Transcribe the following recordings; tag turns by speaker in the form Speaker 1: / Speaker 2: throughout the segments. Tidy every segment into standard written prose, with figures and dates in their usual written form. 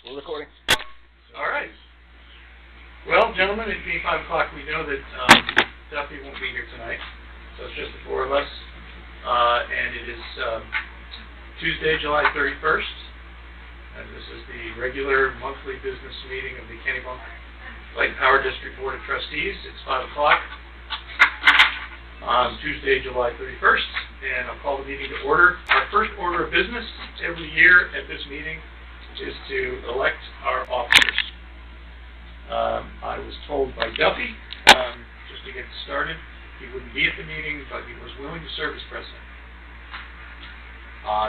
Speaker 1: We're recording.
Speaker 2: All right. Well, gentlemen, it being 5 o'clock, we know that Duffy won't be here tonight, so it's just the four of us. And it is Tuesday, July 31st, and this is the regular monthly business meeting of the Kennebunk Light and Power District Board of Trustees. It's 5 o'clock on Tuesday, July 31st, and I'll call the meeting to order. Our first order of business every year at this meeting is to elect our officers. I was told by Duffy, just to get started, he wouldn't be at the meeting, but he was willing to serve as president.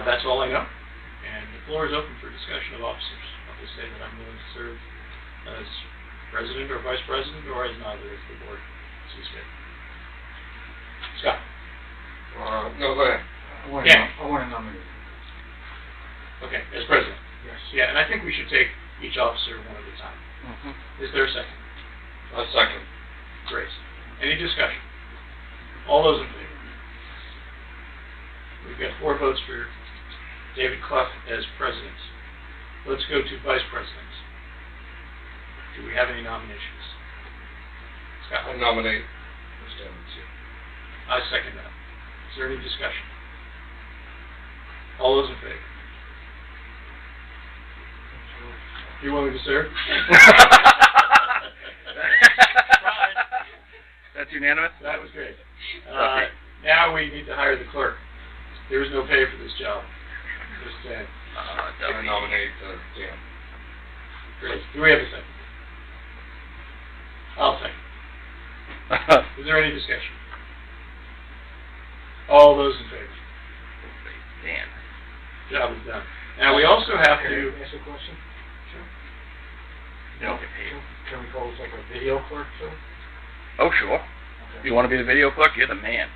Speaker 2: That's all I know, and the floor is open for discussion of officers. I'll just say that I'm willing to serve as president or vice president, or as neither, if the board sees fit. Scott?
Speaker 3: No, go ahead. I want to nominate.
Speaker 2: Okay, as president?
Speaker 3: Yes.
Speaker 2: Yeah, and I think we should take each officer one at a time. Is there a second?
Speaker 3: A second.
Speaker 2: Great. Any discussion? All those in favor? We've got 4 votes for David Clough as president. Let's go to vice president. Do we have any nominations? Scott?
Speaker 3: I nominate Mr. Evans.
Speaker 2: I second that. Is there any discussion? All those in favor? You willing to serve?
Speaker 1: That's unanimous?
Speaker 2: That was great. Now we need to hire the clerk. There is no pay for this job. Just saying.
Speaker 3: I nominate Dan.
Speaker 2: Great. Do we have a second? I'll second. Is there any discussion? All those in favor?
Speaker 1: Dan.
Speaker 2: Job is done. Now we also have to...
Speaker 3: Can I ask a question? Sure.
Speaker 1: You don't get paid.
Speaker 3: Can we call this like a video clerk, too?
Speaker 1: Oh, sure.
Speaker 3: Okay.
Speaker 1: You want to be the video clerk? You're the man.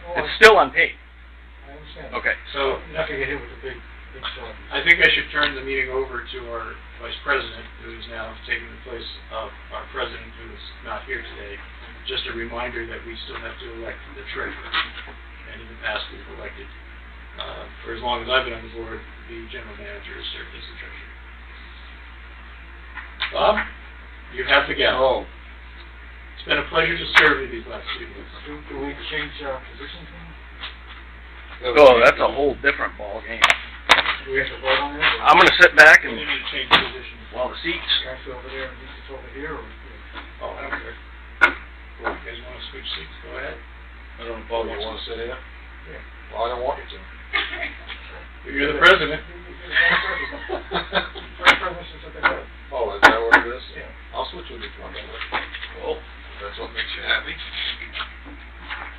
Speaker 3: Oh,
Speaker 1: It's still unpaid.
Speaker 3: I understand.
Speaker 1: Okay.
Speaker 2: So
Speaker 3: Not to get hit with a big job.
Speaker 2: I think I should turn the meeting over to our vice president, who is now taking the place of our president, who is not here today. Just a reminder that we still have to elect the treasurer. And in the past, we've elected, for as long as I've been on the board, the general manager has served as the treasurer. Bob, you have the gavel.
Speaker 3: Oh.
Speaker 2: It's been a pleasure to serve you these last 2 weeks.
Speaker 3: Do we change positions now?
Speaker 1: Oh, that's a whole different ball game.
Speaker 3: Do we have to vote on that?
Speaker 1: I'm going to sit back
Speaker 2: We
Speaker 1: and...
Speaker 2: need to change positions.
Speaker 1: Well, the seats.
Speaker 3: Can I sit over there and he sits over here? Or...
Speaker 2: Oh, I don't care. Well, you guys want to switch seats? Go ahead.
Speaker 3: I don't know, you want to sit here?
Speaker 2: Yeah.
Speaker 3: Well, I don't want you to.
Speaker 2: You're the president.
Speaker 3: Vice president sits at the head. Oh, is that what it is?
Speaker 2: Yeah.
Speaker 3: I'll switch with you for a minute.
Speaker 1: Cool.
Speaker 3: That's what makes you happy?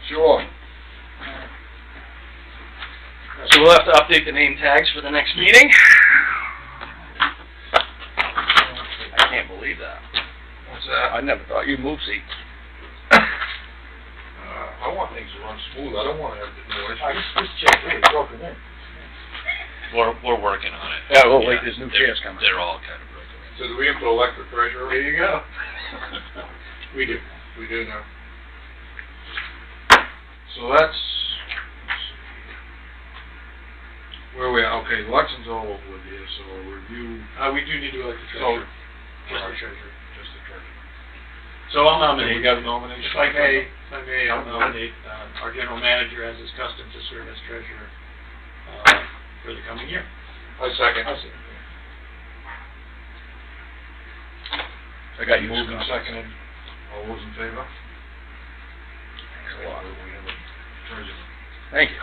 Speaker 3: Sure.
Speaker 1: So we'll have to update the name tags for the next meeting. I can't believe that.
Speaker 3: What's that?
Speaker 1: I never thought you'd move seats.
Speaker 3: I want things to run smooth. I don't want to have the noise.
Speaker 2: This chair really broken in.
Speaker 4: We're working on it.
Speaker 1: Yeah, well, wait, there's new chairs coming.
Speaker 4: They're all kind of broken.
Speaker 3: So do we have to elect the treasurer?
Speaker 2: There you go. We do.
Speaker 3: We do now. So that's... Where are we at? Okay, election's all over with here, so a review...
Speaker 2: We do need to elect the treasurer. Just the
Speaker 3: Alright.
Speaker 2: treasurer.
Speaker 3: Just the treasurer.
Speaker 2: So I'll nominate.
Speaker 3: We got a nomination?
Speaker 2: If I may, I'll nominate our general manager, as is custom, to serve as treasurer for the coming year.
Speaker 3: I second.
Speaker 1: I got you.
Speaker 3: Moved and
Speaker 1: Scott.
Speaker 3: seconded. All those in favor? We have a treasurer.
Speaker 1: Thank you.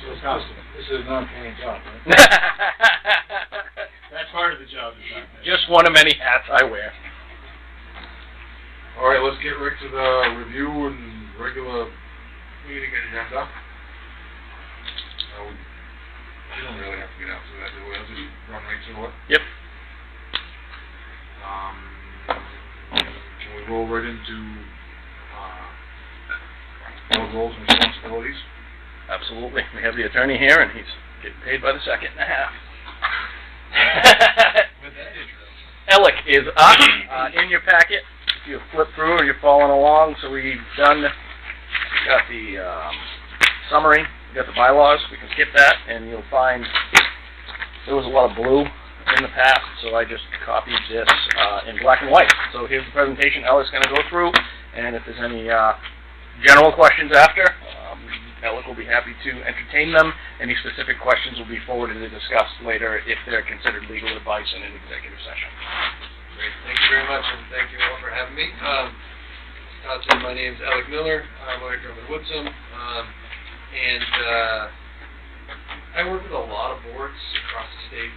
Speaker 3: This is not paying job, right?
Speaker 2: That's part of the job. Is not
Speaker 1: Just one of many hats I wear.
Speaker 3: All right, let's get right to the review and regular meeting agenda. We don't really have to get out to that, do we? I'll just run right through it.
Speaker 1: Yep.
Speaker 3: Can we roll right into board roles and responsibilities?
Speaker 1: Absolutely. We have the attorney here, and he's getting paid by the second and a half.
Speaker 2: With that intro.
Speaker 1: Alec is up in your packet. If you flip through or you're following along, so we've done, got the summary, we got the bylaws, we can skip that, and you'll find there was a lot of blue in in the past, so I just copied this in black and white. So here's the presentation Ella's going to go through, and if there's any general questions after, Ella will be happy to entertain them. Any specific questions will be forwarded and discussed later if they're considered legal advice in an executive session.
Speaker 5: Great. Thank you very much, and thank you all for having me. Todd said my name is Alec Miller. I'm a lawyer at Drummond Woodsum, and I work with a lot of boards across the state,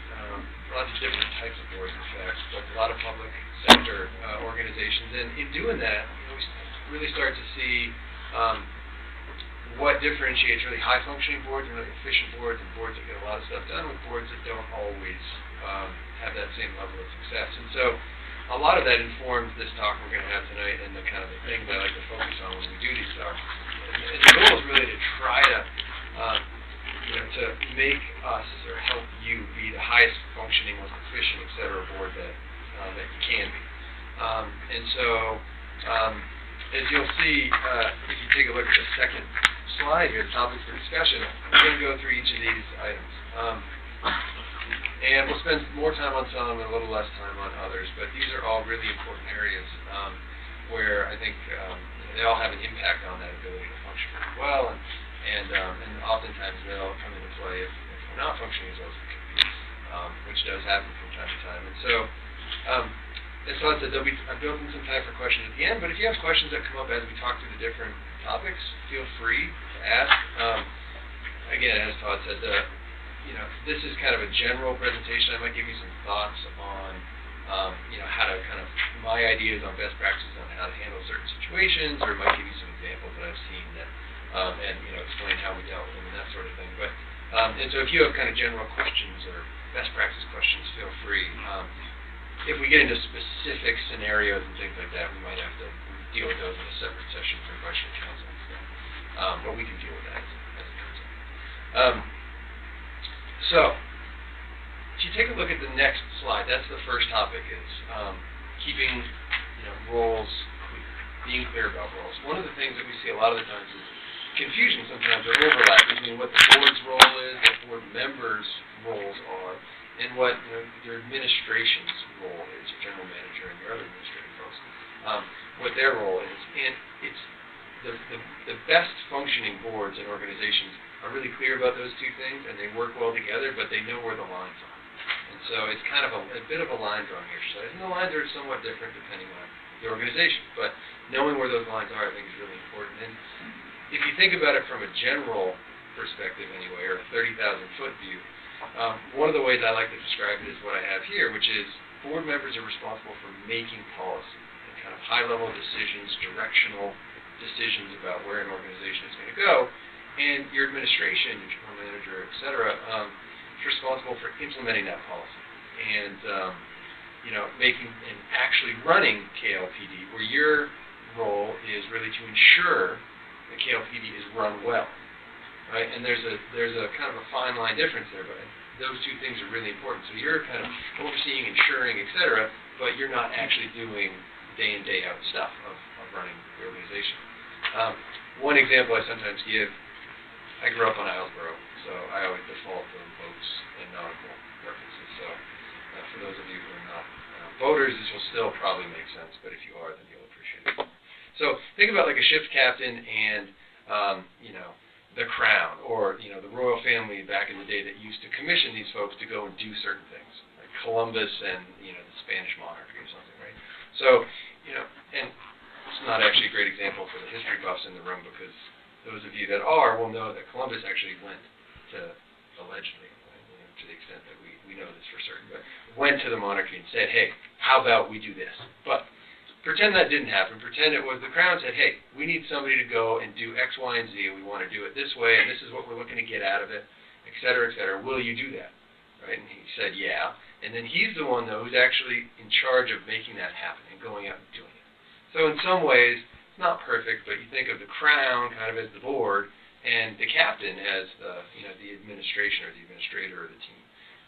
Speaker 5: lots of different types of boards, in fact, but a lot of public sector organizations. And in doing that, we really start to see what differentiates really high-functioning boards and really efficient boards, and boards that get a lot of stuff done with boards that don't always have that same level of success. And so a lot of that informs this talk we're going to have tonight and the kind of the things I like to focus on when we do these talks. And the goal is really to try to, to make us or help you be the highest functioning, most efficient, et cetera, board that you can be. And so, as you'll see, if you take a look at the second slide here, topics for discussion, I'm going to go through each of these items. And we'll spend more time on some and a little less time on others, but these are all really important areas where I think they all have an impact on that ability to function really well, and oftentimes they'll come into play if we're not functioning as well as we could be, which does happen from time to time. And so, as Todd said, I've built in some time for questions at the end, but if you have questions that come up as we talk through the different topics, feel free to ask. Again, as Todd said, this is kind of a general presentation. I might give you some thoughts on, how to kind of, my ideas on best practices on how to handle certain situations, or might give you some examples that I've seen that, and, explain how we dealt with them and that sort of thing. But, and so if you have kind of general questions or best practice questions, feel free. If we get into specific scenarios and things like that, we might have to deal with those in a separate session for question counsel. But we can deal with that as it comes up. So, if you take a look at the next slide, that's the first topic, is keeping roles clear, being clear about roles. One of the things that we see a lot of the times is confusion sometimes, or overlap between what the board's role is, what board members' roles are, and what your administration's role is, your general manager and your other administrative folks, what their role is. And it's the best functioning boards and organizations are really clear about those two things, and they work well together, but they know where the lines are. And so it's kind of a bit of a line drawing exercise. And the lines are somewhat different depending on the organization, but knowing where those lines are, I think, is really important. And if you think about it from a general perspective anyway, or a 30,000-foot view, one of the ways I like to describe it is what I have here, which is board members are responsible for making policy and kind of high-level decisions, directional decisions about where an organization is going to go. And your administration, your general manager, et cetera, is responsible for implementing that policy and, making and actually running KLPD, where your role is really to ensure that KLPD is run well, right? And there's a kind of a fine line difference there, but those two things are really important. So you're kind of overseeing, ensuring, et cetera, but you're not actually doing day in, day out stuff of running the organization. One example I sometimes give, I grew up on Islesboro, so I always default to boats and nautical references. So for those of you who are not boaters, this will still probably make sense, but if you are, then you'll appreciate it. So think about like a ship's captain and, the crown, or, the royal family back in the day that used to commission these folks to go and do certain things, like Columbus and, the Spanish monarchy or something, right? So, and it's not actually a great example for the history buffs in the room, because those of you that are will know that Columbus actually went to, allegedly, to the extent that we know this for certain, but went to the monarchy and said, hey, how about we do this? But pretend that didn't happen. Pretend it was the crown said, hey, we need somebody to go and do X, Y, and Z, and we want to do it this way, and this is what we're looking to get out of it, et cetera, et cetera. Will you do that? Right? And he said, yeah. And then he's the one, though, who's actually in charge of making that happen and going out and doing it. So in some ways, it's not perfect, but you think of the crown kind of as the board, and the captain as the, the administration or the administrator or the team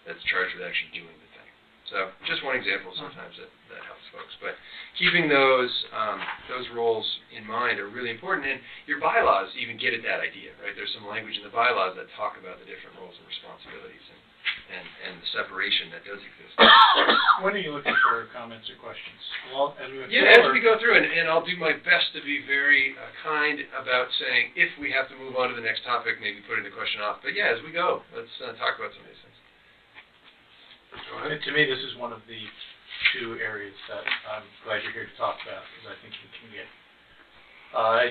Speaker 5: that's charged with actually doing the thing. So just one example sometimes that helps folks. But keeping those roles in mind are really important, and your bylaws even get at that idea, right? There's some language in the bylaws that talk about the different roles and responsibilities and the separation that does exist.
Speaker 2: when are you looking for comments or questions? Well, as we went
Speaker 5: Yeah, as
Speaker 2: through,
Speaker 5: we go through, and I'll do my best to be very kind about saying if we have to move on to the next topic, maybe putting the question off. But yeah, as we go, let's talk about some of these things. Go ahead.
Speaker 2: to me, this is one of the two areas that I'm glad you're here to talk about, because I think we can get,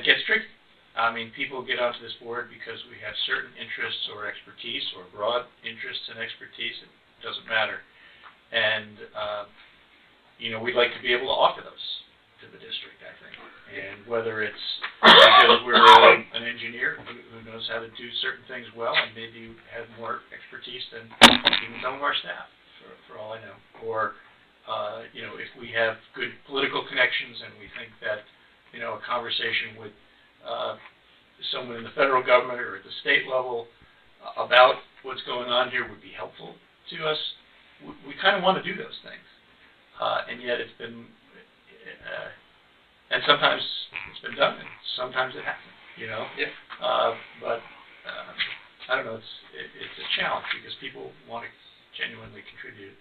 Speaker 2: it gets tricky. I mean, people get onto this board because we have certain interests or expertise, or broad interests and expertise, it doesn't matter. And, we'd like to be able to offer those to the district, I think. And whether it's because we're an engineer who knows how to do certain things well and maybe have more expertise than even some of our staff, for all I know. Or, if we have good political connections and we think that, a conversation with someone in the federal government or at the state level about what's going on here would be helpful to us, we kind of want to do those things. And yet it's been, and sometimes it's been done, and sometimes it hasn't,
Speaker 5: Yeah.
Speaker 2: But I don't know, it's a challenge because people want to genuinely contribute,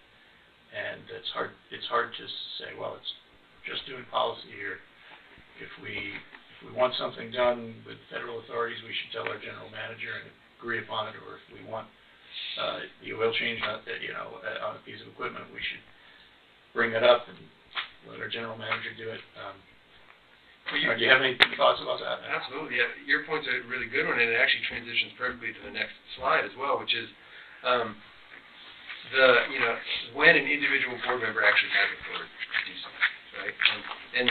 Speaker 2: and it's hard to say, well, it's just doing policy here. If we want something done with federal authorities, we should tell our general manager and agree upon it, or if we want the oil change on a piece of equipment, we should bring it up and let our general manager do it. Do you have any thoughts about that?
Speaker 5: Absolutely. Yeah. Your point's a really good one, and it actually transitions perfectly to the next slide as well, which is when an individual board member actually has authority to do something, right? And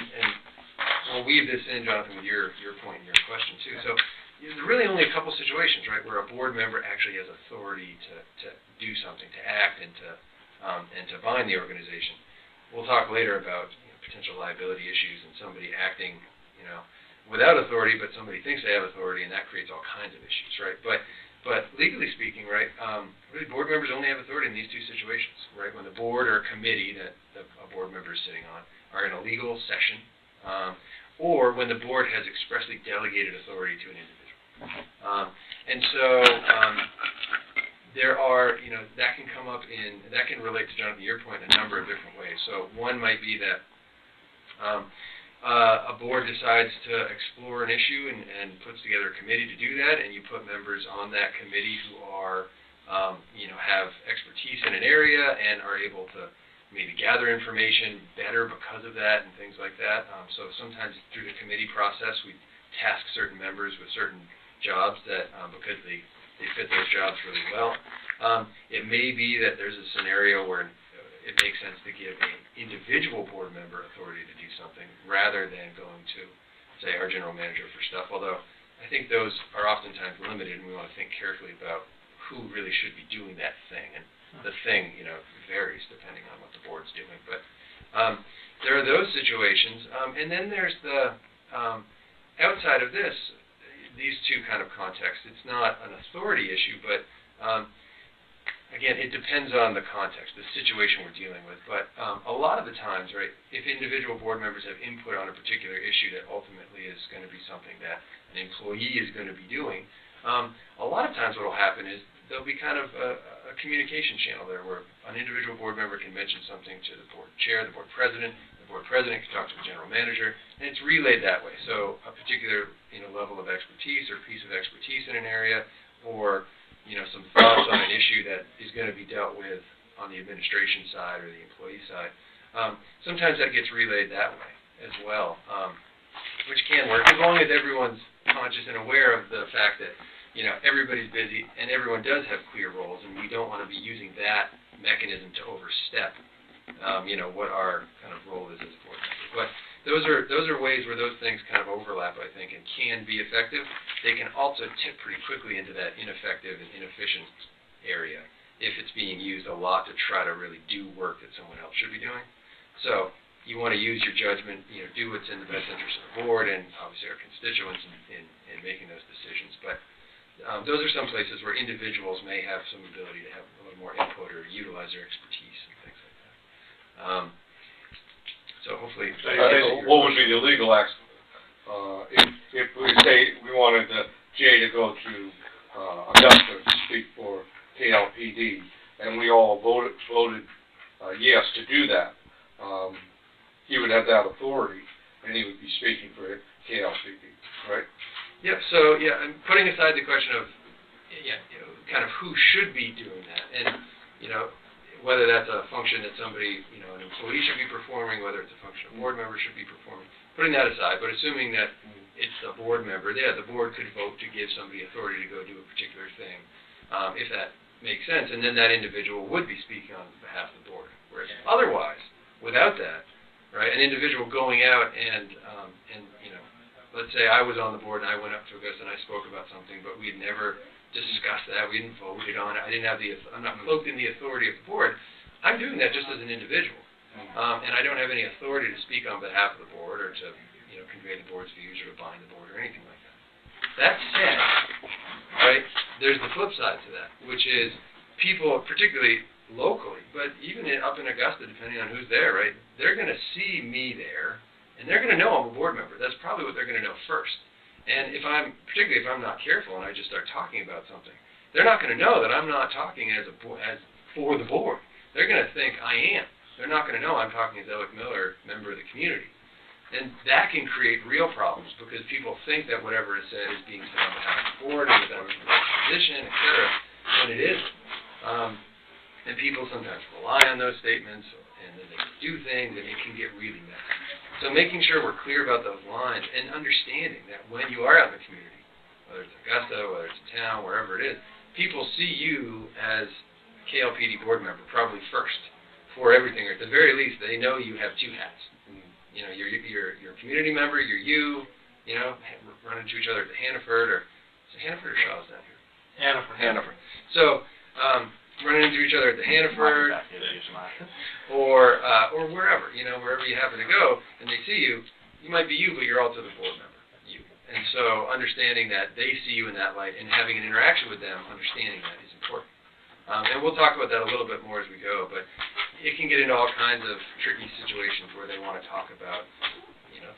Speaker 5: we'll weave this in, Jonathan, with your point and your question too. So there's really only a couple situations, right, where a board member actually has authority to do something, to act, and to bind the organization. We'll talk later about potential liability issues and somebody acting, without authority, but somebody thinks they have authority, and that creates all kinds of issues, right? But legally speaking, right, really board members only have authority in these two situations, right? When the board or committee that a board member is sitting on are in a legal session, or when the board has expressly delegated authority to an individual. And so there are, that can come up that can relate to, Jonathan, your point, in a number of different ways. So one might be that a board decides to explore an issue and puts together a committee to do that, and you put members on that committee who are, have expertise in an area and are able to maybe gather information better because of that and things like that. So sometimes through the committee process, we task certain members with certain jobs that because they fit those jobs really well. It may be that there's a scenario where it makes sense to give an individual board member authority to do something rather than going to, say, our general manager for stuff, although I think those are oftentimes limited, and we want to think carefully about who really should be doing that thing. And the thing, varies depending on what the board's doing. But there are those situations. And then there's the, outside of this, these two kind of contexts. It's not an authority issue, but again, it depends on the context, the situation we're dealing with. But a lot of the times, right, if individual board members have input on a particular issue that ultimately is going to be something that an employee is going to be doing, a lot of times what will happen is there'll be kind of a communication channel there where an individual board member can mention something to the board chair, the board president can talk to the general manager, and it's relayed that way. So a particular level of expertise or piece of expertise in an area, or some thoughts on an issue that is going to be dealt with on the administration side or the employee side. Sometimes that gets relayed that way as well, which can work as long as everyone's conscious and aware of the fact that everybody's busy and everyone does have clear roles, and we don't want to be using that mechanism to overstep, what our kind of role is as a board member. But those are ways where those things kind of overlap, I think, and can be effective. They can also tip pretty quickly into that ineffective and inefficient area if it's being used a lot to try to really do work that someone else should be doing. So you want to use your judgment, do what's in the best interest of the board and obviously our constituents in making those decisions. But those are some places where individuals may have some ability to have a little more input or utilize their expertise and things like that. So hopefully...
Speaker 3: what would be the legal action? If we say we wanted Jay to go to Augusta to speak for KLPD, and we all voted yes to do that, he would have that authority, and he would be speaking for KLPD, right?
Speaker 5: Yep. So yeah, I'm putting aside the question of kind of who should be doing that, and whether that's a function that somebody, an employee should be performing, whether it's a function a board member should be performing. Putting that aside, but assuming that it's a board member, the board could vote to give somebody authority to go do a particular thing, if that makes sense, and then that individual would be speaking on behalf of the board. Whereas otherwise, without that, right, an individual going out and let's say I was on the board and I went up to Augusta and I spoke about something, but we had never discussed that, we didn't vote on it, I'm not cloaked in the authority of the board. I'm doing that just as an individual, and I don't have any authority to speak on behalf of the board or to convey the board's views or to bind the board or anything like that. That said, right, there's the flip side to that, which is people, particularly locally, but even up in Augusta, depending on who's there, right, they're going to see me there, and they're going to know I'm a board member. That's probably what they're going to know first. And particularly if I'm not careful and I just start talking about something, they're not going to know that I'm not talking as for the board. They're going to think I am. They're not going to know I'm talking as Alec Miller, member of the community. And that can create real problems because people think that whatever is said is being said on behalf of the board and without a position, et cetera, when it isn't. And people sometimes rely on those statements, and then they do things, and it can get really messy. So making sure we're clear about those lines and understanding that when you are out in the community, whether it's Augusta, whether it's a town, wherever it is, people see you as KLPD board member probably first for everything, or at the very least, they know you have two hats. You're a community member, you're run into each other at the Hannaford, or is it Hannaford or Shaw's down here? Hannaford. So, running into each other at the Hannaford, or wherever, wherever you happen to go, and they see you, you might be you, but you're also the board member, you. And so understanding that they see you in that light and having an interaction with them, understanding that is important. And we'll talk about that a little bit more as we go, but it can get into all kinds of tricky situations where they want to talk about,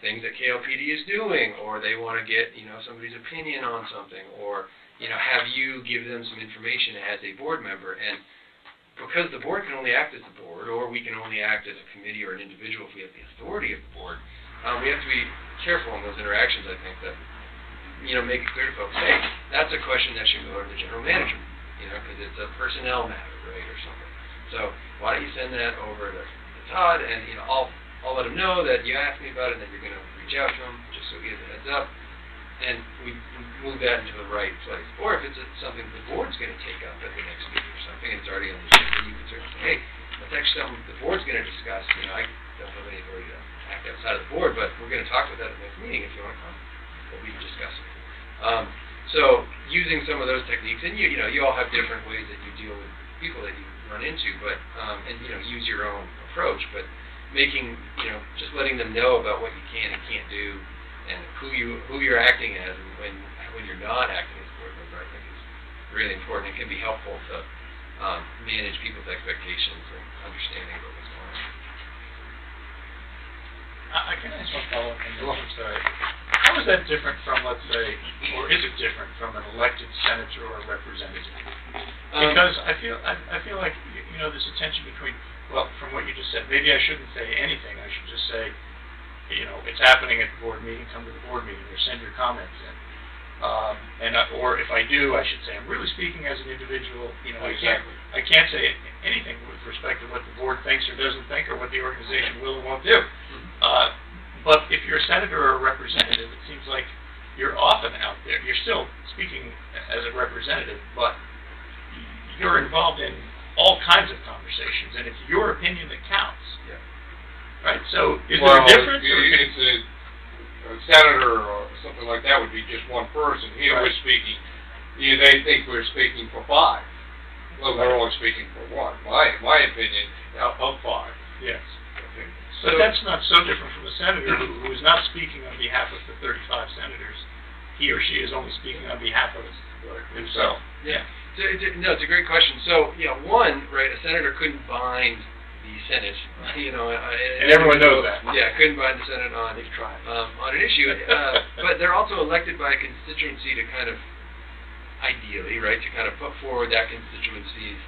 Speaker 5: things that KLPD is doing, or they want to get, somebody's opinion on something, or have you give them some information as a board member. And because the board can only act as the board, or we can only act as a committee or an individual if we have the authority of the board, we have to be careful in those interactions, I think, that, make it clear to folks, hey, that's a question that should go to the general manager, because it's a personnel matter, right, or something. So why don't you send that over to Todd, and, I'll let him know that you asked me about it, and that you're going to reach out to him, just so he has a heads up. And we move that into the right place. Or if it's something the board's going to take up at the next meeting or something, and it's already on the agenda, you can certainly say, hey, that's actually something the board's going to discuss. I don't have any authority to act outside of the board, but we're going to talk about that at the next meeting if you want to come. Well, we can discuss it. So using some of those techniques, and you all have different ways that you deal with people that you run into, but and use your own approach, but making just letting them know about what you can and can't do, and who you're acting as, and when you're not acting as a board member, I think is really important. It can be helpful to manage people's expectations and understanding about what's going on.
Speaker 2: I can ask one follow-up on this. I'm sorry. How is that different from, let's say, or is it different from an elected senator or representative? Because I feel like there's a tension between, well, from what you just said, maybe I shouldn't say anything. I should just say, it's happening at the board meeting, come to the board meeting, or send your comments in. Or if I do, I should say, I'm really speaking as an individual. I can't say anything with respect to what the board thinks or doesn't think, or what the organization will or won't do. But if you're a senator or a representative, it seems like you're often out there. You're still speaking as a representative, but you're involved in all kinds of conversations, and it's your opinion that counts.
Speaker 5: Yeah.
Speaker 2: Right? So is there a difference?
Speaker 3: It's a senator or something like that would be just one person. Here
Speaker 2: right.
Speaker 3: We're speaking, they think we're speaking for five. Well, we're only speaking for one. My opinion, of five.
Speaker 2: Yes. But that's not so different from a senator who is not speaking on behalf of the 35 senators. He or she is only speaking on behalf of himself.
Speaker 5: Yeah. No, it's a great question. So, one, right, a senator couldn't bind the Senate,
Speaker 2: and everyone knows that.
Speaker 5: Yeah, couldn't bind the Senate on an issue. But they're also elected by a constituency to kind of, ideally, right, to kind of put forward that constituency's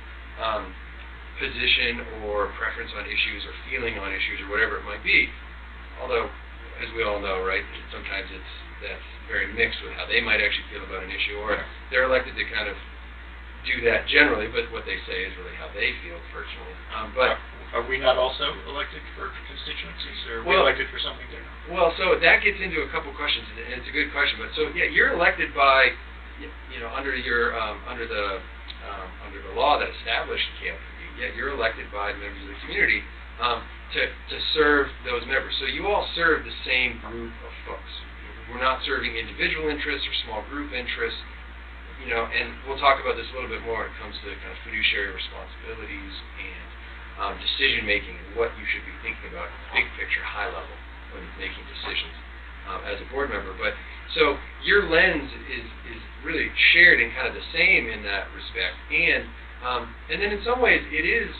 Speaker 5: position or preference on issues or feeling on issues or whatever it might be. Although, as we all know, right, sometimes that's very mixed with how they might actually feel about an issue, or they're elected to kind of do that generally, but what they say is really how they feel personally. But
Speaker 2: Are we not also elected for constituencies, or are we
Speaker 5: Well-
Speaker 2: elected for something different?
Speaker 5: Well, so that gets into a couple questions, and it's a good question. But so, yeah, you're elected by, under your under the law that established KLPD. Yeah, you're elected by the members of the community to serve those members. So you all serve the same group of folks. We're not serving individual interests or small group interests. And we'll talk about this a little bit more when it comes to kind of fiduciary responsibilities and decision making and what you should be thinking about, big picture, high level, when making decisions as a board member. But so your lens is really shared and kind of the same in that respect, and then in some ways it is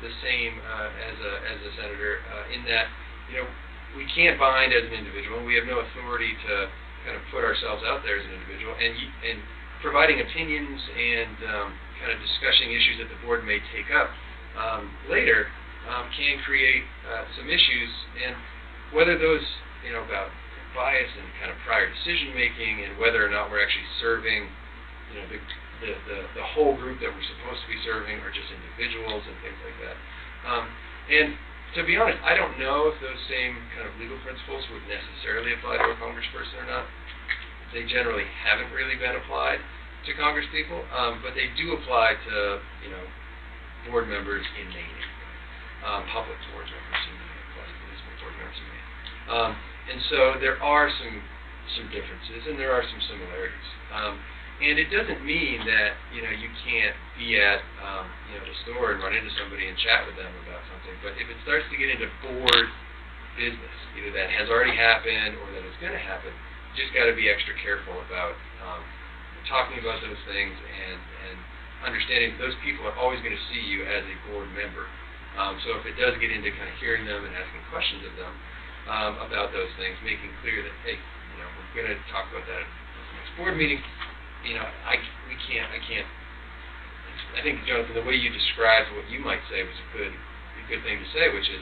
Speaker 5: the same as a senator in that we can't bind as an individual, and we have no authority to kind of put ourselves out there as an individual, and providing opinions and kind of discussing issues that the board may take up later can create some issues, and whether those, about bias and kind of prior decision making, and whether or not we're actually serving, the whole group that we're supposed to be serving, or just individuals and things like that. And to be honest, I don't know if those same kind of legal principles would necessarily apply to a congressperson or not. They generally haven't really been applied to congresspeople, but they do apply to, board members in Maine, public board members in Maine, plus municipal board members in Maine. And so there are some differences, and there are some similarities. And it doesn't mean that, you can't be at, the store and run into somebody and chat with them about something. But if it starts to get into board business, either that has already happened or that is going to happen, you just got to be extra careful about talking about those things and understanding those people are always going to see you as a board member. So if it does get into kind of hearing them and asking questions of them about those things, making clear that, hey, we're going to talk about that at the next board meeting. I think, Jonathan, the way you described what you might say was a good thing to say, which is,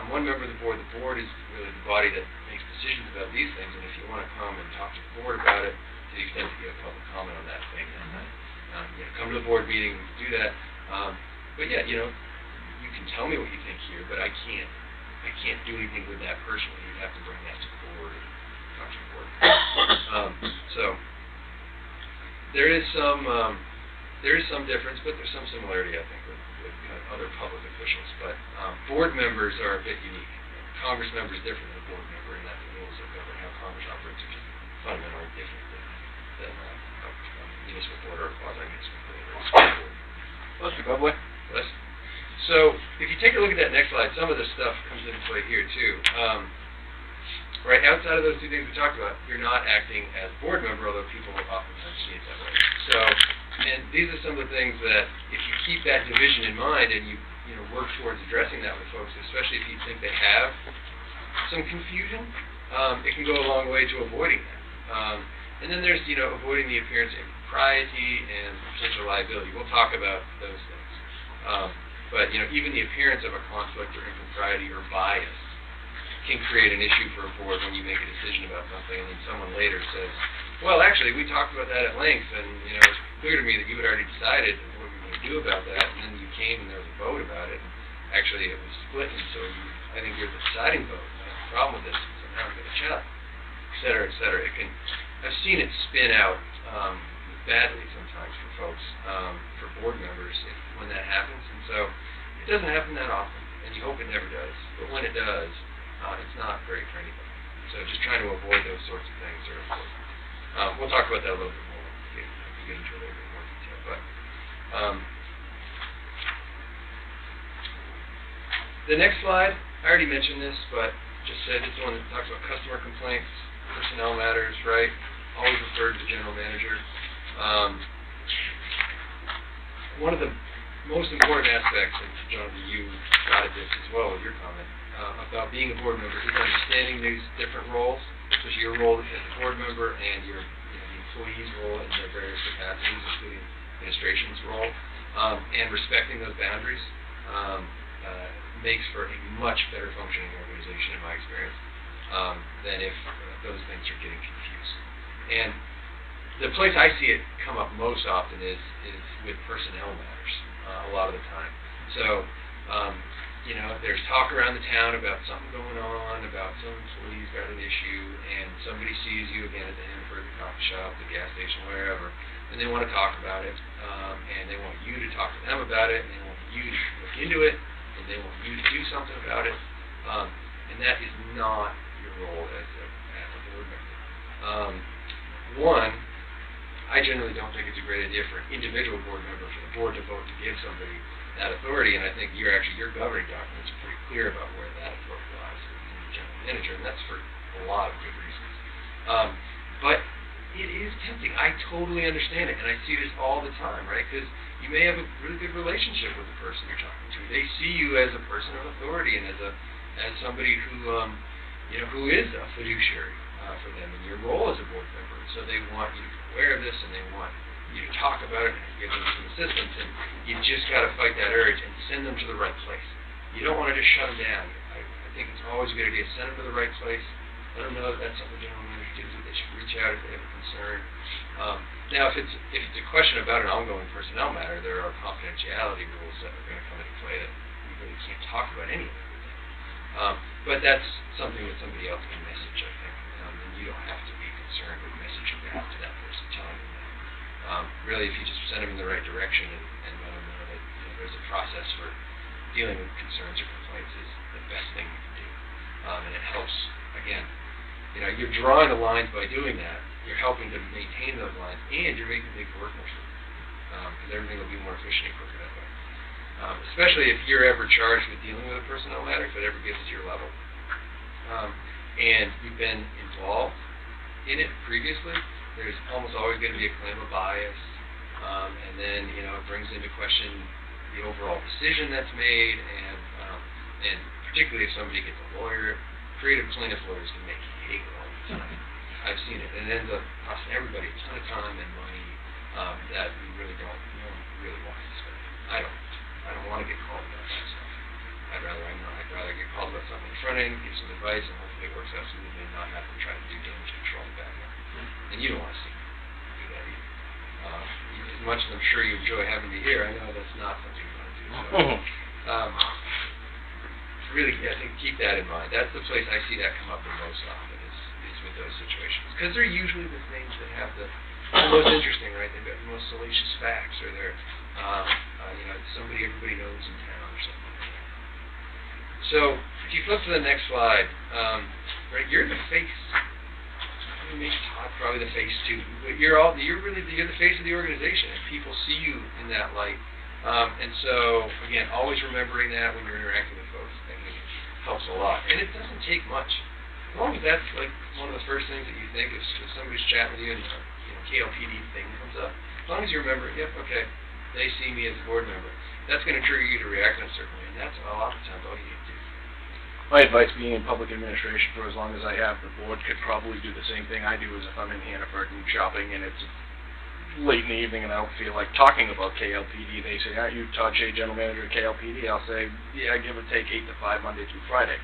Speaker 5: I'm one member of the board. The board is really the body that makes decisions about these things, and if you want to come and talk to the board about it, to the extent that you have public comment on that thing, then come to the board meeting, we can do that. But yeah, you can tell me what you think here, but I can't do anything with that personally. You have to bring that to the board and talk to the board. So there is some difference, but there's some similarity, I think, with kind of other public officials. But board members are a bit unique. Congress member is different than a board member in that the rules that govern how Congress operates are just fundamentally different than municipal board or quasi-municipal board.
Speaker 1: Bless you, Bob.
Speaker 5: Bless. So if you take a look at that next slide, some of this stuff comes into play here too. Right, outside of those two things we talked about, you're not acting as a board member, although people oftentimes see it that way. So, and these are some of the things that, if you keep that division in mind and you work towards addressing that with folks, especially if you think they have some confusion, it can go a long way to avoiding that. And then there's, avoiding the appearance of impropriety and potential liability. We'll talk about those things. But, even the appearance of a conflict or impropriety or bias can create an issue for a board when you make a decision about something, and then someone later says, well, actually, we talked about that at length, and, it's clear to me that you had already decided what you were going to do about that, and then you came and there was a vote about it, and actually it was split, and so I think you're the deciding vote, and I have a problem with this, so now I'm going to shut up, et cetera, et cetera. I've seen it spin out badly sometimes for folks, for board members, when that happens, and so it doesn't happen that often, and you hope it never does, but when it does, it's not great for anybody. So just trying to avoid those sorts of things are important. We'll talk about that a little bit more if we get into a little bit more detail. But the next slide, I already mentioned this, but just said it's the one that talks about customer complaints, personnel matters, right? Always referred to the general manager. One of the most important aspects, and Jonathan, you got at this as well with your comment, about being a board member is understanding these different roles, especially your role as a board member and your the employee's role in their various capacities, including administration's role. and respecting those boundaries makes for a much better functioning organization in my experience than if those things are getting confused. And the place I see it come up most often is with personnel matters a lot of the time. So, you know, if there's talk around the town about something going on, about some employee's got an issue, and somebody sees you again at the Hannaford, the coffee shop, the gas station, wherever, and they want to talk about it, and they want you to talk to them about it, and they want you to look into it, and they want you to do something about it, and that is not your role as a board member. One, I generally don't think it's a great idea for an individual board member for the board to vote to give somebody that authority, and I think your governing documents are pretty clear about where that authority lies in the general manager, and that's for a lot of good reasons. But it is tempting. I totally understand it, and I see this all the time, right? Because you may have a really good relationship with the person you're talking to. They see you as a person of authority and as somebody who you know, who is a fiduciary for them in your role as a board member. So they want you to be aware of this, and they want you to talk about it and give them some assistance, and you just got to fight that urge and send them to the right place. You don't want to just shut them down. I think it's always a good idea to send them to the right place, let them know that that's something general manager do, that they should reach out if they have a concern. Now, if it's a question about an ongoing personnel matter, there are confidentiality rules that are going to come into play that you really can't talk about any of it. But that's something that somebody else can message, I think, and you don't have to be concerned with messaging back to that person, telling them that. Really, if you just send them in the right direction and let them know that, you know, there's a process for dealing with concerns or complaints is the best thing you can do. And it helps, again, you know, you're drawing the lines by doing that. You're helping to maintain those lines, and you're making things work more smoothly. Because everything will be more efficient and quicker that way. Especially if you're ever charged with dealing with a personnel matter, if it ever gets to your level. And you've been involved in it previously, there's almost always going to be a claim of bias, and then, you know, it brings into question the overall decision that's made, and particularly if somebody gets a lawyer, creative plaintiff lawyers can make you hate it all the time. I've seen it, and it ends up costing everybody a ton of time and money that we really don't, no one really wants to spend. I don't want to get called about that stuff. I'd rather get called about something in the front end, give some advice, and hopefully it works out smoothly and not have to try to do damage control in the back end. And you don't want to see me do that either. As much as I'm sure you enjoy having me here, I know that's not something you want to do. So, really, I think keep that in mind. That's the place I see that come up the most often is with those situations. Because they're usually the things that have the most interesting, right? They've got the most salacious facts, or they're, you know, somebody everybody knows in town or something like that. So, if you flip to the next slide, right, you're the face. I mean, maybe Todd probably the face too, but you're the face of the organization, and people see you in that light. And so, again, always remembering that when you're interacting with folks, I think it helps a lot. And it doesn't take much. As long as that's like one of the first things that you think if somebody's chatting with you and you know, KLPD thing comes up. As long as you remember, yep, okay, they see me as a board member. That's going to trigger you to react in a certain way, and that's a lot of times all you need to do.
Speaker 1: My advice, being in public administration for as long as I have, the board could probably do the same thing I do as if I'm in Hannaford and shopping and it's late in the evening and I don't feel like talking about KLPD. They say, aren't you Todd Shea, General Manager of KLPD? I'll say, yeah, give or take 8 to 5, Monday through Friday.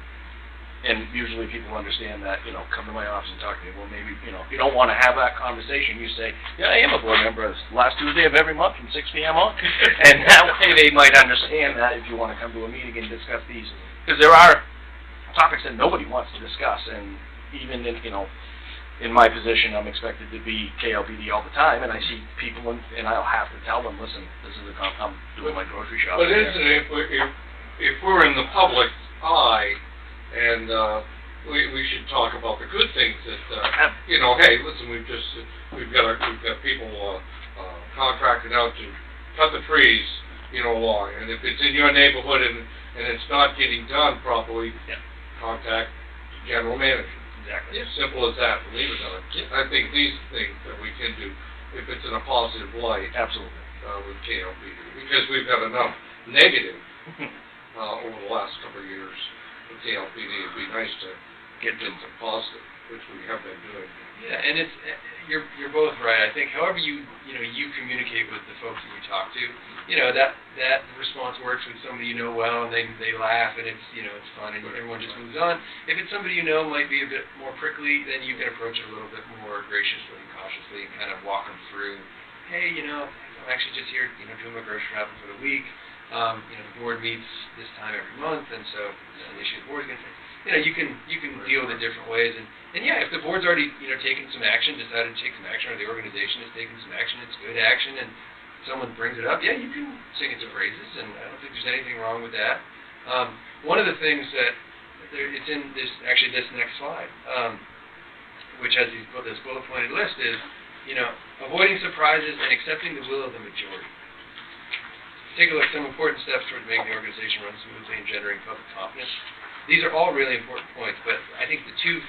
Speaker 1: And usually people understand that, you know, come to my office and talk to me. Well, maybe, you know, if you don't want to have that conversation, you say, yeah, I am a board member. It's last Tuesday of every month from 6 p.m. on. And that way they might understand that if you want to come to a meeting and discuss these. Because there are topics that nobody wants to discuss. And even in, you know, in my position, I'm expected to be KLPD all the time. And I see people, and I'll have to tell them, listen, this is I'm doing my grocery shopping.
Speaker 3: But isn't it, if we're in the public eye, and we should talk about the good things that you know. Hey, listen, we've got people contracted out to cut the trees, you know, along. And if it's in your neighborhood and it's not getting done properly, contact the general manager.
Speaker 1: Exactly.
Speaker 3: As simple as that. Believe it or not. I think these things that we can do, if it's in a positive light,
Speaker 1: absolutely,
Speaker 3: with KLPD, because we've got enough negative over the last couple of years. KLPD, it'd be nice to
Speaker 1: get to.
Speaker 3: It's a positive, which we have been doing.
Speaker 5: Yeah, and it's you're both right. I think however you communicate with the folks that you talk to, that response works with somebody you know well, and they laugh and it's fun and everyone just moves on. If it's somebody you know might be a bit more prickly, then you can approach it a little bit more graciously and cautiously and kind of walk them through. Hey, I'm actually just here, doing my grocery shopping for the week. The board meets this time every month, and so this is an issue the board's going to face. You can deal with it different ways, and yeah, if the board's already taken some action, decided to take some action, or the organization has taken some action, it's good action, and someone brings it up, yeah, you can sing its praises, and I don't think there's anything wrong with that. One of the things that it's in this next slide, which has this bullet pointed list is avoiding surprises and accepting the will of the majority. Take a look at some important steps toward making the organization run smoothly and generating public confidence. These are all really important points, but I think the two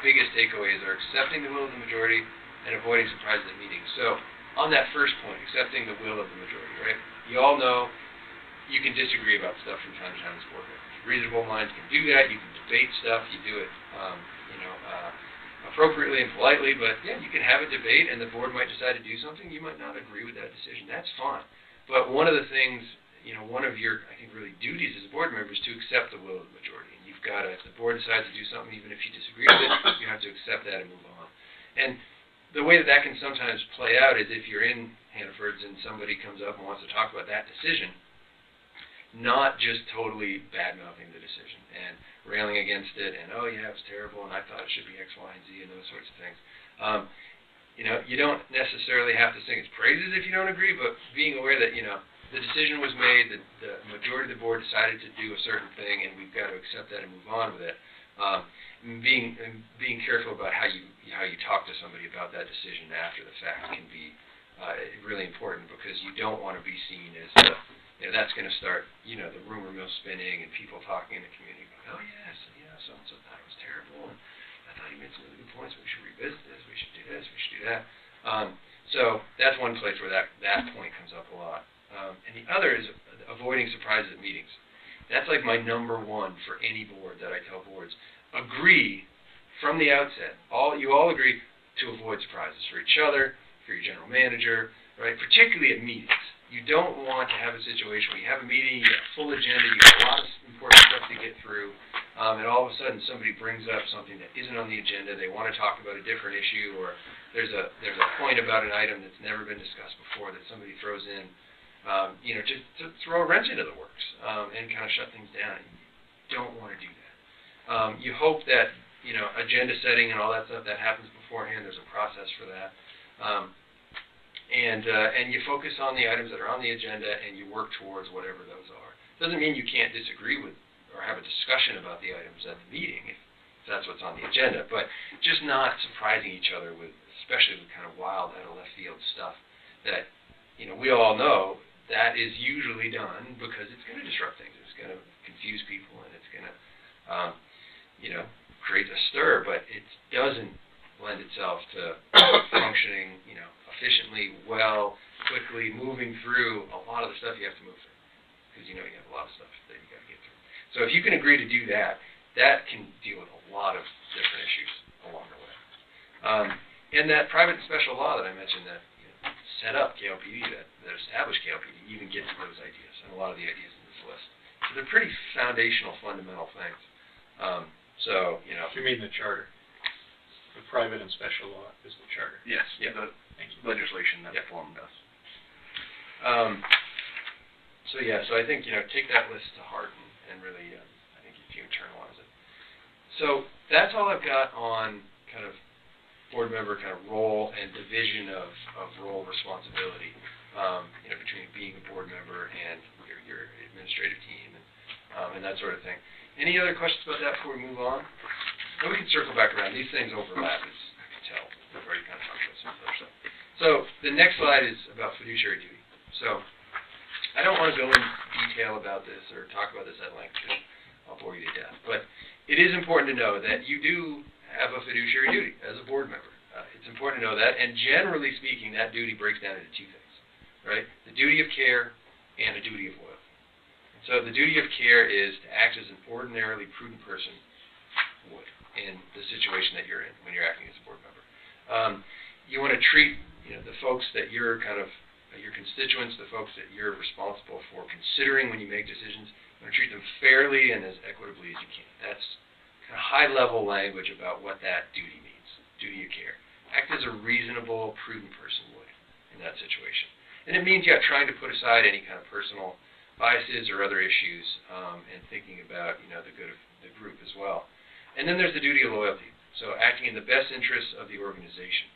Speaker 5: biggest takeaways are accepting the will of the majority and avoiding surprises at meetings. So, on that first point, accepting the will of the majority, right? You all know you can disagree about stuff from time to time as board members. Reasonable minds can do that. You can debate stuff. You do it, appropriately and politely, but yeah, you can have a debate, and the board might decide to do something. You might not agree with that decision. That's fine. But one of the things, one of your, I think, really duties as a board member is to accept the will of the majority. And you've got to, if the board decides to do something, even if you disagree with it, you have to accept that and move on. And the way that can sometimes play out is if you're in Hannaford's and somebody comes up and wants to talk about that decision, not just totally bad-mouthing the decision and railing against it and, oh, yeah, it was terrible and I thought it should be X, Y, and Z and those sorts of things. You don't necessarily have to sing its praises if you don't agree, but being aware that, the decision was made, that the majority of the board decided to do a certain thing, and we've got to accept that and move on with it. Being careful about how you talk to somebody about that decision after the fact can be really important, because you don't want to be seen as that's going to start the rumor mill spinning and people talking in the community about, oh yes, so and so thought it was terrible, and I thought you made some really good points. We should revisit this. We should do this. We should do that. So that's one place where that point comes up a lot. And the other is avoiding surprises at meetings. That's like my number one for any board that I tell boards. Agree from the outset. You all agree to avoid surprises for each other, for your general manager, right? Particularly at meetings. You don't want to have a situation where you have a meeting, you have a full agenda, you have a lot of important stuff to get through, and all of a sudden somebody brings up something that isn't on the agenda. They want to talk about a different issue, or there's a point about an item that's never been discussed before that somebody throws in, to throw a wrench into the works and kind of shut things down. You don't want to do that. You hope that agenda setting and all that stuff that happens beforehand. There's a process for that. And you focus on the items that are on the agenda, and you work towards whatever those are. Doesn't mean you can't disagree with or have a discussion about the items at the meeting if that's what's on the agenda, but just not surprising each other with, especially with kind of wild, out of left field stuff that we all know that is usually done because it's going to disrupt things. It's going to confuse people, and it's going to create a stir, but it doesn't lend itself to functioning, efficiently, well, quickly, moving through a lot of the stuff you have to move through, because you have a lot of stuff that you got to get through. So if you can agree to do that, that can deal with a lot of different issues along the way. And that private and special law that I mentioned that set up KLPD, that established KLPD, even gets to those ideas, and a lot of the ideas in this list. So they're pretty foundational, fundamental things.
Speaker 2: You mean the charter? The private and special law is the charter.
Speaker 1: Yes,
Speaker 2: Yeah.
Speaker 1: the
Speaker 2: Thank you.
Speaker 1: legislation that formed us.
Speaker 5: So I think, take that list to heart and really, I think if you internalize it. So that's all I've got on kind of board member kind of role and division of role responsibility, between being a board member and your administrative team and that sort of thing. Any other questions about that before we move on? And we can circle back around. These things overlap, as I can tell. We've already kind of talked about some other stuff. So the next slide is about fiduciary duty. So I don't want to go in detail about this or talk about this at length because I'll bore you to death. But it is important to know that you do have a fiduciary duty as a board member. It's important to know that, and generally speaking, that duty breaks down into two things, right? The duty of care and a duty of loyalty. So the duty of care is to act as an ordinarily prudent person would in the situation that you're in when you're acting as a board member. You want to treat the folks that you're kind of your constituents, the folks that you're responsible for considering when you make decisions. You want to treat them fairly and as equitably as you can. That's kind of high-level language about what that duty means. Duty of care. Act as a reasonable, prudent person would in that situation. And it means, trying to put aside any kind of personal biases or other issues and thinking about, the good of the group as well. And then there's the duty of loyalty. So acting in the best interests of the organization.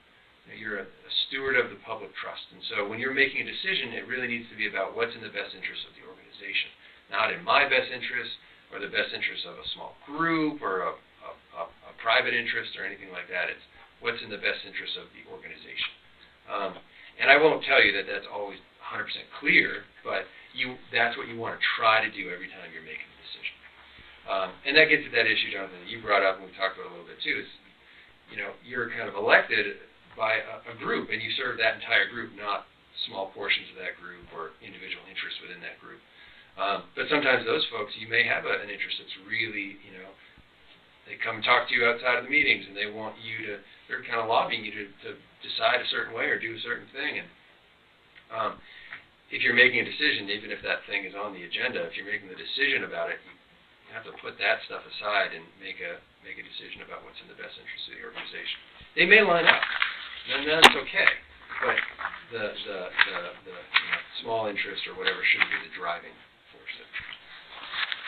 Speaker 5: You're a steward of the public trust. And so when you're making a decision, it really needs to be about what's in the best interest of the organization. Not in my best interest or the best interest of a small group or a private interest or anything like that. It's what's in the best interest of the organization. And I won't tell you that that's always 100% clear, but that's what you want to try to do every time you're making a decision. And that gets at that issue, Jonathan, that you brought up and we talked about a little bit too, is, you're kind of elected by a group, and you serve that entire group, not small portions of that group or individual interests within that group. But sometimes those folks, you may have an interest that's really, they come and talk to you outside of the meetings, and they want you to, they're kind of lobbying you to decide a certain way or do a certain thing. And if you're making a decision, even if that thing is on the agenda, if you're making the decision about it, you have to put that stuff aside and make a decision about what's in the best interest of the organization. They may line up, and that's okay, but the small interest or whatever shouldn't be the driving force.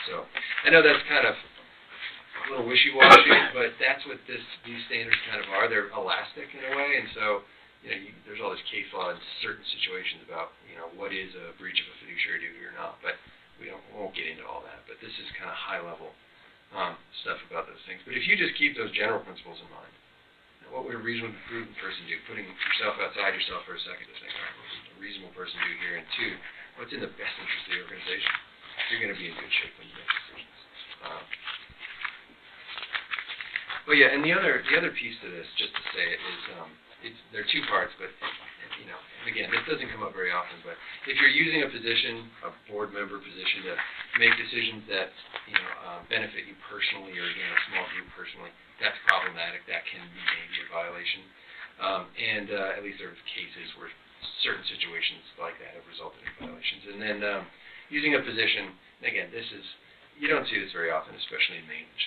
Speaker 5: So I know that's kind of a little wishy-washy, but that's what these standards kind of are. They're elastic in a way, and so there's all this case law in certain situations about what is a breach of a fiduciary duty or not, but we won't get into all that. But this is kind of high-level stuff about those things. But if you just keep those general principles in mind, what would a reasonable, prudent person do? Putting yourself outside yourself for a second to think, all right, what would a reasonable person do here? And two, what's in the best interest of the organization? You're going to be in good shape when you make decisions. But yeah, and the other piece to this, just to say it, is there are two parts, but and again, this doesn't come up very often, but if you're using a position, a board member position, to make decisions that benefit you personally or again a small group personally, that's problematic. That can be maybe a violation, and at least there are cases where certain situations like that have resulted in violations. And then using a position, and again, you don't see this very often, especially in Maine, which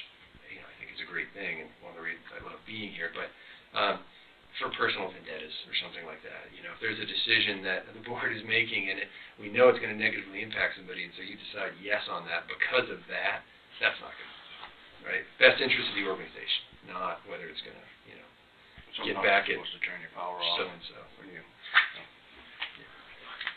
Speaker 5: I think is a great thing and one of the reasons I love being here. But for personal vendettas or something like that, if there's a decision that the board is making and we know it's going to negatively impact somebody, and so you decide yes on that because of that, that's not good. Right? Best interest of the organization, not whether it's going to, get back at
Speaker 4: supposed to turn your power off.
Speaker 5: so-and-so.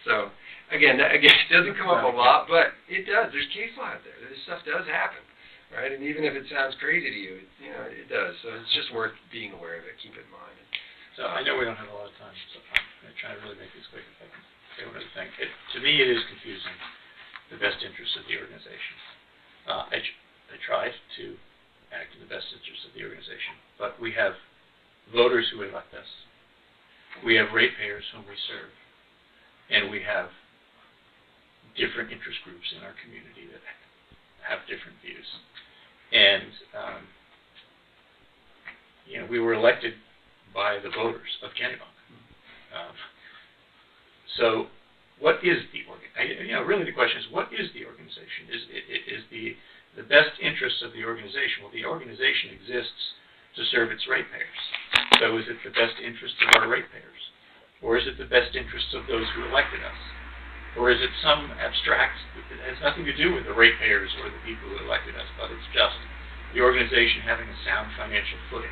Speaker 5: So, again, it doesn't come up a lot, but it does. There's case law out there. This stuff does happen, right? And even if it sounds crazy to you, it does. So it's just worth being aware of it. Keep it in mind.
Speaker 2: So I know we don't have a lot of time, so I'm going to try to really make this quick if I can say one other thing. To me, it is confusing, the best interests of the organization. I try to act in the best interests of the organization, but we have voters who elect us. We have ratepayers whom we serve, and we have different interest groups in our community that have different views. And we were elected by the voters of Kennebunk. So what is the organization? Really the question is, what is the organization? Is the best interests of the organization? Well, the organization exists to serve its ratepayers. So is it the best interests of our ratepayers? Or is it the best interests of those who elected us? Or is it some abstract, it has nothing to do with the ratepayers or the people who elected us, but it's just the organization having a sound financial footing?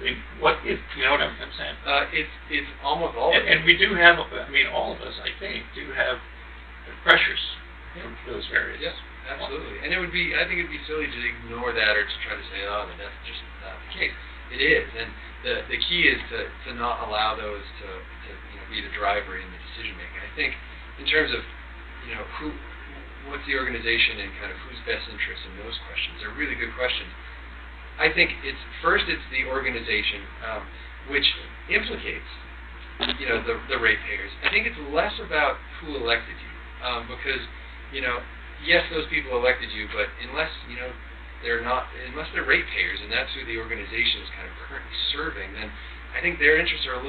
Speaker 2: I mean, what if, you know what I'm saying?
Speaker 5: It's almost all of it.
Speaker 2: And we do have, all of us, I think, do have pressures from those various.
Speaker 5: Yes, absolutely. And I think it'd be silly to ignore that or to try to say, oh, that's just not the case. It is, and the key is to not allow those to be the driver in the decision making. I think in terms of what's the organization and kind of whose best interest in those questions, they're really good questions. I think it's the organization, which implicates the ratepayers. I think it's less about who elected you, because yes, those people elected you, but unless unless they're ratepayers, and that's who the organization is kind of currently serving, then I think their interests are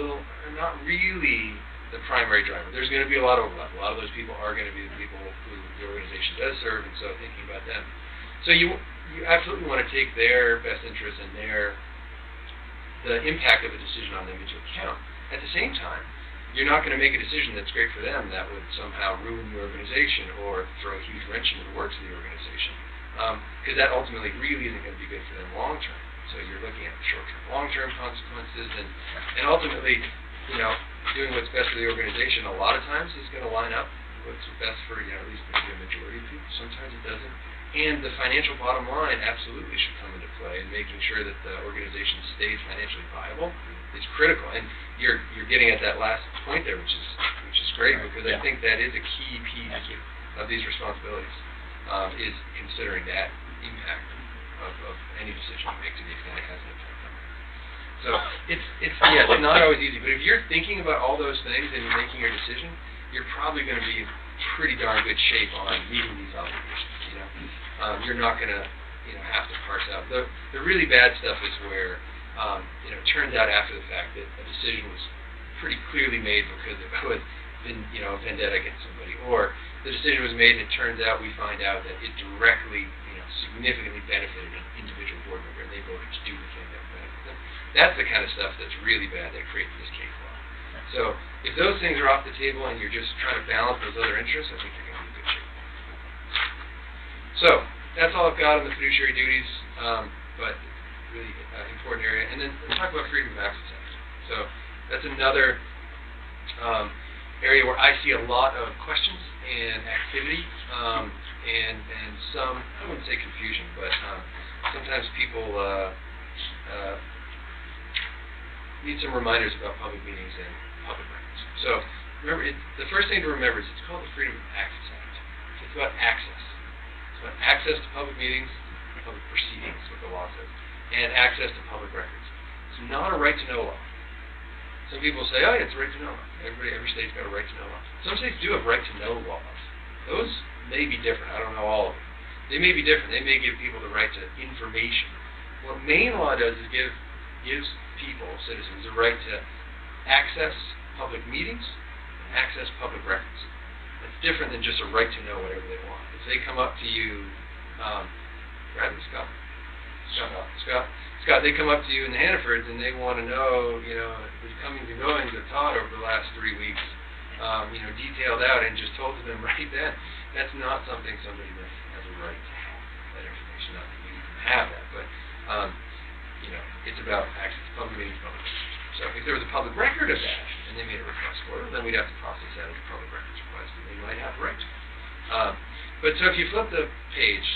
Speaker 5: not really the primary driver. There's going to be a lot of overlap. A lot of those people are going to be the people who the organization does serve, and so thinking about them. So you absolutely want to take their best interests and the impact of a decision on them into account. At the same time, you're not going to make a decision that's great for them that would somehow ruin the organization or throw a huge wrench into the works of the organization, because that ultimately really isn't going to be good for them long term. So you're looking at short-term, long-term consequences, and ultimately, doing what's best for the organization a lot of times is going to line up with what's best for at least maybe a majority of people. Sometimes it doesn't. And the financial bottom line absolutely should come into play, and making sure that the organization stays financially viable is critical. And you're getting at that last point there, which is great, because I think that is a key piece of these responsibilities, is considering that impact of any decision you make to the extent it has an impact on them. So it's not always easy, but if you're thinking about all those things and you're making your decision, you're probably going to be in pretty darn good shape on meeting these obligations. You're not going to have to parse out. The really bad stuff is where it turns out after the fact that a decision was pretty clearly made because it could been a vendetta against somebody, or the decision was made and it turns out we find out that it directly significantly benefited an individual board member and they voted to do the thing that benefited them. That's the kind of stuff that's really bad that creates this case law. So if those things are off the table and you're just trying to balance those other interests, I think you're going to be in good shape. So that's all I've got on the fiduciary duties, but really important area. And then let's talk about Freedom of Access Act. So that's another area where I see a lot of questions and activity, and some, I wouldn't say confusion, but sometimes people need some reminders about public meetings and public records. So remember, the first thing to remember is it's called the Freedom of Access Act. It's about access. It's about access to public meetings, public proceedings, what the law says, and access to public records. It's not a right to know law. Some people say, oh yeah, it's a right to know law. Every state's got a right to know law. Some states do have right to know laws. Those may be different. I don't know all of them. They may be different. They may give people the right to information. What Maine law does is gives people, citizens, the right to access public meetings and access public records. That's different than just a right to know whatever they want. If they come up to you, Scott, they come up to you in the Hannafords and they want to know, the comings and goings of Todd over the last 3 weeks, detailed out and just told to them right then. That's not something somebody has a right to have, that information. Not that you can have that, but, it's about access to public meetings, public records. So if there was a public record of that, and they made a request for it, then we'd have to process that as a public records request, and they might have a right to. But so if you flip the page...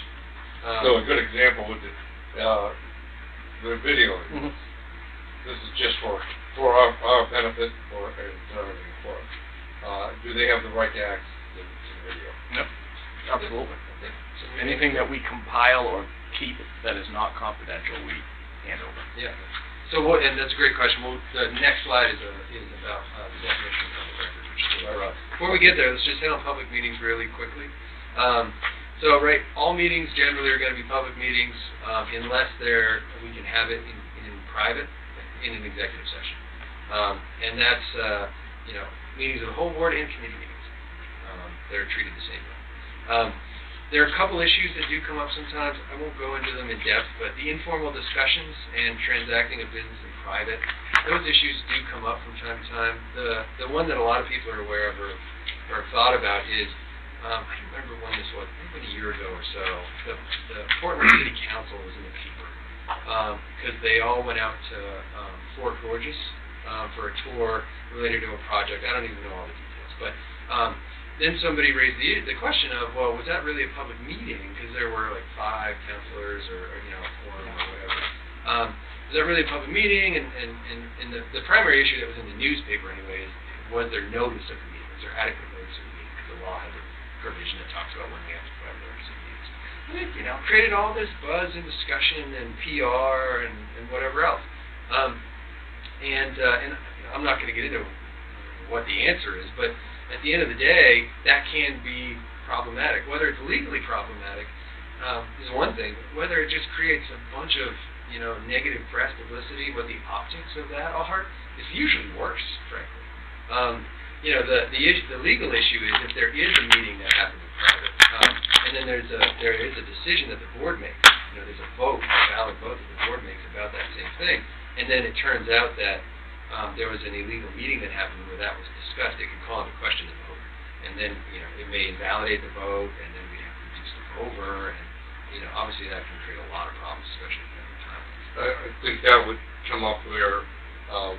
Speaker 3: so a good example would be the video.
Speaker 1: Mm-hmm.
Speaker 3: This is just for our benefit, or everything for us. Do they have the right to access to the video?
Speaker 1: Yep, absolutely. Anything that we compile or keep that is not confidential, we hand over.
Speaker 5: Yeah. So and that's a great question. The next slide is about the definition of public records, which is broad. Before we get there, let's just hit on public meetings really quickly. All meetings generally are going to be public meetings unless we can have it in private in an executive session, and that's meetings of the whole board and committee meetings. They're treated the same way. There are a couple issues that do come up sometimes. I won't go into them in depth, but the informal discussions and transacting of business in private, those issues do come up from time to time. The one that a lot of people are aware of or have thought about is, I remember when this was, maybe a year ago or so, the Portland City Council was in the paper because they all went out to Fort Gorges for a tour related to a project. I don't even know all the details, but then somebody raised the question of, well, was that really a public meeting? Because there were like 5 councilors or a forum or whatever. Was that really a public meeting? And the primary issue that was in the newspaper anyway is, was there notice of the meeting? Was there adequate notice of the meeting? Because the law has a provision that talks about when we have to provide notice of meetings. And it, created all this buzz and discussion and PR and whatever else. And I'm not going to get into what the answer is, but at the end of the day, that can be problematic. Whether it's legally problematic, is one thing. Whether it just creates a bunch of, negative press publicity, what the optics of that are, is usually worse, frankly. The legal issue is if there is a meeting that happens in private, and then there is a decision that the board makes. There's a vote, a valid vote that the board makes about that same thing, and then it turns out that there was an illegal meeting that happened where that was discussed. It can call into question the vote, and then it may invalidate the vote, and then we have to reduce the vote over, and obviously that can create a lot of problems, especially at the time.
Speaker 3: I think that would come up where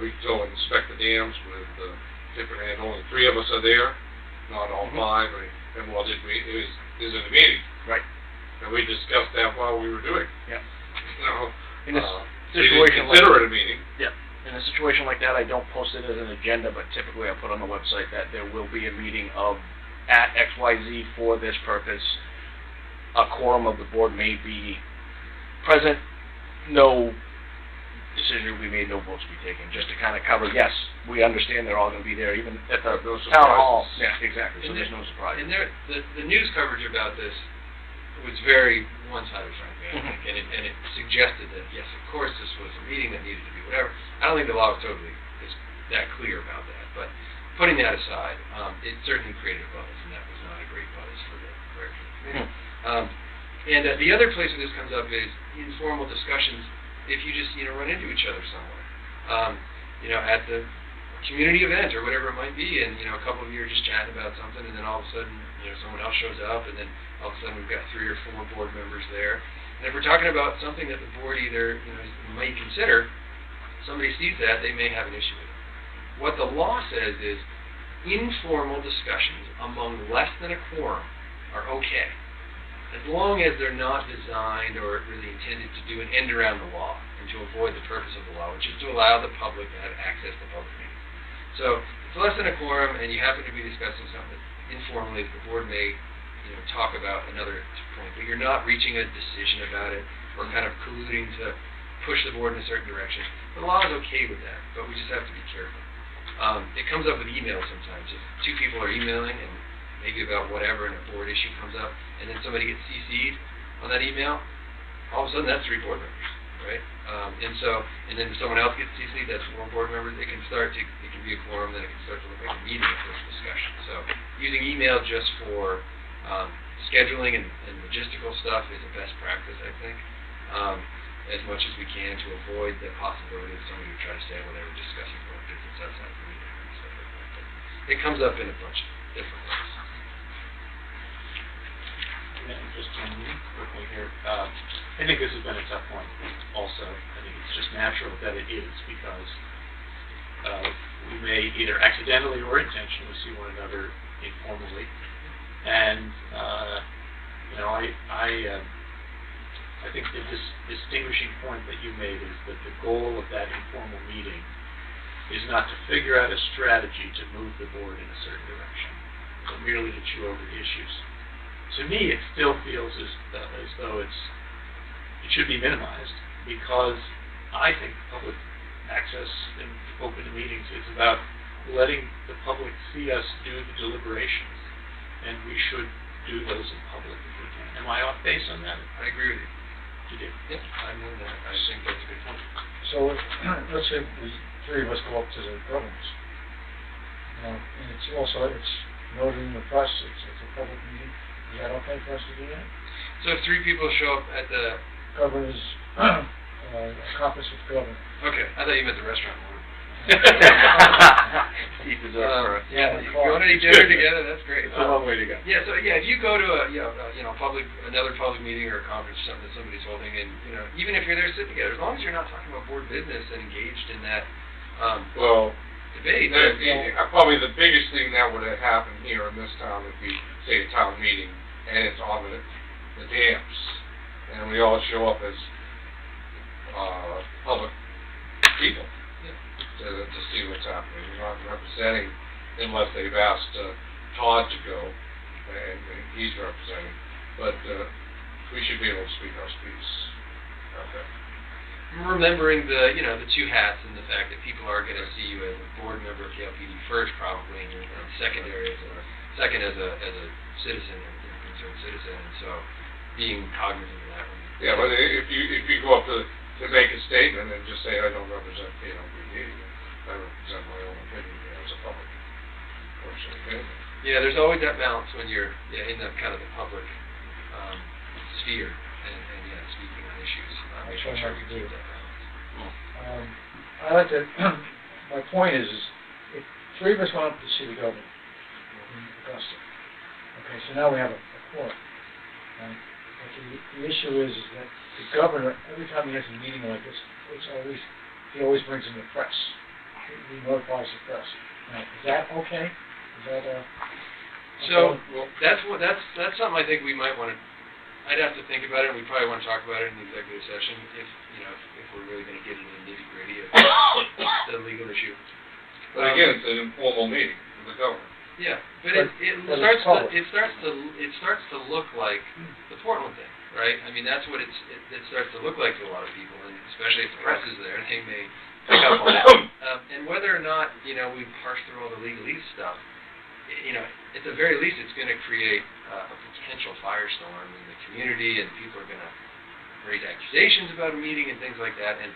Speaker 3: we go inspect the dams with different, and only 3 of us are there, not all 5, and what did we, is in the meeting.
Speaker 1: Right.
Speaker 3: And we discussed that while we were doing it.
Speaker 1: Yeah.
Speaker 3: In
Speaker 1: this
Speaker 3: they didn't
Speaker 1: situation
Speaker 3: consider it a meeting.
Speaker 1: Yeah. In a situation like that, I don't post it as an agenda, but typically I put on the website that there will be a meeting at XYZ for this purpose. A quorum of the board may be present. No decision will be made, no votes will be taken, just to kind of cover, yes, we understand they're all going to be there, even at the
Speaker 3: No
Speaker 1: town hall.
Speaker 3: surprises.
Speaker 1: Yeah, exactly, so there's no surprise.
Speaker 5: And the news coverage about this was very one-sided, frankly, I think, and it suggested that, yes, of course, this was a meeting that needed to be whatever. I don't think the law is that clear about that, but putting that aside, it certainly created a buzz, and that was not a great buzz for the committee. And the other place where this comes up is informal discussions if you just, run into each other somewhere. At the community event or whatever it might be, and, a couple of you are just chatting about something, and then all of a sudden, someone else shows up, and then all of a sudden we've got 3 or 4 board members there. And if we're talking about something that the board either, might consider, somebody sees that, they may have an issue with it. What the law says is informal discussions among less than a quorum are okay, as long as they're not designed or really intended to do an end around the law and to avoid the purpose of the law, which is to allow the public to have access to public meetings. So if it's less than a quorum and you happen to be discussing something informally, the board may talk about another point, but you're not reaching a decision about it or kind of colluding to push the board in a certain direction. The law is okay with that, but we just have to be careful. It comes up with email sometimes. If 2 people are emailing and maybe about whatever and a board issue comes up, and then somebody gets CC'd on that email, all of a sudden that's 3 board members, right? And then someone else gets CC'd, that's 4 board members. It can be a quorum, then it can start to look like a meeting if there's discussion. So using email just for scheduling and logistical stuff is a best practice, I think, as much as we can to avoid the possibility of somebody who try to say, well, they were discussing board business outside the meeting and stuff like that. But it comes up in a bunch of different ways.
Speaker 2: Just quickly here, I think this has been a tough one also. I think it's just natural that it is, because we may either accidentally or intentionally see one another informally. And, I think the distinguishing point that you made is that the goal of that informal meeting is not to figure out a strategy to move the board in a certain direction, but merely to chew over the issues. To me, it still feels as though it should be minimized, because I think public access and open to meetings is about letting the public see us do the deliberations, and we should do those in public if we can. Am I off base on that?
Speaker 5: I agree with you.
Speaker 2: You do?
Speaker 5: Yep, I know that. I think that's a good point.
Speaker 6: So, let's say the 3 of us go up to the governors. And it's noted in the press, it's a public meeting. Is that okay for us to do that?
Speaker 5: So if 3 people show up at the...
Speaker 6: Governor's conference with the governor.
Speaker 5: Okay, I thought you meant the restaurant one.
Speaker 1: Keep his for
Speaker 5: Yeah, you go to eat dinner together, that's great.
Speaker 1: It's a long way to go.
Speaker 5: Yeah, so if you go to another public meeting or a conference, something that somebody's holding, and even if you're there sitting together, as long as you're not talking about board business and engaged in that debate.
Speaker 3: Probably the biggest thing that would have happened here in this town would be, say, a town meeting, and it's on the dams, and we all show up as public people to see what's happening. We're not representing, unless they've asked Todd to go, and he's representing. But we should be able to speak our piece. Okay.
Speaker 5: Remembering the 2 hats and the fact that people are going to see you as a board member of KLPD first, probably, and second as a citizen, and concerned citizen. And so, being cognizant of that.
Speaker 3: Yeah, but if you go up to make a statement and just say, I don't represent KLPD, I represent my own opinion as a public person. Okay?
Speaker 5: Yeah, there's always that balance when you're in the kind of the public sphere and speaking on issues, making sure we keep that balance.
Speaker 6: I like to, my point is if three of us went up to see the governor in Augusta, okay, so now we have a quorum, right? But the issue is that the governor, every time he has a meeting like this, he always brings in the press. He notifies the press. Now, is that okay? Is that
Speaker 5: So, that's something I think we might want to, I'd have to think about it, and we probably want to talk about it in the executive session if we're really going to get into the nitty-gritty of the legal issue.
Speaker 3: But again, it's an informal meeting with the governor.
Speaker 5: Yeah, but it starts to look like the Portland thing, right? I mean, that's what it starts to look like to a lot of people, and especially if the press is there, they may pick up on it. And whether or not we parse through all the legalese stuff, at the very least, it's going to create a potential firestorm in the community, and people are going to raise accusations about a meeting and things like that. And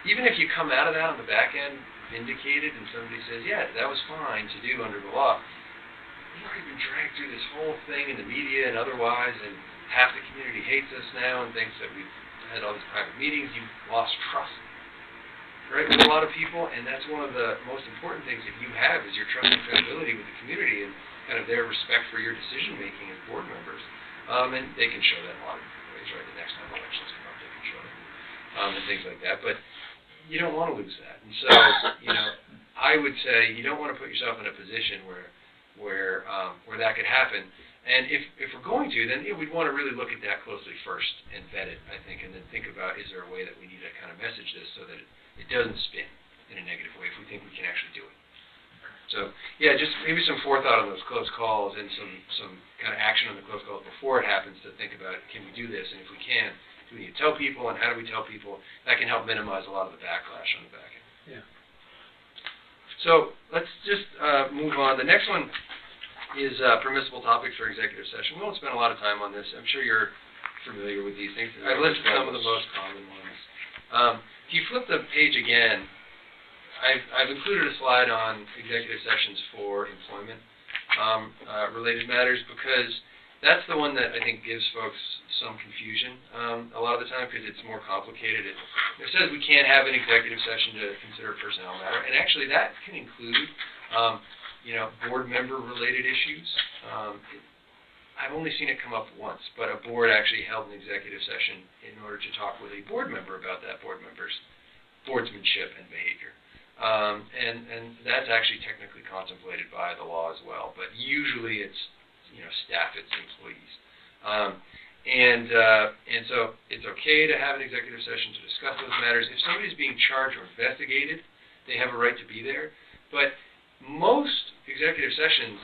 Speaker 5: even if you come out of that on the back end vindicated, and somebody says, yeah, that was fine to do under the law, you've already been dragged through this whole thing in the media and otherwise, and half the community hates us now and thinks that we've had all these private meetings. You've lost trust, right, with a lot of people, and that's one of the most important things that you have is your trust and credibility with the community and kind of their respect for your decision-making as board members. And they can show that in a lot of different ways, right? The next time elections come up, they can show that, and things like that. But you don't want to lose that. And so, I would say you don't want to put yourself in a position where that could happen. And if we're going to, then we'd want to really look at that closely first and vet it, I think, and then think about, is there a way that we need to kind of message this so that it doesn't spin in a negative way if we think we can actually do it. So, yeah, just maybe some forethought on those close calls and some kind of action on the close calls before it happens to think about, can we do this? And if we can, do we need to tell people, and how do we tell people? That can help minimize a lot of the backlash on the back end.
Speaker 6: Yeah.
Speaker 5: So let's just move on. The next one is permissible topics for executive session. We won't spend a lot of time on this. I'm sure you're familiar with these things. I listed some of the most common ones. If you flip the page again, I've included a slide on executive sessions for employment related matters because that's the one that I think gives folks some confusion a lot of the time because it's more complicated. It says we can't have an executive session to consider a personnel matter, and actually that can include board member related issues. I've only seen it come up once, but a board actually held an executive session in order to talk with a board member about that board member's boardsmanship and behavior. And that's actually technically contemplated by the law as well, but usually it's staff, it's employees. And so it's okay to have an executive session to discuss those matters. If somebody's being charged or investigated, they have a right to be there. But most executive sessions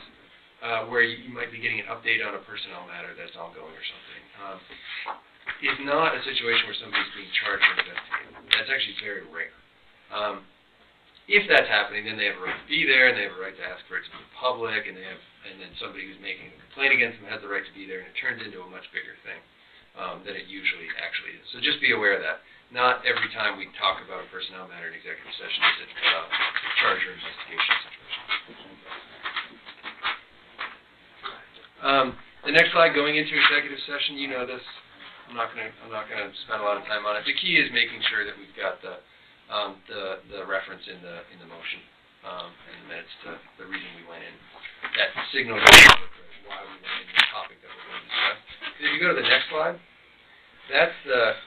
Speaker 5: where you might be getting an update on a personnel matter that's ongoing or something is not a situation where somebody's being charged or investigated. That's actually very rare. If that's happening, then they have a right to be there, and they have a right to ask for it to be public, and then somebody who's making a complaint against them has the right to be there, and it turns into a much bigger thing than it usually actually is. So just be aware of that. Not every time we talk about a personnel matter in executive session is it a charge or investigation situation. The next slide, going into executive session, you know this. I'm not going to spend a lot of time on it. The key is making sure that we've got the reference in the motion and the minutes to the reason we went in. That signals why we went in the topic that we're going to discuss. If you go to the next slide,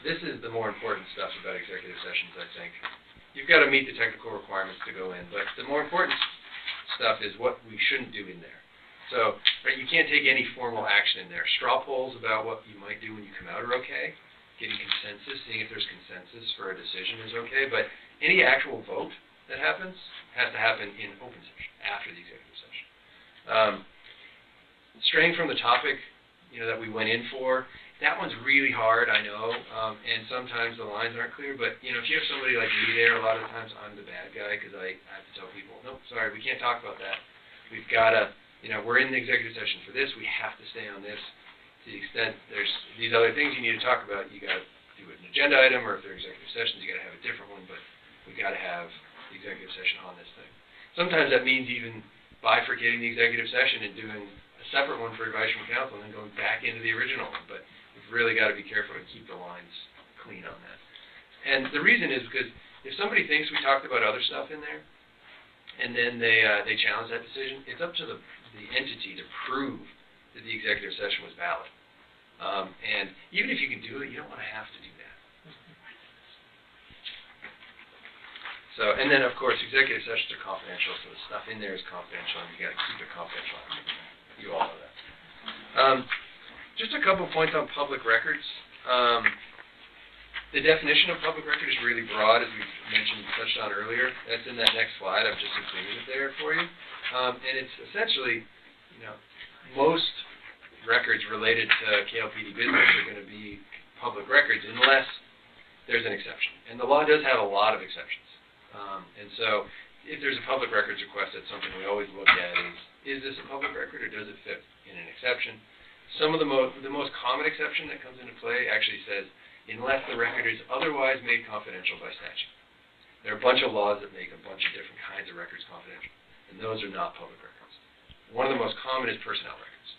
Speaker 5: this is the more important stuff about executive sessions, I think. You've got to meet the technical requirements to go in, but the more important stuff is what we shouldn't do in there. So, right, you can't take any formal action in there. Straw polls about what you might do when you come out are okay. Getting consensus, seeing if there's consensus for a decision is okay, but any actual vote that happens has to happen in open session, after the executive session. Straying from the topic, that we went in for, that one's really hard, I know, and sometimes the lines aren't clear, but, if you have somebody like me there, a lot of the times I'm the bad guy because I have to tell people, nope, sorry, we can't talk about that. We've got to, we're in the executive session for this, we have to stay on this. to the extent there's these other things you need to talk about, you got to do an agenda item, or if they're executive sessions, you got to have a different one, but we got to have the executive session on this thing. Sometimes that means even bifurcating the executive session and doing a separate one for advice from council and then going back into the original one, but we've really got to be careful to keep the lines clean on that. And the reason is because if somebody thinks we talked about other stuff in there, and then they challenge that decision, it's up to the entity to prove that the executive session was valid. And even if you can do it, you don't want to have to do that. So, and then of course, executive sessions are confidential, so the stuff in there is confidential, and you got to keep it confidential. You all know that. Just a couple points on public records. The definition of public record is really broad, as we touched on earlier. That's in that next slide. I've just included it there for you. And it's essentially, most records related to KLPD business are going to be public records unless there's an exception. And the law does have a lot of exceptions. And so if there's a public records request, that's something we always look at is this a public record or does it fit in an exception? Some of the most common exception that comes into play actually says, unless the record is otherwise made confidential by statute. There are a bunch of laws that make a bunch of different kinds of records confidential, and those are not public records. One of the most common is personnel records.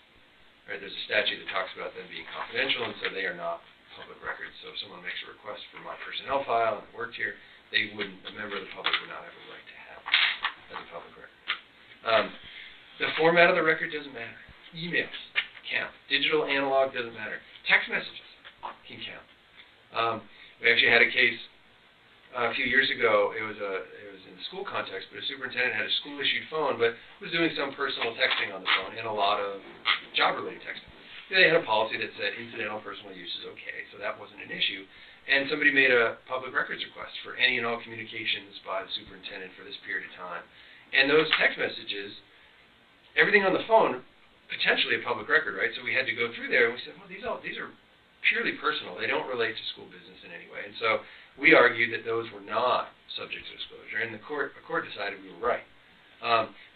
Speaker 5: Right? There's a statute that talks about them being confidential, and so they are not public records. So if someone makes a request for my personnel file and worked here, a member of the public would not have a right to have it as a public record. The format of the record doesn't matter. Emails count. Digital, analog, doesn't matter. Text messages can count. We actually had a case a few years ago. It was in the school context, but a superintendent had a school-issued phone, but was doing some personal texting on the phone and a lot of job-related texting. They had a policy that said incidental personal use is okay, so that wasn't an issue. And somebody made a public records request for any and all communications by the superintendent for this period of time. And those text messages, everything on the phone, potentially a public record, right? So we had to go through there and we said, well, these are purely personal. They don't relate to school business in any way. And so we argued that those were not subject to disclosure, and a court decided we were right.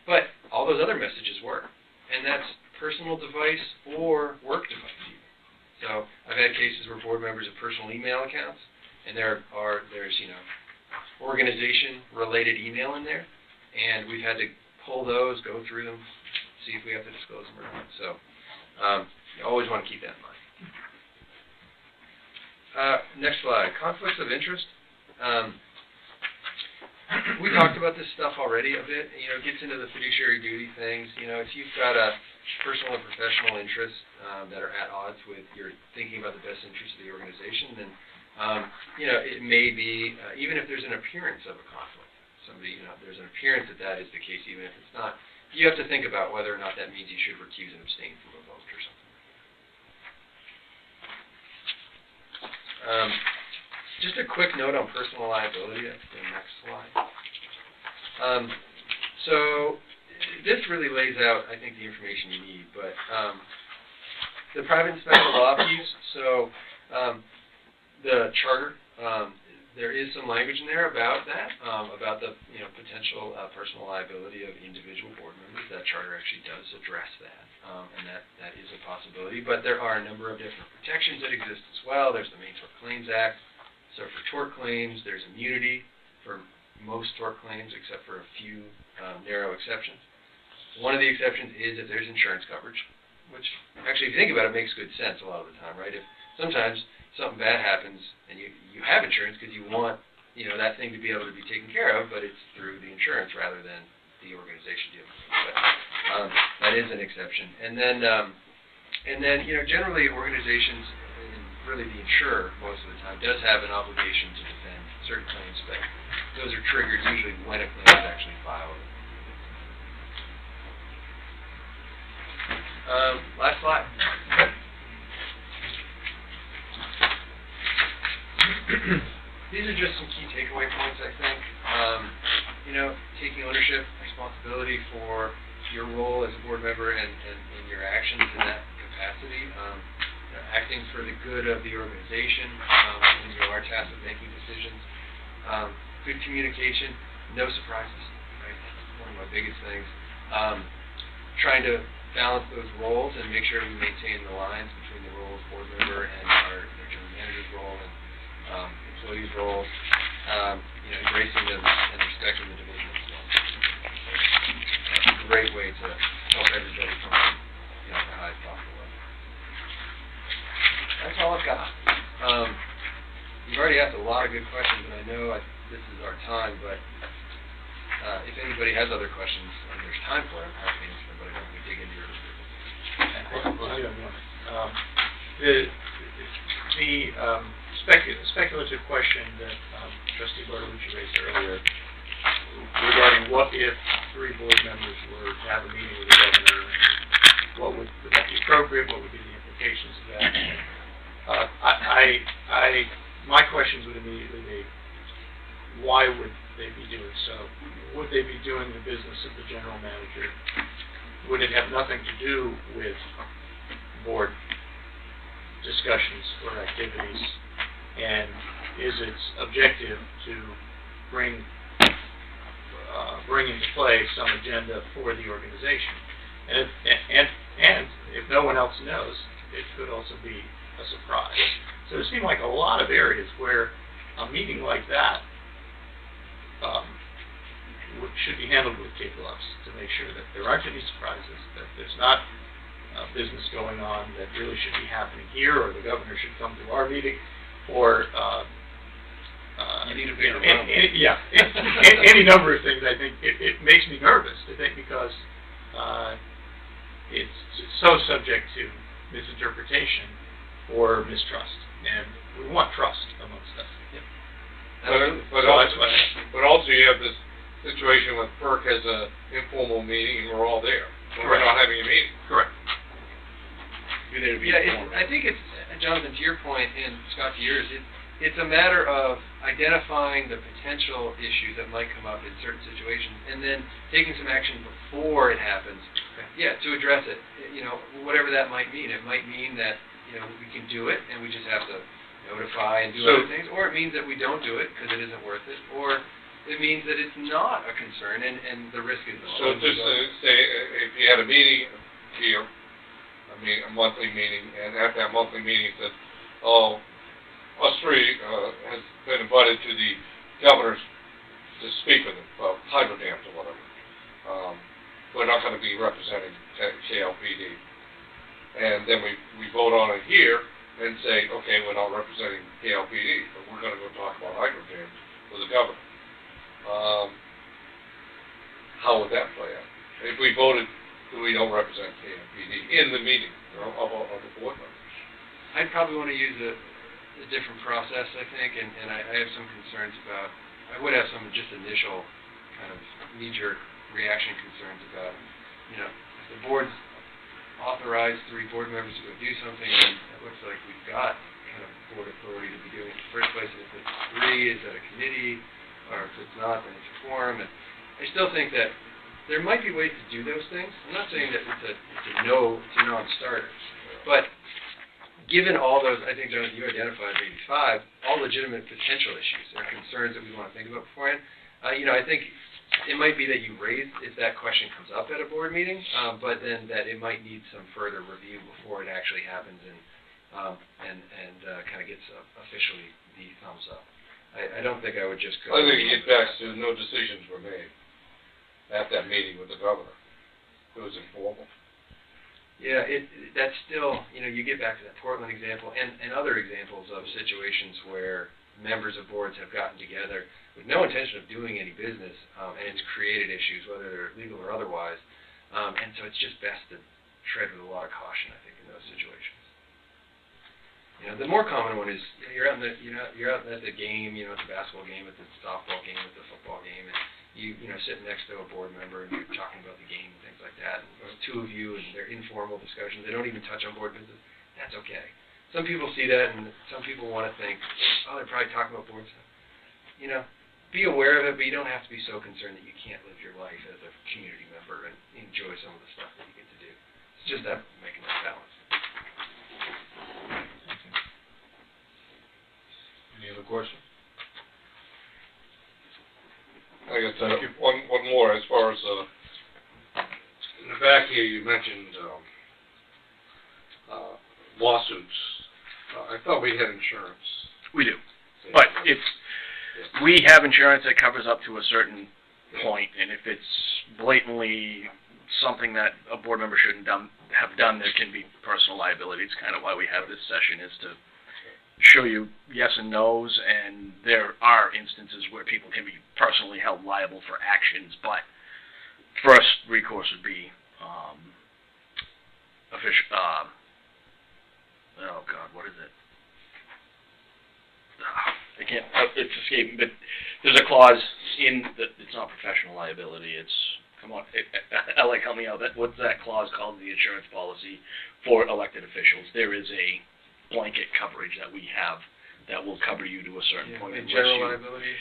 Speaker 5: But all those other messages were, and that's personal device or work device even. So I've had cases where board members have personal email accounts, and there's organization-related email in there, and we've had to pull those, go through them, see if we have to disclose them or not. So you always want to keep that in mind. Next slide, conflicts of interest. We talked about this stuff already a bit. It gets into the fiduciary duty things. If you've got a personal or professional interest that are at odds with your thinking about the best interest of the organization, then it may be even if there's an appearance of a conflict. There's an appearance that is the case, even if it's not. You have to think about whether or not that means you should recuse and abstain from a vote or something. Just a quick note on personal liability. That's the next slide. So this really lays out, I think, the information you need. But the private and special law piece. So the charter. There is some language in there about that, about the potential personal liability of individual board members. That charter actually does address that, and that is a possibility. But there are a number of different protections that exist as well. There's the Main Tort Claims Act. So for tort claims, there's immunity for most tort claims, except for a few narrow exceptions. One of the exceptions is if there's insurance coverage, which actually, if you think about it, makes good sense a lot of the time, right? If sometimes something bad happens and you have insurance because you want that thing to be able to be taken care of, but it's through the insurance rather than the organization dealing with it. But that is an exception. And then generally organizations, and really the insurer most of the time, does have an obligation to defend certain claims, but those are triggered usually when a claim is actually filed. Last slide. These are just some key takeaway points, I think. Taking ownership, responsibility for your role as a board member and your actions in that capacity. Acting for the good of the organization when you are tasked with making decisions. Good communication, no surprises. Right? That's one of my biggest things. Trying to balance those roles and make sure we maintain the lines between the board member and our general manager's role and employees' roles, embracing them and respecting the division as well. It's a great way to help everybody function at the highest possible level. That's all I've got. You've already asked a lot of good questions, and I know this is our time, but if anybody has other questions and there's time for it, I'm happy to answer them, but I don't want to dig into your business.
Speaker 2: The speculative question that Trustee Bartolucci raised earlier regarding what if 3 board members were to have a meeting with the governor, would that be appropriate? What would be the implications of that? My questions would immediately be, why would they be doing so? Would they be doing the business of the general manager? Would it have nothing to do with board discussions or activities? And is its objective to bring into play some agenda for the organization? And if no one else knows, it could also be a surprise. So it seemed like a lot of areas where a meeting like that should be handled with kid gloves to make sure that there aren't any surprises, that there's not business going on that really should be happening here, or the governor should come to our meeting, or
Speaker 5: you need a bigger room.
Speaker 2: Any number of things. I think it makes me nervous to think, because it's so subject to misinterpretation or mistrust, and we want trust amongst us.
Speaker 3: But also you have this situation when FERC has a informal meeting and we're all there. So we're not having a meeting.
Speaker 2: Correct.
Speaker 3: You're there to be informed.
Speaker 5: I think it's, Jonathan, to your point, and Scott, to yours, it's a matter of identifying the potential issues that might come up in certain situations, and then taking some action before it happens. Yeah, to address it. Whatever that might mean. It might mean that we can do it, and we just have to notify and do other things, or it means that we don't do it because it isn't worth it, or it means that it's not a concern and the risk is low.
Speaker 3: So just say if you had a meeting here, a monthly meeting, and at that monthly meeting said, us 3 has been invited to the governors to speak with them about hydro dams or whatever. We're not going to be representing KLPD. And then we vote on it here and say, okay, we're not representing KLPD, but we're going to go talk about hydro dams with the governor. How would that play out? If we voted that we don't represent KLPD in the meeting of the board members?
Speaker 5: I'd probably want to use a different process, I think, and I have some concerns about, I would have some just initial kind of knee-jerk reaction concerns about, if the board's authorized 3 board members to go do something, and it looks like we've got kind of board authority to be doing it in the first place, and if it's 3, is that a committee, or if it's not, then it's a quorum, and I still think that there might be ways to do those things. I'm not saying that it's a non-starter, but given all those, I think, Jonathan, you identified maybe 5, all legitimate potential issues or concerns that we want to think about beforehand. I think it might be that you raise if that question comes up at a board meeting, but then that it might need some further review before it actually happens and kind of gets officially the thumbs up. I don't think I would just go.
Speaker 3: I think it gets back to no decisions were made at that meeting with the governor. It was informal.
Speaker 5: Yeah, that's still, you get back to that Portland example and other examples of situations where members of boards have gotten together with no intention of doing any business, and it's created issues, whether they're legal or otherwise, and so it's just best to tread with a lot of caution, I think, in those situations. The more common one is you're out at the game, at the basketball game, at the softball game, at the football game, and you sitting next to a board member and you're talking about the game and things like that. And there's 2 of you and they're informal discussions. They don't even touch on board business. That's okay. Some people see that and some people want to think, they're probably talking about board stuff. Be aware of it, but you don't have to be so concerned that you can't live your life as a community member and enjoy some of the stuff that you get to do. It's just that making that balance.
Speaker 3: Any other questions? I guess one more as far as in the back here you mentioned lawsuits I thought we had insurance.
Speaker 1: We do. But we have insurance that covers up to a certain point, and if it's blatantly something that a board member shouldn't have done, there can be personal liability. It's kind of why we have this session, is to show you yes and no's, and there are instances where people can be personally held liable for actions, but first recourse would be official. Oh God, what is it? I can't. It's escaping. But there's a clause in that it's not professional liability. It's come on, Alec, help me out. What's that clause called in the insurance policy for elected officials? There is a blanket coverage that we have that will cover you to a certain point.
Speaker 5: In general liability?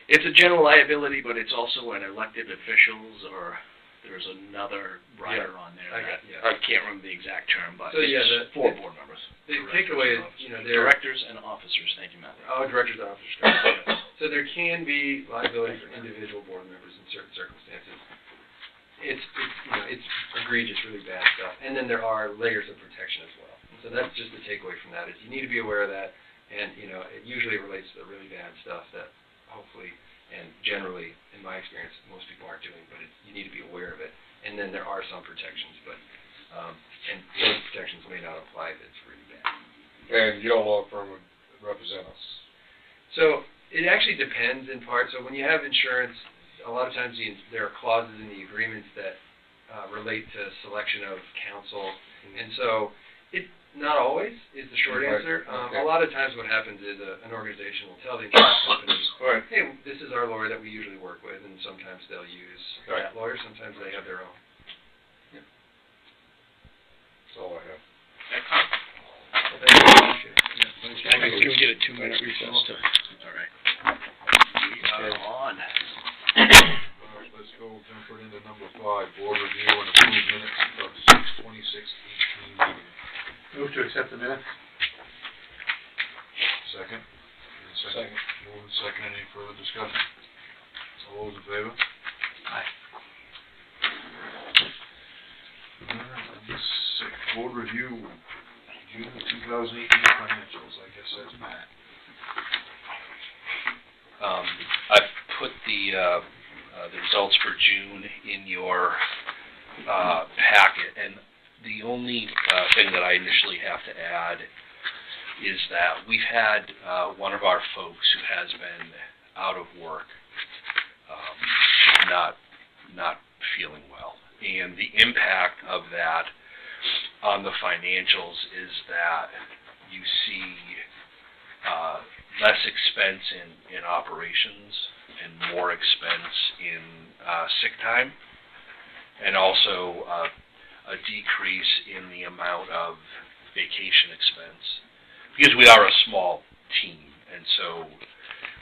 Speaker 1: It's a general liability, but it's also an elected officials, or there's another rider on there. I can't remember the exact term, but
Speaker 5: so,
Speaker 1: it's for board members.
Speaker 5: The takeaway is,
Speaker 1: directors and officers. Thank you, Matthew.
Speaker 5: Oh, directors and officers. Correct. So there can be liability for individual board members in certain circumstances. It's egregious, really bad stuff. And then there are layers of protection as well. So that's just the takeaway from that, is you need to be aware of that, and, it usually relates to the really bad stuff that hopefully, and generally, in my experience, most people aren't doing, but you need to be aware of it. And then there are some protections, but, and those protections may not apply if it's really bad.
Speaker 3: And your law firm would represent us.
Speaker 5: So it actually depends in part. So when you have insurance, a lot of times there are clauses in the agreements that relate to selection of counsel, and so not always is the short answer. A lot of times what happens is an organization will tell the insurance company, hey, this is our lawyer that we usually work with, and sometimes they'll use that lawyer, sometimes they have their own.
Speaker 3: Yeah. That's all I have.
Speaker 5: Well, thank you.
Speaker 1: Can we get a 2-minute recess? All right. We are on.
Speaker 7: All right, let's go jump right into number 5, board review and approve minutes of 6/26/18 meeting.
Speaker 2: Move to accept the minutes.
Speaker 7: Second? Second. Move and second, any further discussion? All those in favor?
Speaker 2: Aye.
Speaker 7: Number 6, board review, June 2018 financials, I guess that's Matt.
Speaker 4: I've put the results for June in your packet, and the only thing that I initially have to add is that we've had one of our folks who has been out of work, not feeling well, and the impact of that on the financials is that you see less expense in operations and more expense in sick time, and also a decrease in the amount of vacation expense, because we are a small team, and so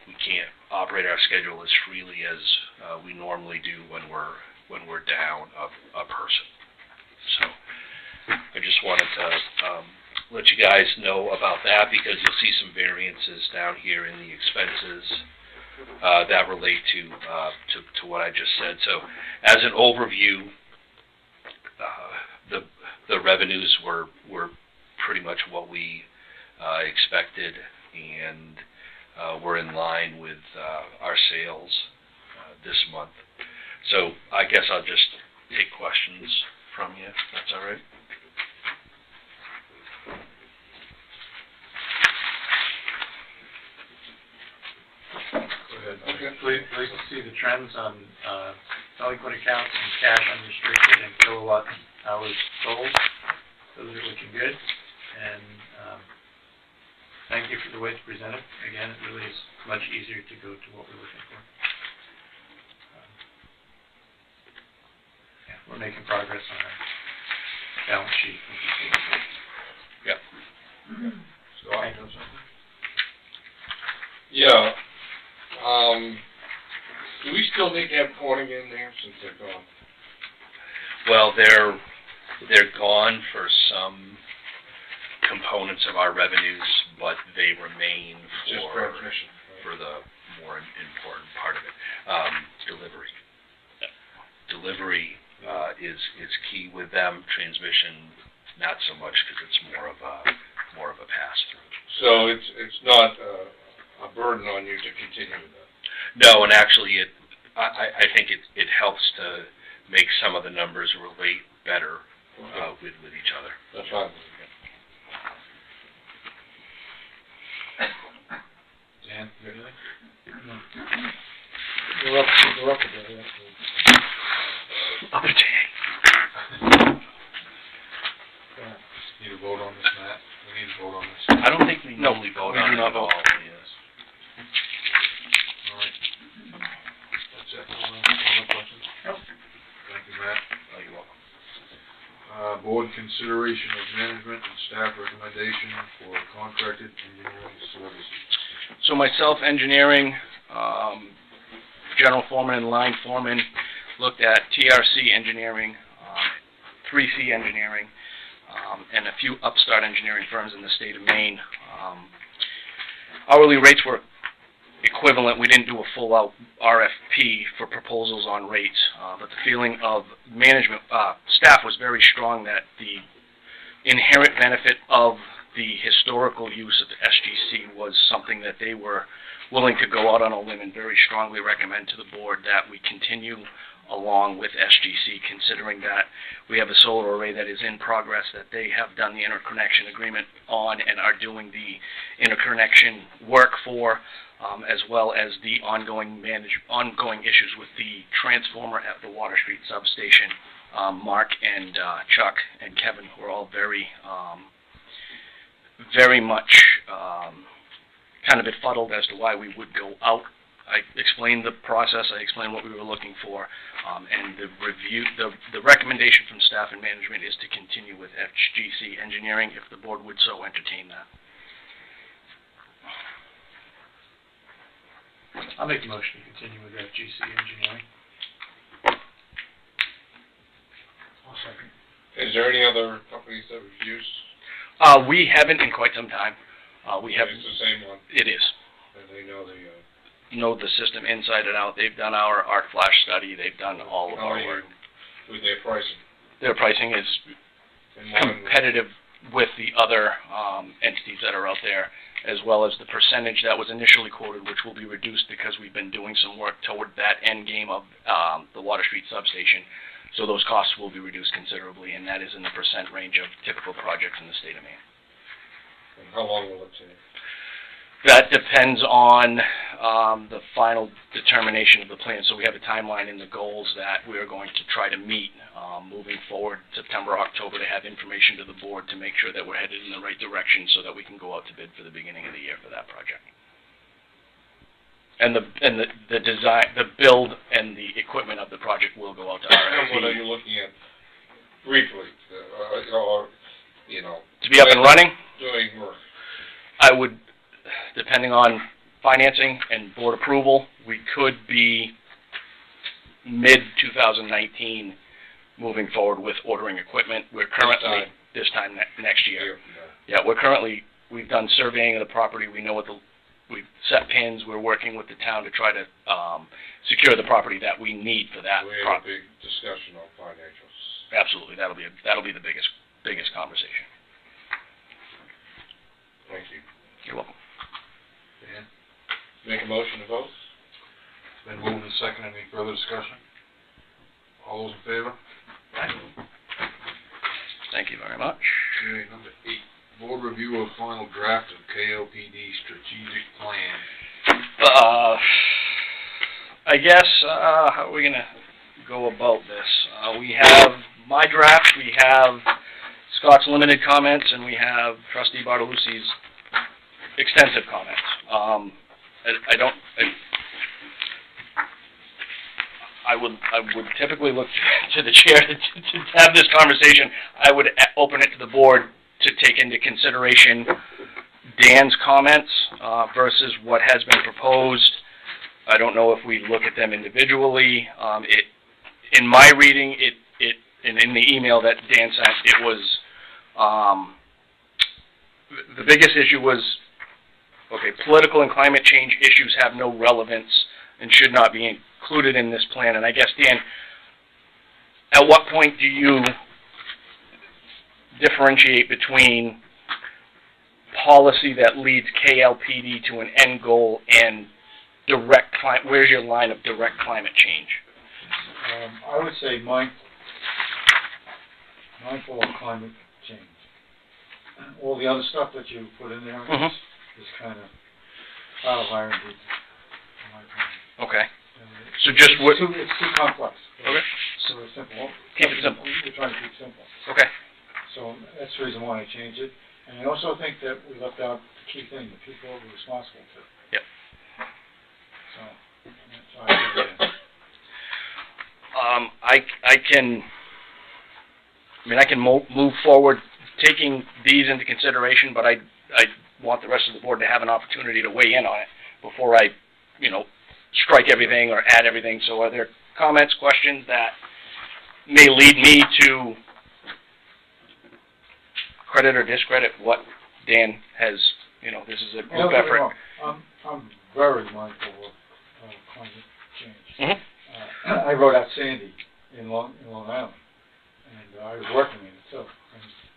Speaker 4: we can't operate our schedule as freely as we normally do when we're down a person. So I just wanted to let you guys know about that, because you'll see some variances down here in the expenses that relate to what I just said. So as an overview, the revenues were pretty much what we expected, and we're in line with our sales this month. So I guess I'll just take questions from you, if that's all right.
Speaker 2: Please see the trends on delinquent accounts and cash unrestricted and kilowatt hours sold. Those are looking good. And thank you for the way it's presented. Again, it really is much easier to go to what we're looking for. We're making progress on our balance sheet.
Speaker 4: Yep.
Speaker 7: Scott, you have something?
Speaker 3: Yeah. Do we still need to have Corning in there since they're gone?
Speaker 4: Well, they're gone for some components of our revenues, but they remain
Speaker 3: Just transmission.
Speaker 4: for the more important part of it. Delivery. Delivery is key with them. Transmission, not so much, because it's more of a pass through.
Speaker 3: So it's not a burden on you to continue with that?
Speaker 4: No, and actually I think it helps to make some of the numbers relate better with each other.
Speaker 3: That's fine.
Speaker 7: Dan, you got anything?
Speaker 6: No. You're up a bit,
Speaker 4: Other day.
Speaker 7: Need a vote on this, Matt? We need a vote on this.
Speaker 4: I don't think we normally vote
Speaker 1: we
Speaker 4: on
Speaker 1: do
Speaker 4: it
Speaker 1: not
Speaker 4: at
Speaker 1: vote.
Speaker 4: all. Yes.
Speaker 7: All right. That's it. No other questions?
Speaker 6: Nope.
Speaker 7: Thank you, Matt.
Speaker 4: Oh, you're welcome.
Speaker 7: Board consideration of management and staff recommendation for contracted engineering services.
Speaker 1: So myself, engineering, general foreman and line foreman, looked at TRC engineering, 3C engineering, and a few upstart engineering firms in the state of Maine. Hourly rates were equivalent. We didn't do a full-out RFP for proposals on rates, but the feeling of management, staff was very strong that the inherent benefit of the historical use of SGC was something that they were willing to go out on a limb and very strongly recommend to the board that we continue along with SGC, considering that we have a solar array that is in progress that they have done the interconnection agreement on and are doing the interconnection work for, as well as the ongoing issues with the transformer at the Water Street substation. Mark and Chuck and Kevin were all very much kind of befuddled as to why we would go out. I explained the process, I explained what we were looking for, and the recommendation from staff and management is to continue with FGC engineering if the board would so entertain that.
Speaker 2: I'll make a motion to continue with FGC engineering.
Speaker 6: I'll second.
Speaker 3: Is there any other companies that we've used?
Speaker 1: We haven't in quite some time. We have.
Speaker 3: It's the same one,
Speaker 1: It is.
Speaker 3: and they know
Speaker 1: Know the system inside and out. They've done our arc flash study. They've done all of
Speaker 3: how
Speaker 1: our
Speaker 3: are you
Speaker 1: work.
Speaker 3: with their pricing?
Speaker 1: Their pricing is
Speaker 3: In line with-
Speaker 1: competitive with the other entities that are out there, as well as the percentage that was initially quoted, which will be reduced because we've been doing some work toward that end game of the Water Street substation. So those costs will be reduced considerably, and that is in the % range of typical projects in the state of Maine.
Speaker 3: And how long will it take?
Speaker 1: That depends on the final determination of the plan. So we have a timeline in the goals that we are going to try to meet moving forward September, October, to have information to the board to make sure that we're headed in the right direction so that we can go out to bid for the beginning of the year for that project. And the design, the build and the equipment of the project will go out to
Speaker 3: And what are
Speaker 1: RFP.
Speaker 3: you looking at briefly, or, you know?
Speaker 1: To be up and running,
Speaker 3: Doing work.
Speaker 1: I would, depending on financing and board approval, we could be mid-2019 moving forward with ordering equipment. We're currently, this time next year. Yeah, we've done surveying of the property. We know we've set pins. We're working with the town to try to secure the property that we need for that
Speaker 3: We had a
Speaker 1: property.
Speaker 3: big discussion on financials.
Speaker 1: Absolutely, that'll be the biggest conversation.
Speaker 3: Thank you.
Speaker 1: You're welcome.
Speaker 7: Dan?
Speaker 3: Make a motion to vote?
Speaker 7: It's been moved and seconded. Any further discussion? All those in favor?
Speaker 1: Thank you very much.
Speaker 7: Okay, number 8, board review of final draft of KLPD strategic plan.
Speaker 1: I guess, how are we gonna go about this? We have my draft, we have Scott's limited comments, and we have Trustee Bartolucci's extensive comments. I would typically look to the chair to have this conversation. I would open it to the board to take into consideration Dan's comments versus what has been proposed. I don't know if we look at them individually. In my reading, and in the email that Dan sent, it was the biggest issue was, okay, political and climate change issues have no relevance and should not be included in this plan. And I guess, Dan, at what point do you differentiate between policy that leads KLPD to an end goal and where's your line of direct climate change?
Speaker 6: I would say mindful of climate change. All the other stuff that you put in there is kind of out of iron, in my opinion.
Speaker 1: Okay. So just what?
Speaker 6: It's too complex.
Speaker 1: Okay.
Speaker 6: So it's simple.
Speaker 1: Keep it simple.
Speaker 6: We're trying to keep it simple.
Speaker 1: Okay.
Speaker 6: So that's the reason why I changed it. And I also think that we left out the key thing, the people we're responsible to.
Speaker 1: Yep.
Speaker 6: So that's why I did it.
Speaker 1: I can move forward taking these into consideration, but I want the rest of the board to have an opportunity to weigh in on it before I, strike everything or add everything. So are there comments, questions that may lead me to credit or discredit what Dan has, this is a group effort.
Speaker 6: I'm very mindful of climate change.
Speaker 1: Mm-hmm.
Speaker 6: I wrote out Sandy in Long Island, and I was working in it, so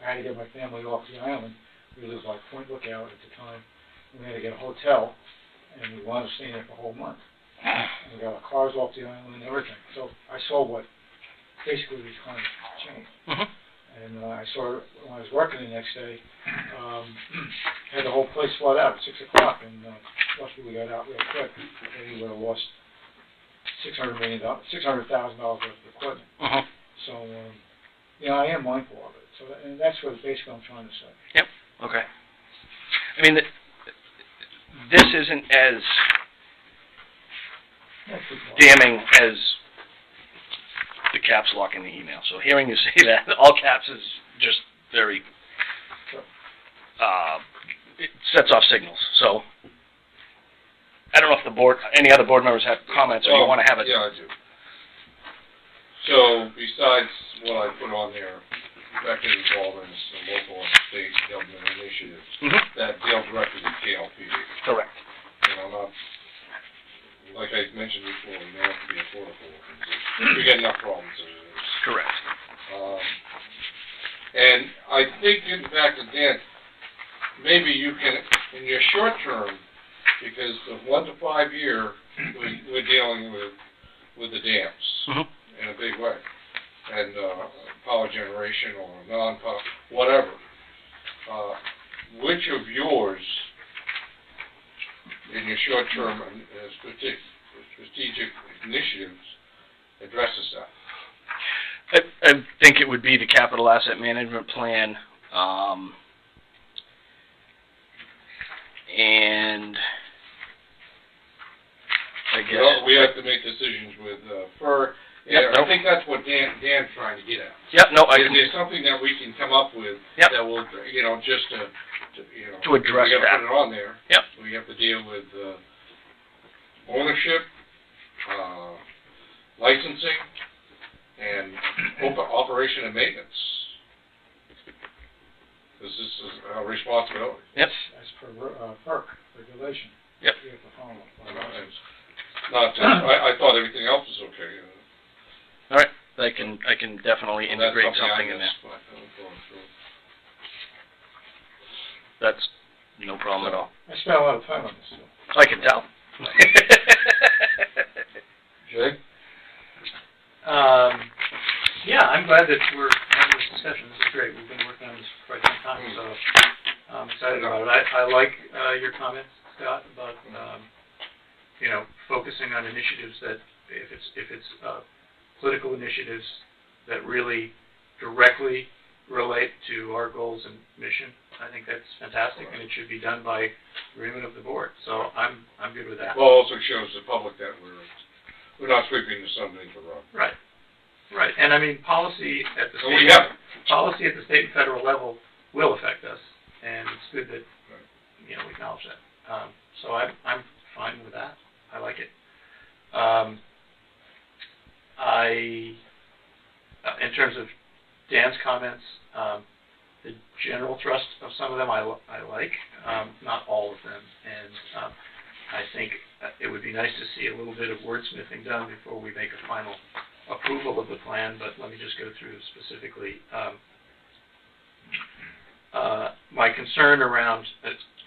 Speaker 6: I had to get my family off the island. We lived like Point Lookout at the time. We had to get a hotel, and we wanted to stay there for a whole month. And we got our cars off the island and everything. So I saw what basically was climate change.
Speaker 1: Mm-hmm.
Speaker 6: And I saw it when I was working the next day. Had the whole place flood out at 6 o'clock, and luckily we got out real quick. And we would have lost $600,000 worth of equipment.
Speaker 1: Mm-hmm.
Speaker 6: So, I am mindful of it. So, and that's what basically I'm trying to say.
Speaker 1: Yep. Okay. I mean, this isn't as damning as the caps lock in the email. So hearing you say that, all caps is just very, it sets off signals. So I don't know if any other board members have comments or you want to have it.
Speaker 3: Yeah, I do. So besides what I put on there, effective involvement in local and state government initiatives, that deal directly with KLPD.
Speaker 1: Correct.
Speaker 3: Not, like I mentioned before, we don't have to be affordable. We got enough problems as it is.
Speaker 1: Correct.
Speaker 3: And I think, getting back to Dan, maybe you can, in your short term, because the 1 to 5 year, we're dealing with the dams in a big way, and power generation or non-power, whatever. Which of yours, in your short-term strategic initiatives, addresses that?
Speaker 1: I think it would be the capital asset management plan, and I guess
Speaker 3: we have to make decisions with FER.
Speaker 1: Yep,
Speaker 3: I think that's what Dan's trying to get at.
Speaker 1: Yep. No.
Speaker 3: There's something that we can come up with that will, just to
Speaker 1: address
Speaker 3: we got to
Speaker 1: that.
Speaker 3: put it on there.
Speaker 1: Yep.
Speaker 3: We have to deal with ownership, licensing, and operation and maintenance. This is a responsibility.
Speaker 1: Yep.
Speaker 6: As per FERC regulation.
Speaker 1: Yep.
Speaker 6: We have to follow.
Speaker 3: Not just, I thought everything else was okay.
Speaker 1: All right. I can definitely integrate something in there. That's no problem at all.
Speaker 6: I spent a lot of time on this. So.
Speaker 1: I can tell.
Speaker 3: Jay?
Speaker 2: Yeah, I'm glad that we're having this discussion. This is great. We've been working on this for quite some time, so I'm excited about it. I like your comments, Scott, about focusing on initiatives that if it's political initiatives that really directly relate to our goals and mission. I think that's fantastic, and it should be done by agreement of the board. So I'm good with that.
Speaker 3: Well, also shows the public that we're not sweeping the sun beneath the rug.
Speaker 2: Right. Right. And I mean, policy at the state and federal level will affect us, and it's good that we acknowledge that. So I'm fine with that. I like it. In terms of Dan's comments, the general thrust of some of them I like, not all of them, and I think it would be nice to see a little bit of wordsmithing done before we make a final approval of the plan, but let me just go through specifically. my concern around,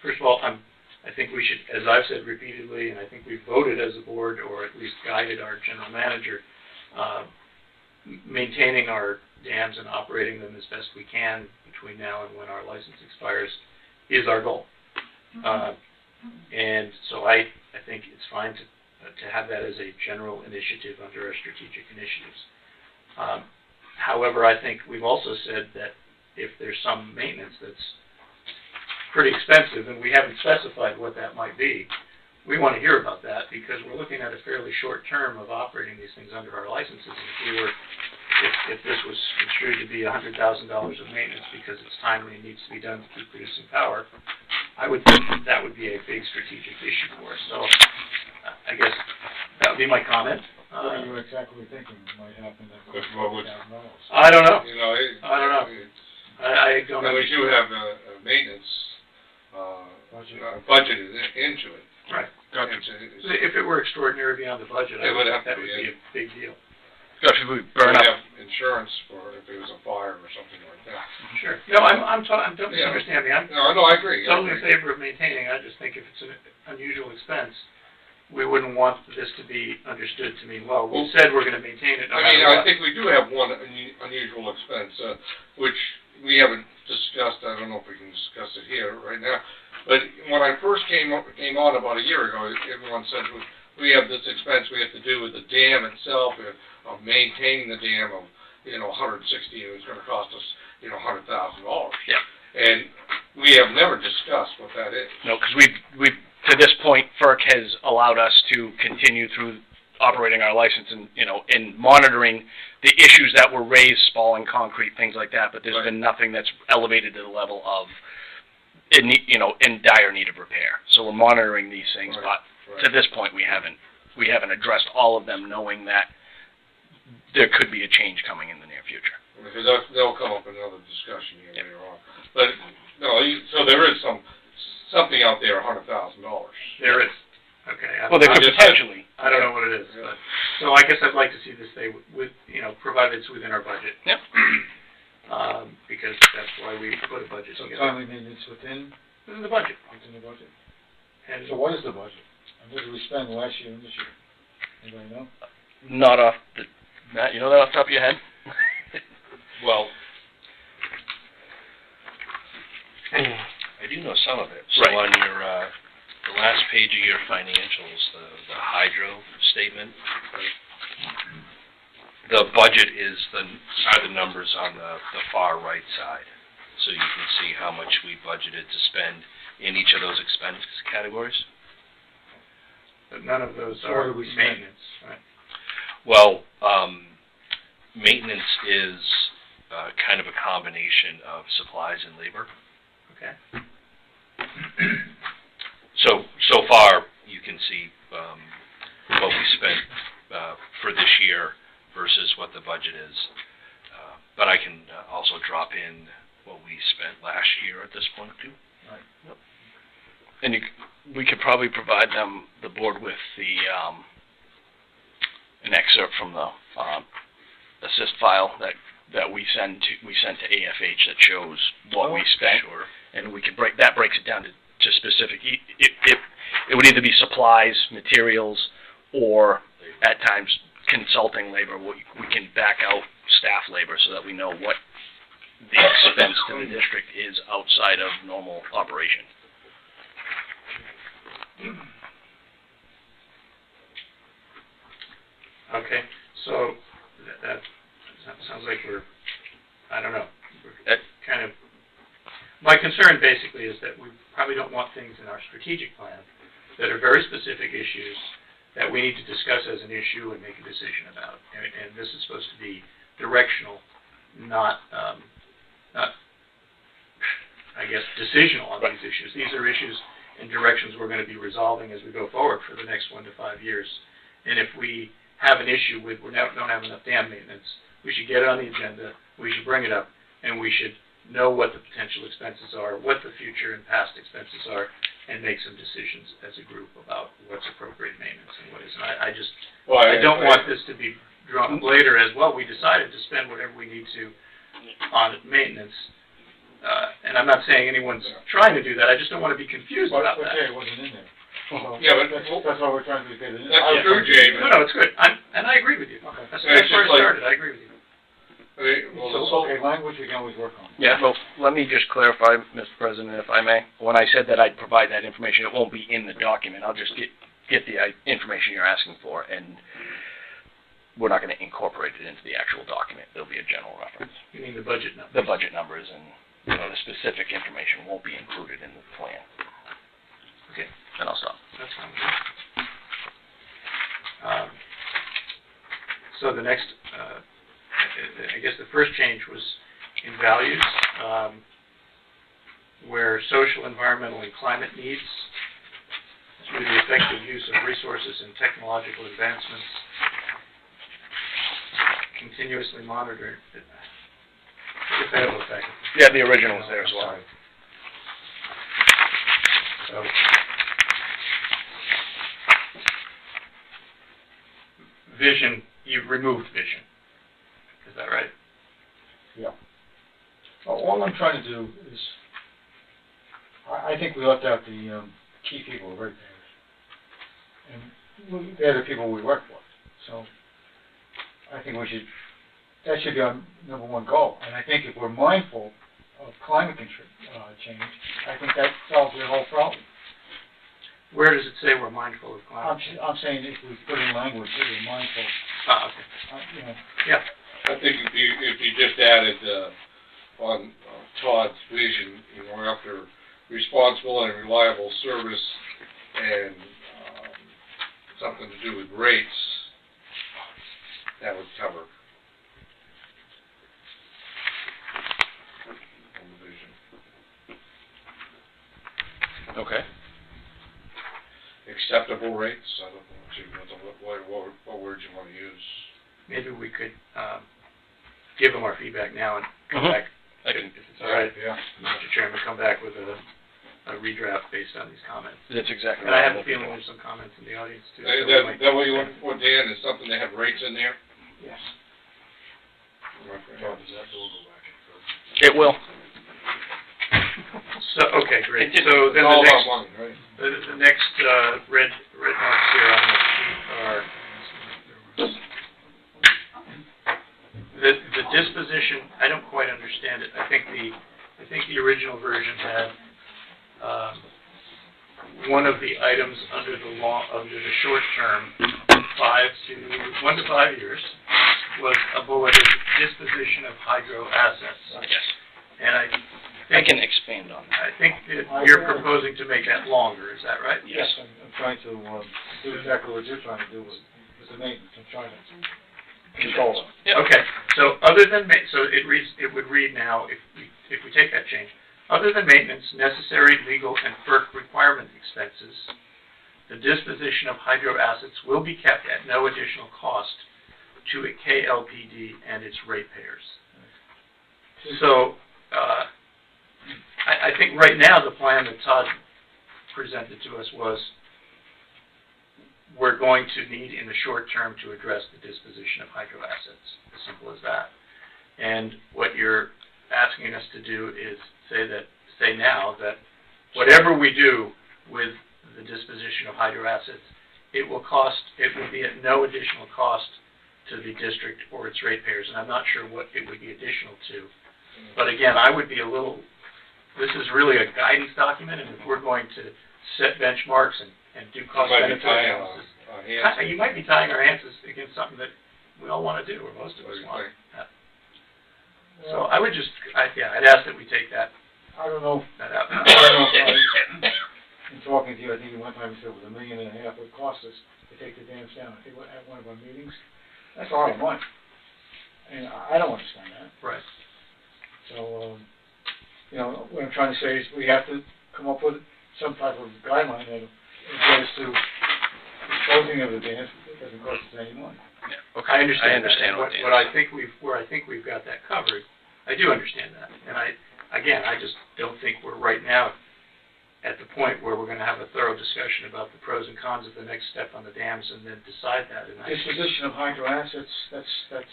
Speaker 2: first of all, I think we should, as I've said repeatedly, and I think we've voted as a board, or at least guided our general manager, maintaining our dams and operating them as best we can between now and when our license expires is our goal. And so I think it's fine to have that as a general initiative under our strategic initiatives. However, I think we've also said that if there's some maintenance that's pretty expensive, and we haven't specified what that might be, we want to hear about that, because we're looking at a fairly short term of operating these things under our licenses. If this was construed to be $100,000 of maintenance because it's timely and needs to be done to keep producing power, I would think that would be a big strategic issue for us. So I guess that would be my comment.
Speaker 6: What are you exactly thinking might happen at $100,000?
Speaker 2: I don't know.
Speaker 3: You know,
Speaker 2: I don't know. I don't know.
Speaker 3: And we do have a maintenance budgeted into it.
Speaker 2: Right.
Speaker 3: It's
Speaker 2: If it were extraordinary beyond the budget, I
Speaker 3: It would
Speaker 2: would
Speaker 3: have
Speaker 2: think that
Speaker 3: to
Speaker 2: would
Speaker 3: be,
Speaker 2: be a big deal.
Speaker 1: Especially if we
Speaker 3: we
Speaker 1: burn up.
Speaker 3: have insurance for if there was a fire or something like that.
Speaker 2: Sure. No, don't
Speaker 3: Yeah.
Speaker 2: misunderstand me. I'm
Speaker 3: No, I agree.
Speaker 2: totally in favor of maintaining. I just think if it's an unusual expense, we wouldn't want this to be understood to mean, well, we said we're going to maintain it no
Speaker 3: I
Speaker 2: matter
Speaker 3: mean,
Speaker 2: what.
Speaker 3: I think we do have one unusual expense, which we haven't discussed. I don't know if we can discuss it here right now. But when I first came on about a year ago, everyone said we have this expense we have to do with the dam itself, of maintaining the dam of, $160, and it's going to cost us, $100,000.
Speaker 1: Yeah.
Speaker 3: And we have never discussed what that is.
Speaker 1: No, because we've to this point, FERC has allowed us to continue through operating our license and, in monitoring the issues that were raised, spalling concrete, things like that, but there's
Speaker 3: Right.
Speaker 1: been nothing that's elevated to the level of, in dire need of repair. So we're monitoring these things,
Speaker 3: Right.
Speaker 1: but to this point, we haven't addressed all of them, knowing that there could be a change coming in the near future.
Speaker 3: Because they'll come up in another discussion here later on. But, no, so there is something out there, $100,000.
Speaker 2: There is. Okay.
Speaker 1: Well, there could
Speaker 3: just-
Speaker 1: potentially.
Speaker 2: I don't know what it is,
Speaker 3: Yeah.
Speaker 2: but so I guess I'd like to see this stay with, provided it's within our budget.
Speaker 1: Yep.
Speaker 2: Because that's why we put a budget
Speaker 6: So
Speaker 2: together.
Speaker 6: timely maintenance within
Speaker 2: The budget.
Speaker 6: the budget?
Speaker 2: And
Speaker 6: So what is the budget? And what did we spend last year and this year? Anybody know?
Speaker 1: Not off the, Matt, you know that off the top of your head?
Speaker 4: Well, I do know some of it. So
Speaker 1: Right.
Speaker 4: on your, the last page of your financials, the hydro statement, the budget are the numbers on the far right side. So you can see how much we budgeted to spend in each of those expense categories.
Speaker 2: but none of those
Speaker 6: So
Speaker 2: are
Speaker 6: what do we spend?
Speaker 2: maintenance, right?
Speaker 4: Well, maintenance is kind of a combination of supplies and labor.
Speaker 2: Okay.
Speaker 4: So far, you can see what we spent for this year versus what the budget is. But I can also drop in what we spent last year at this point, too.
Speaker 6: Right.
Speaker 1: Yep. And we could probably provide the board with an excerpt from the assist file that we sent to AFH that shows what we spent.
Speaker 4: Sure.
Speaker 1: And we could breaks it down to specific. It would either be supplies, materials, or at times consulting labor. We can back out staff labor so that we know what the expense to the district is outside of normal operation.
Speaker 2: Okay, so that sounds like I don't know, kind of, my concern basically is that we probably don't want things in our strategic plan that are very specific issues that we need to discuss as an issue and make a decision about. And this is supposed to be directional, not I guess, decisional on these issues. These are issues and directions we're going to be resolving as we go forward for the next 1 to 5 years. And if we have an issue with don't have enough dam maintenance, we should get it on the agenda, we should bring it up, and we should know what the potential expenses are, what the future and past expenses are, and make some decisions as a group about what's appropriate maintenance and what isn't. I don't want this to be drawn up later as, well, we decided to spend whatever we need to on maintenance. and I'm not saying anyone's trying to do that, I just don't want to be confused
Speaker 6: But,
Speaker 2: about
Speaker 6: okay,
Speaker 2: that.
Speaker 6: it wasn't in there. So
Speaker 3: Yeah, but-
Speaker 6: that's why we're trying to get it in.
Speaker 3: That's true, Jamie.
Speaker 2: No, it's good, and I agree with you.
Speaker 6: Okay.
Speaker 2: That's
Speaker 3: It's
Speaker 2: where
Speaker 3: just
Speaker 2: it
Speaker 3: like-
Speaker 2: started, I agree with you.
Speaker 3: I mean, well,
Speaker 6: So, okay, language we can always work on.
Speaker 1: Yeah, well, let me just clarify, Mr. President, if I may. When I said that I'd provide that information, it won't be in the document. I'll just get the information you're asking for, and we're not going to incorporate it into the actual document. It'll be a general reference.
Speaker 2: You mean the budget number?
Speaker 1: The budget numbers and, the specific information won't be included in the plan.
Speaker 2: Okay,
Speaker 1: And I'll stop.
Speaker 2: that's fine. So the next, I guess the first change was in values, where social, environmental, and climate needs, through the effective use of resources and technological advancements, continuously monitored. If they have effect.
Speaker 1: Yeah, the original is there as well.
Speaker 2: So, vision, you've removed vision. Is that right?
Speaker 6: Yeah. Well, all I'm trying to do is, I think we left out the key people, the ratepayers. And they're the people we work for. So I think that should be our number one goal. And I think if we're mindful of climate change, I think that solves the whole problem.
Speaker 2: Where does it say we're mindful of climate change?
Speaker 6: I'm saying if we put in language that we're mindful,
Speaker 2: Okay. Yeah.
Speaker 3: I think if you just added, on Todd's vision, after responsible and reliable service and, something to do with rates, that would cover. On the vision.
Speaker 1: Okay.
Speaker 3: Acceptable rates, I don't know what words you want to use.
Speaker 2: Maybe we could give them our feedback now and come
Speaker 1: Mhm.
Speaker 2: back,
Speaker 1: I
Speaker 2: if
Speaker 1: can,
Speaker 2: it's all right.
Speaker 6: yeah.
Speaker 2: Mr. Chairman, come back with a redraft based on these comments.
Speaker 1: that's exactly
Speaker 2: And
Speaker 1: what
Speaker 2: I
Speaker 1: I'm
Speaker 2: have a
Speaker 1: looking
Speaker 2: feeling
Speaker 1: for.
Speaker 2: there's some comments in the audience too.
Speaker 3: Is
Speaker 2: so we
Speaker 3: that,
Speaker 2: might-
Speaker 3: that what you're looking for, Dan, is something that have rates in there?
Speaker 6: Yes.
Speaker 1: It will.
Speaker 2: So, okay, great.
Speaker 1: It did-
Speaker 2: So
Speaker 3: It's
Speaker 2: then
Speaker 3: all
Speaker 2: the
Speaker 3: about
Speaker 2: next,
Speaker 3: money, right?
Speaker 2: the next red marks here on the sheet are the disposition. I don't quite understand it. I think the original version had one of the items under the short term, 1 to 5 years, was a bulleted disposition of hydro assets.
Speaker 1: Yes.
Speaker 2: And I
Speaker 1: I
Speaker 2: think
Speaker 1: can expand on that.
Speaker 2: I think that you're proposing to make that longer. Is that right?
Speaker 1: Yes.
Speaker 6: I'm trying to do exactly what you're trying to do with the maintenance. I'm trying to control it.
Speaker 1: Yep.
Speaker 2: Okay, so other than, it would read now, if we take that change, other than maintenance, necessary legal and FERC requirement expenses, the disposition of hydro assets will be kept at no additional cost to a KLPD and its ratepayers. So, I think right now the plan that Todd presented to us was we're going to need in the short term to address the disposition of hydro assets, as simple as that. And what you're asking us to do is say now that whatever we do with the disposition of hydro assets, it will be at no additional cost to the district or its ratepayers, and I'm not sure what it would be additional to. But again, I would be this is really a guidance document, and if we're going to set benchmarks and do cost benefit analysis, you might be tying our hands against something that we all want to do, or most of us want. So I would I'd ask that we take that
Speaker 6: I don't know.
Speaker 2: out.
Speaker 6: I don't know. In talking to you, I think one time you said it was $1.5 million it would cost us to take the dams down. I think at one of our meetings. That's a lot of money. And I don't understand that.
Speaker 2: Right.
Speaker 6: So, what I'm trying to say is we have to come up with some type of guideline that adjusts to disposing of the dams. It doesn't cost us any money.
Speaker 1: Yeah. Okay.
Speaker 2: I understand
Speaker 1: that.
Speaker 2: what I think where I think we've got that covered, I do understand that. And I just don't think we're right now at the point where we're going to have a thorough discussion about the pros and cons of the next step on the dams and then decide that. And
Speaker 6: Disposition of hydro assets, that's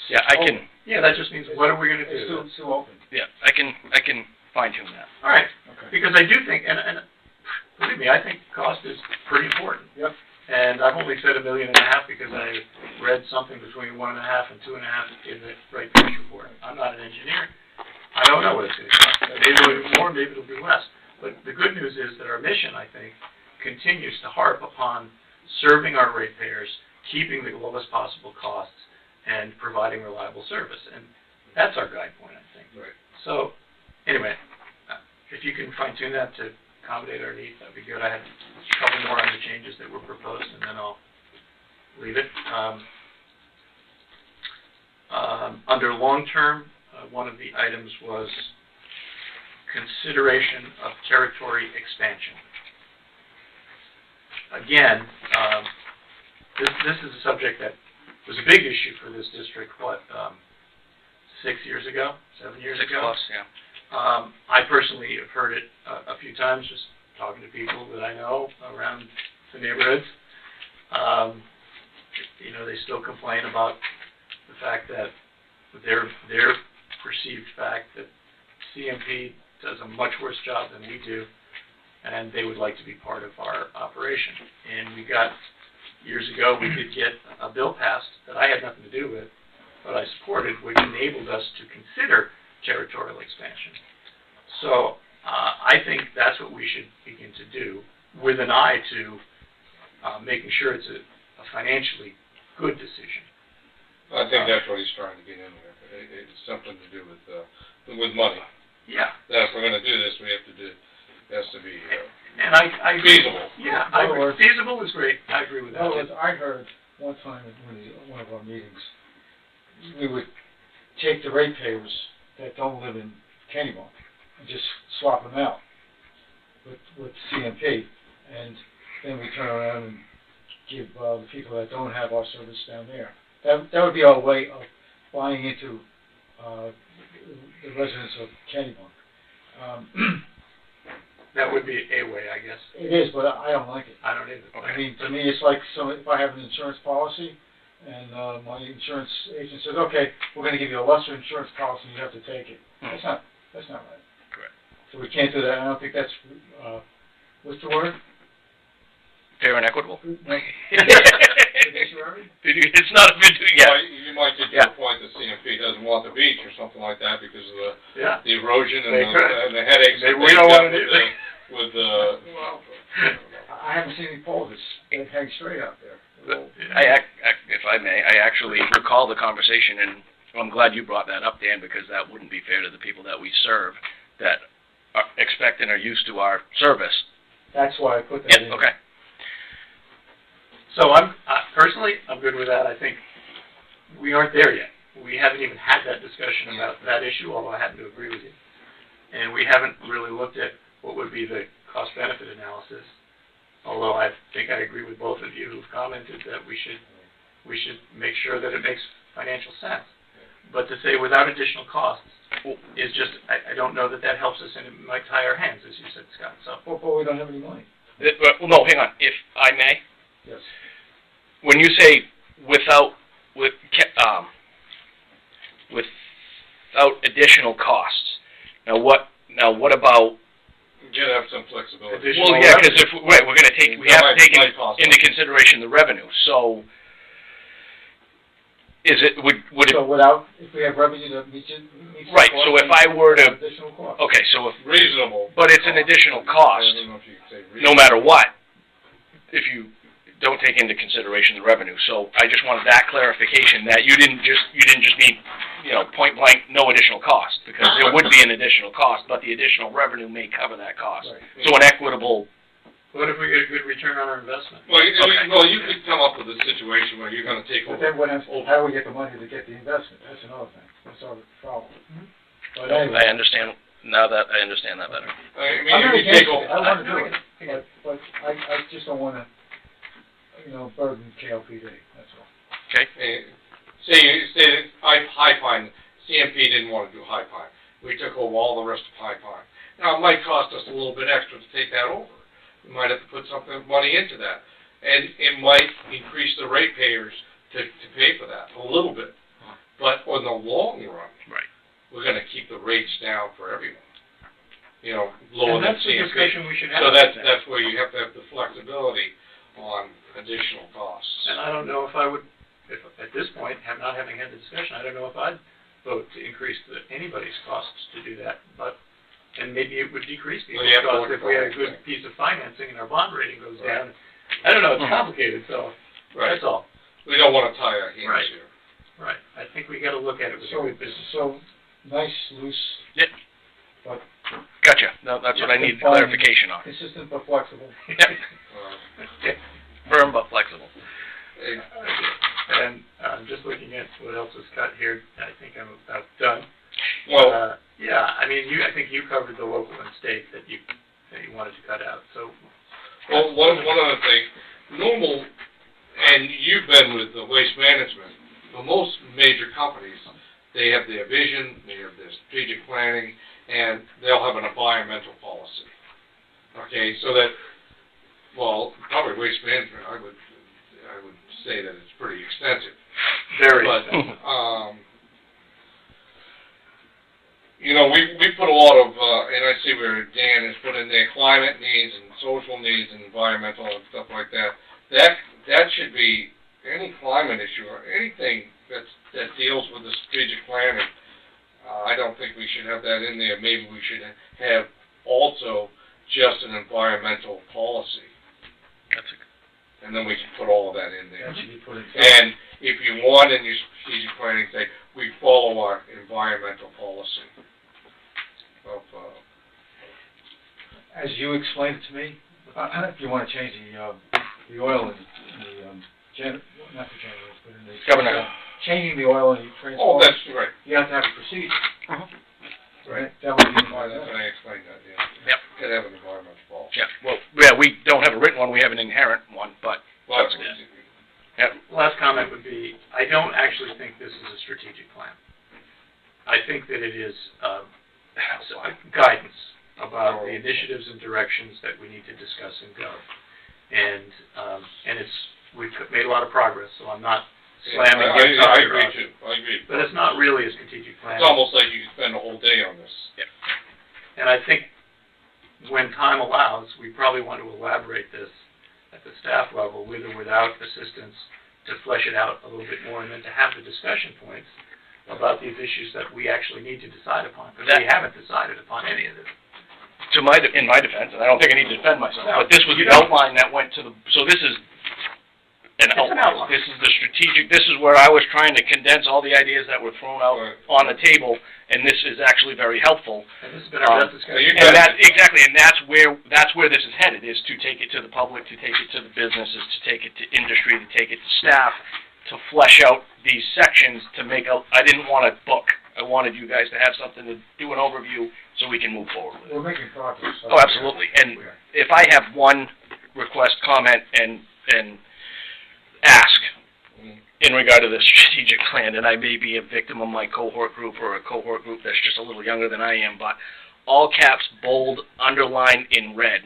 Speaker 1: Yeah, I can.
Speaker 2: Yeah, that just means what are we going to do?
Speaker 6: It's too open.
Speaker 1: Yeah, I can fine tune that.
Speaker 2: All right,
Speaker 6: Okay.
Speaker 2: because I do think, and believe me, I think cost is pretty important.
Speaker 6: Yep.
Speaker 2: And I've only said $1.5 million because I read something between 1.5 and 2.5 in the right price report. I'm not an engineer. I don't know what it's going to cost. Maybe it'll be more, maybe it'll be less. But the good news is that our mission, I think, continues to harp upon serving our ratepayers, keeping the lowest possible costs, and providing reliable service. And that's our guide point, I think.
Speaker 3: Right.
Speaker 2: So, anyway, if you can fine-tune that to accommodate our needs, that'd be good. I have a couple more on the changes that were proposed, and then I'll leave it. Under long-term, one of the items was consideration of territory expansion. Again, this is a subject that was a big issue for this district, 6 years ago, 7 years ago?
Speaker 1: 6+, yeah.
Speaker 2: I personally have heard it a few times, just talking to people that I know around the neighborhoods. You know, they still complain about the fact that their perceived fact that CMP does a much worse job than we do, and they would like to be part of our operation. And we got, years ago, we did get a bill passed that I had nothing to do with, but I supported, which enabled us to consider territorial expansion. So I think that's what we should begin to do, with an eye to making sure it's a financially good decision.
Speaker 3: I think that's what he's trying to get in there. It's something to do with money.
Speaker 2: Yeah.
Speaker 3: That if we're gonna do this, we have to do, it has to be,
Speaker 2: And I agree.
Speaker 3: feasible.
Speaker 2: Yeah, I agree. Feasible is great. I agree with that.
Speaker 6: Well, as I heard one time at one of our meetings, we would take the ratepayers that don't live in Kennebunk and just swap them out with CMP, and then we turn around and give the people that don't have our service down there. That would be our way of buying into the residents of Kennebunk.
Speaker 2: That would be a way, I guess.
Speaker 6: It is, but I don't like it.
Speaker 2: I don't either.
Speaker 6: I mean, to me, it's like if I have an insurance policy, and my insurance agent says, "Okay, we're going to give you a lesser insurance policy, and you have to take it." That's not right.
Speaker 1: Correct.
Speaker 6: So we can't do that. I don't think that's what's the word?
Speaker 1: Fair and equitable?
Speaker 6: No.
Speaker 1: It's not a yeah.
Speaker 3: You might get to the point that CMP doesn't want the beach or something like that because of the erosion and the headaches.
Speaker 2: Maybe we don't want to do that.
Speaker 6: I haven't seen any poles that hang straight out there.
Speaker 1: If I may, I actually recall the conversation, and I'm glad you brought that up, Dan, because that wouldn't be fair to the people that we serve that are expect and are used to our service.
Speaker 6: That's why I put that in.
Speaker 1: Okay.
Speaker 2: So I'm personally, I'm good with that. I think we aren't there yet. We haven't even had that discussion about that issue, although I happen to agree with you. And we haven't really looked at what would be the cost-benefit analysis. Although I think I agree with both of you who've commented that we should make sure that it makes financial sense. But to say without additional costs is just, I don't know that helps us, and it might tie our hands, as you said, Scott. So,
Speaker 6: But we don't have any money.
Speaker 1: Well, no, hang on. If I may,
Speaker 6: Yes.
Speaker 1: when you say without additional costs, now what about?
Speaker 3: You gotta have some flexibility.
Speaker 1: Well, yeah, because if we're going to take, we have to take into consideration the revenue. So, is it would it?
Speaker 6: So without, if we have revenue that meets
Speaker 1: Right. So if I were to,
Speaker 6: additional cost.
Speaker 1: okay, so if
Speaker 3: Reasonable.
Speaker 1: but it's an additional cost,
Speaker 3: I don't know if you could say reasonable.
Speaker 1: no matter what, if you don't take into consideration the revenue. So I just wanted that clarification that you didn't just mean, point blank, no additional cost, because there would be an additional cost, but the additional revenue may cover that cost.
Speaker 6: Right.
Speaker 1: So an equitable.
Speaker 2: what if we get a good return on our investment?
Speaker 3: Well,
Speaker 1: Okay.
Speaker 3: you could come up with a situation where you're gonna take
Speaker 6: But
Speaker 3: over.
Speaker 6: then how do we get the money to get the investment? That's another thing. That's our problem. But anyway,
Speaker 1: I understand, now that I understand that better.
Speaker 3: I mean,
Speaker 6: I'm not
Speaker 3: if you
Speaker 6: against
Speaker 3: take
Speaker 6: it.
Speaker 3: over.
Speaker 6: I want to do it. But I just don't want to, burden KLPD. That's all.
Speaker 1: Okay?
Speaker 3: Say High Pine, CMP didn't want to do High Pine. We took over all the rest of High Pine. Now, it might cost us a little bit extra to take that over. We might have to put money into that. And it might increase the ratepayers to pay for that a little bit. But on the long run,
Speaker 1: Right.
Speaker 3: we're going to keep the rates down for everyone. you know, lower
Speaker 2: And
Speaker 3: than
Speaker 2: that's the
Speaker 3: CMP.
Speaker 2: discussion we should have.
Speaker 3: So that's where you have to have the flexibility on additional costs.
Speaker 2: And I don't know if I would, if at this point, not having had the discussion, I don't know if I'd vote to increase anybody's costs to do that, but, and maybe it would decrease
Speaker 3: Well,
Speaker 2: people's
Speaker 3: you have to
Speaker 2: costs
Speaker 3: look
Speaker 2: if
Speaker 3: at
Speaker 2: we
Speaker 3: the
Speaker 2: had a
Speaker 3: whole
Speaker 2: good
Speaker 3: thing.
Speaker 2: piece of financing and our bond rating goes
Speaker 3: Right.
Speaker 2: down. I don't know, it's complicated, so,
Speaker 3: Right.
Speaker 2: that's all.
Speaker 3: We don't want to tie our hands
Speaker 2: Right.
Speaker 3: here.
Speaker 2: Right, I think we gotta look at it with a
Speaker 6: So,
Speaker 2: good business.
Speaker 6: so, nice, loose,
Speaker 1: Yep.
Speaker 6: but
Speaker 1: Gotcha. No, that's what I need
Speaker 6: Fine.
Speaker 1: clarification on.
Speaker 6: consistent but flexible.
Speaker 1: Yep. Firm but flexible.
Speaker 2: And, just looking at what else was cut here, I think I'm about done.
Speaker 3: Well,
Speaker 2: Yeah, I mean, I think you covered the local and state that you wanted to cut out, so.
Speaker 3: well, one other thing, normal, and you've been with the waste management, for most major companies, they have their vision, they have their strategic planning, and they'll have an environmental policy. Okay, so that, well, probably waste management, I would say that it's pretty extensive.
Speaker 2: Very
Speaker 3: But,
Speaker 2: expensive.
Speaker 3: you know, we put a lot of, and I see where Dan has put in there climate needs and social needs and environmental and stuff like that. That should be any climate issue or anything that deals with the strategic planning. I don't think we should have that in there. Maybe we should have also just an environmental policy. And then we can put all of that in there.
Speaker 6: That should be put in.
Speaker 3: And if you want in your strategic planning, say, we follow our environmental policy.
Speaker 6: As you explained it to me, I don't know if you want to change the oil in the, not the generators, but in the.
Speaker 1: Governor.
Speaker 6: Changing the oil in the
Speaker 3: Oh,
Speaker 6: transformer,
Speaker 3: that's right.
Speaker 6: you have to have a procedure.
Speaker 3: Right.
Speaker 6: That would be
Speaker 3: Oh, that's what I explained that, yeah.
Speaker 1: Yep.
Speaker 3: Gotta have an environmental policy.
Speaker 1: Yeah, well, yeah, we don't have a written one, we have an inherent one, but,
Speaker 3: Well,
Speaker 1: that's, yeah.
Speaker 2: Last comment would be, I don't actually think this is a strategic plan. I think that it is guidance about the initiatives and directions that we need to discuss and go. And we've made a lot of progress, so I'm not slamming
Speaker 3: I
Speaker 2: it on
Speaker 3: agree
Speaker 2: it.
Speaker 3: too, I agree.
Speaker 2: But it's not really a strategic plan.
Speaker 3: It's almost like you could spend a whole day on this.
Speaker 2: And I think when time allows, we probably want to elaborate this at the staff level, with or without assistance, to flesh it out a little bit more, and then to have the discussion points about these issues that we actually need to decide upon, because we haven't decided upon any of this.
Speaker 1: In my defense, and I don't think I need to defend myself,
Speaker 2: No,
Speaker 1: but this was
Speaker 2: you
Speaker 1: the
Speaker 2: don't.
Speaker 1: outline that went to the, so this is an
Speaker 2: It's an outline.
Speaker 1: This is the strategic, this is where I was trying to condense all the ideas that were thrown out
Speaker 3: Right.
Speaker 1: on the table, and this is actually very helpful.
Speaker 2: And this has been our best discussion.
Speaker 3: you
Speaker 1: And exactly, and that's where this is headed, is to take it to the public, to take it to the businesses, to take it to industry, to take it to staff, to flesh out these sections, to make I didn't want a book. I wanted you guys to have something to do an overview so we can move forward with it.
Speaker 6: We're making progress.
Speaker 1: Oh, absolutely, and
Speaker 6: We are.
Speaker 1: if I have one request, comment, and ask in regard to the strategic plan, and I may be a victim of my cohort group or a cohort group that's just a little younger than I am, but all caps, bold, underline in red.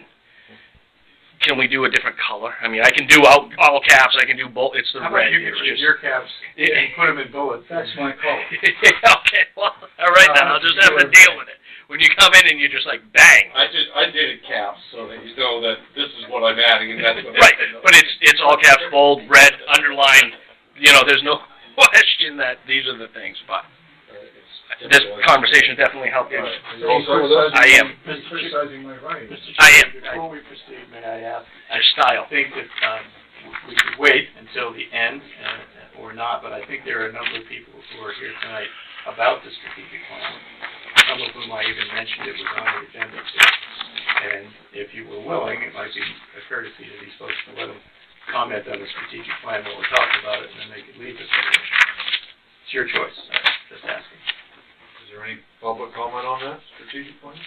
Speaker 1: Can we do a different color? I mean, I can do all caps, I can do bold, it's the
Speaker 2: How
Speaker 1: red.
Speaker 2: about you get
Speaker 1: It's
Speaker 2: rid of
Speaker 1: just-
Speaker 2: your caps and put them in bullets?
Speaker 6: That's my call.
Speaker 1: Okay, well, all right then, I'll just have to deal with it. When you come in and you're just like, bang.
Speaker 3: I did it caps, so that you know that this is what I'm adding, and that's what.
Speaker 1: Right, but it's all caps, bold, red, underlined, you know, there's no question that these are the things, but this conversation definitely helped you. I am.
Speaker 6: Criticizing my writing.
Speaker 2: Mr.
Speaker 1: I am.
Speaker 2: Chairman, before we proceed, may I ask,
Speaker 1: Your style.
Speaker 2: I think that we could wait until the end or not, but I think there are a number of people who are here tonight about the strategic plan, some of whom I even mentioned it was on the agenda. And if you were willing, it might be a courtesy to these folks to let them comment on the strategic plan while we're talking about it, and then they could leave this. It's your choice, just asking.
Speaker 7: Is there any public comment on that strategic plan?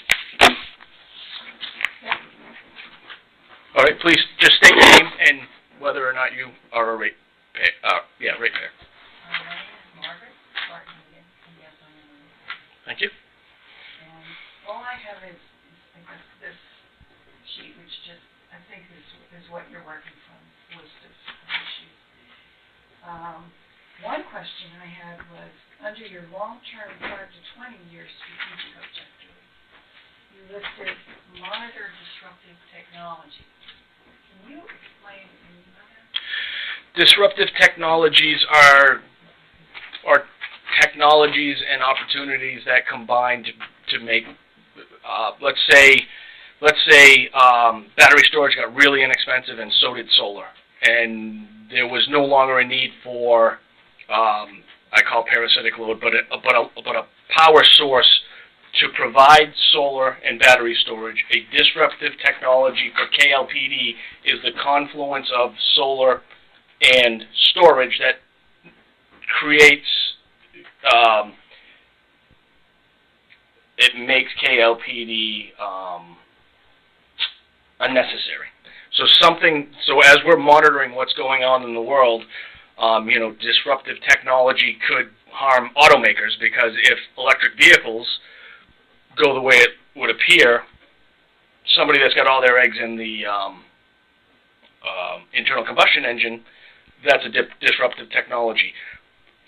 Speaker 1: All right, please, just state your name and whether or not you are a ratepayer.
Speaker 8: My name is Margaret Barton, yes, I'm in the
Speaker 1: Thank you.
Speaker 8: And all I have is I guess this sheet, which just, I think is what you're working from, list of issues. One question I had was, under your long-term 5 to 20-year strategic objectives, you you listed monitor disruptive technology. Can you explain any of that?
Speaker 1: Disruptive technologies are technologies and opportunities that combine to make, let's say battery storage got really inexpensive and so did solar, and there was no longer a need for I call parasitic load, but a power source to provide solar and battery storage. A disruptive technology for KLPD is the confluence of solar and storage that creates, it makes KLPD unnecessary. So as we're monitoring what's going on in the world, disruptive technology could harm automakers, because if electric vehicles go the way it would appear, somebody that's got all their eggs in the internal combustion engine, that's a disruptive technology.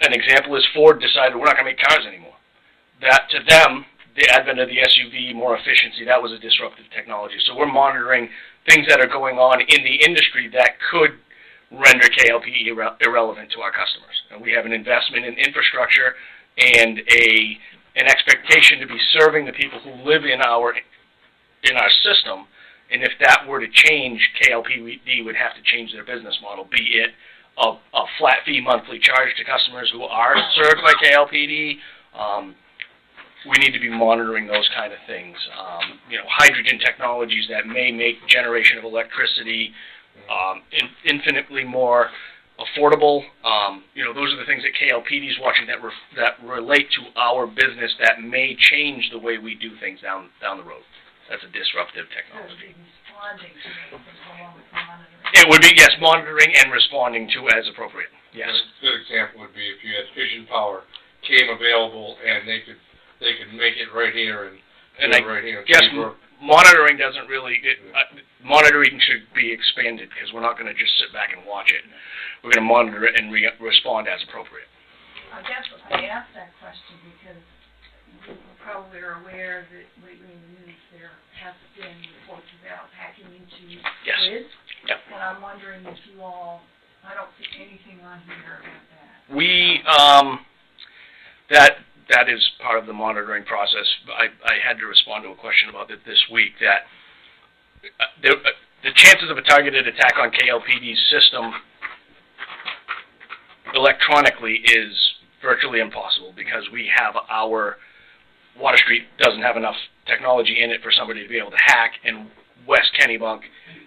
Speaker 1: An example is Ford decided we're not going to make cars anymore. That, to them, the advent of the SUV, more efficiency, that was a disruptive technology. So we're monitoring things that are going on in the industry that could render KLPD irrelevant to our customers. And we have an investment in infrastructure and an expectation to be serving the people who live in our system. And if that were to change, KLPD would have to change their business model, be it a flat fee monthly charge to customers who are served by KLPD. We need to be monitoring those kind of things. Hydrogen technologies that may make generation of electricity infinitely more affordable. Those are the things that KLPD is watching that relate to our business that may change the way we do things down the road. That's a disruptive technology.
Speaker 8: Responding to along with monitoring.
Speaker 1: It would be, yes, monitoring and responding to as appropriate. Yes.
Speaker 3: A good example would be if you had fission power came available and they could make it right here and
Speaker 1: I
Speaker 3: right here.
Speaker 1: guess monitoring doesn't really, monitoring should be expanded, because we're not going to just sit back and watch it. We're going to monitor it and respond as appropriate.
Speaker 8: I guess I asked that question because you probably are aware that lately in the news there have been reports about hacking into
Speaker 1: Yes.
Speaker 8: grids.
Speaker 1: Yep.
Speaker 8: And I'm wondering if you all, I don't see anything on here about that.
Speaker 1: We, that is part of the monitoring process. I had to respond to a question about it this week, that the chances of a targeted attack on KLPD's system electronically is virtually impossible, because we have our Water Street doesn't have enough technology in it for somebody to be able to hack, and West Kennebunk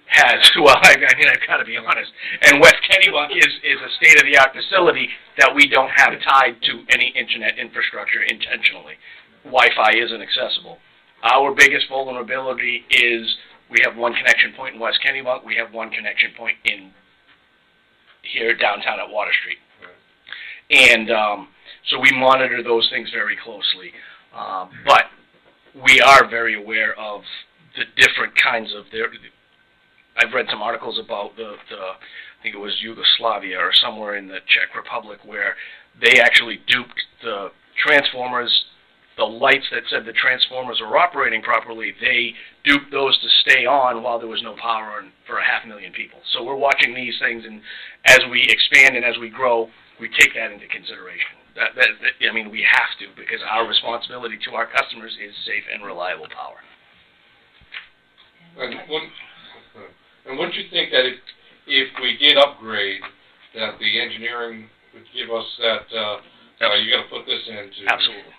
Speaker 1: has, well, I've got to be honest, and West Kennebunk is a state-of-the-art facility that we don't have tied to any internet infrastructure intentionally. Wi-Fi isn't accessible. Our biggest vulnerability is we have one connection point in West Kennebunk, we have one connection point in here downtown at Water Street. And so we monitor those things very closely. But we are very aware of the different kinds of I've read some articles about I think it was Yugoslavia or somewhere in the Czech Republic, where they actually duped the transformers, the lights that said the transformers were operating properly. They duped those to stay on while there was no power for 500,000 people. So we're watching these things, and as we expand and as we grow, we take that into consideration. We have to, because our responsibility to our customers is safe and reliable power.
Speaker 3: And wouldn't you think that if we did upgrade, that the engineering would give us that, you got to put this into...
Speaker 1: Absolutely.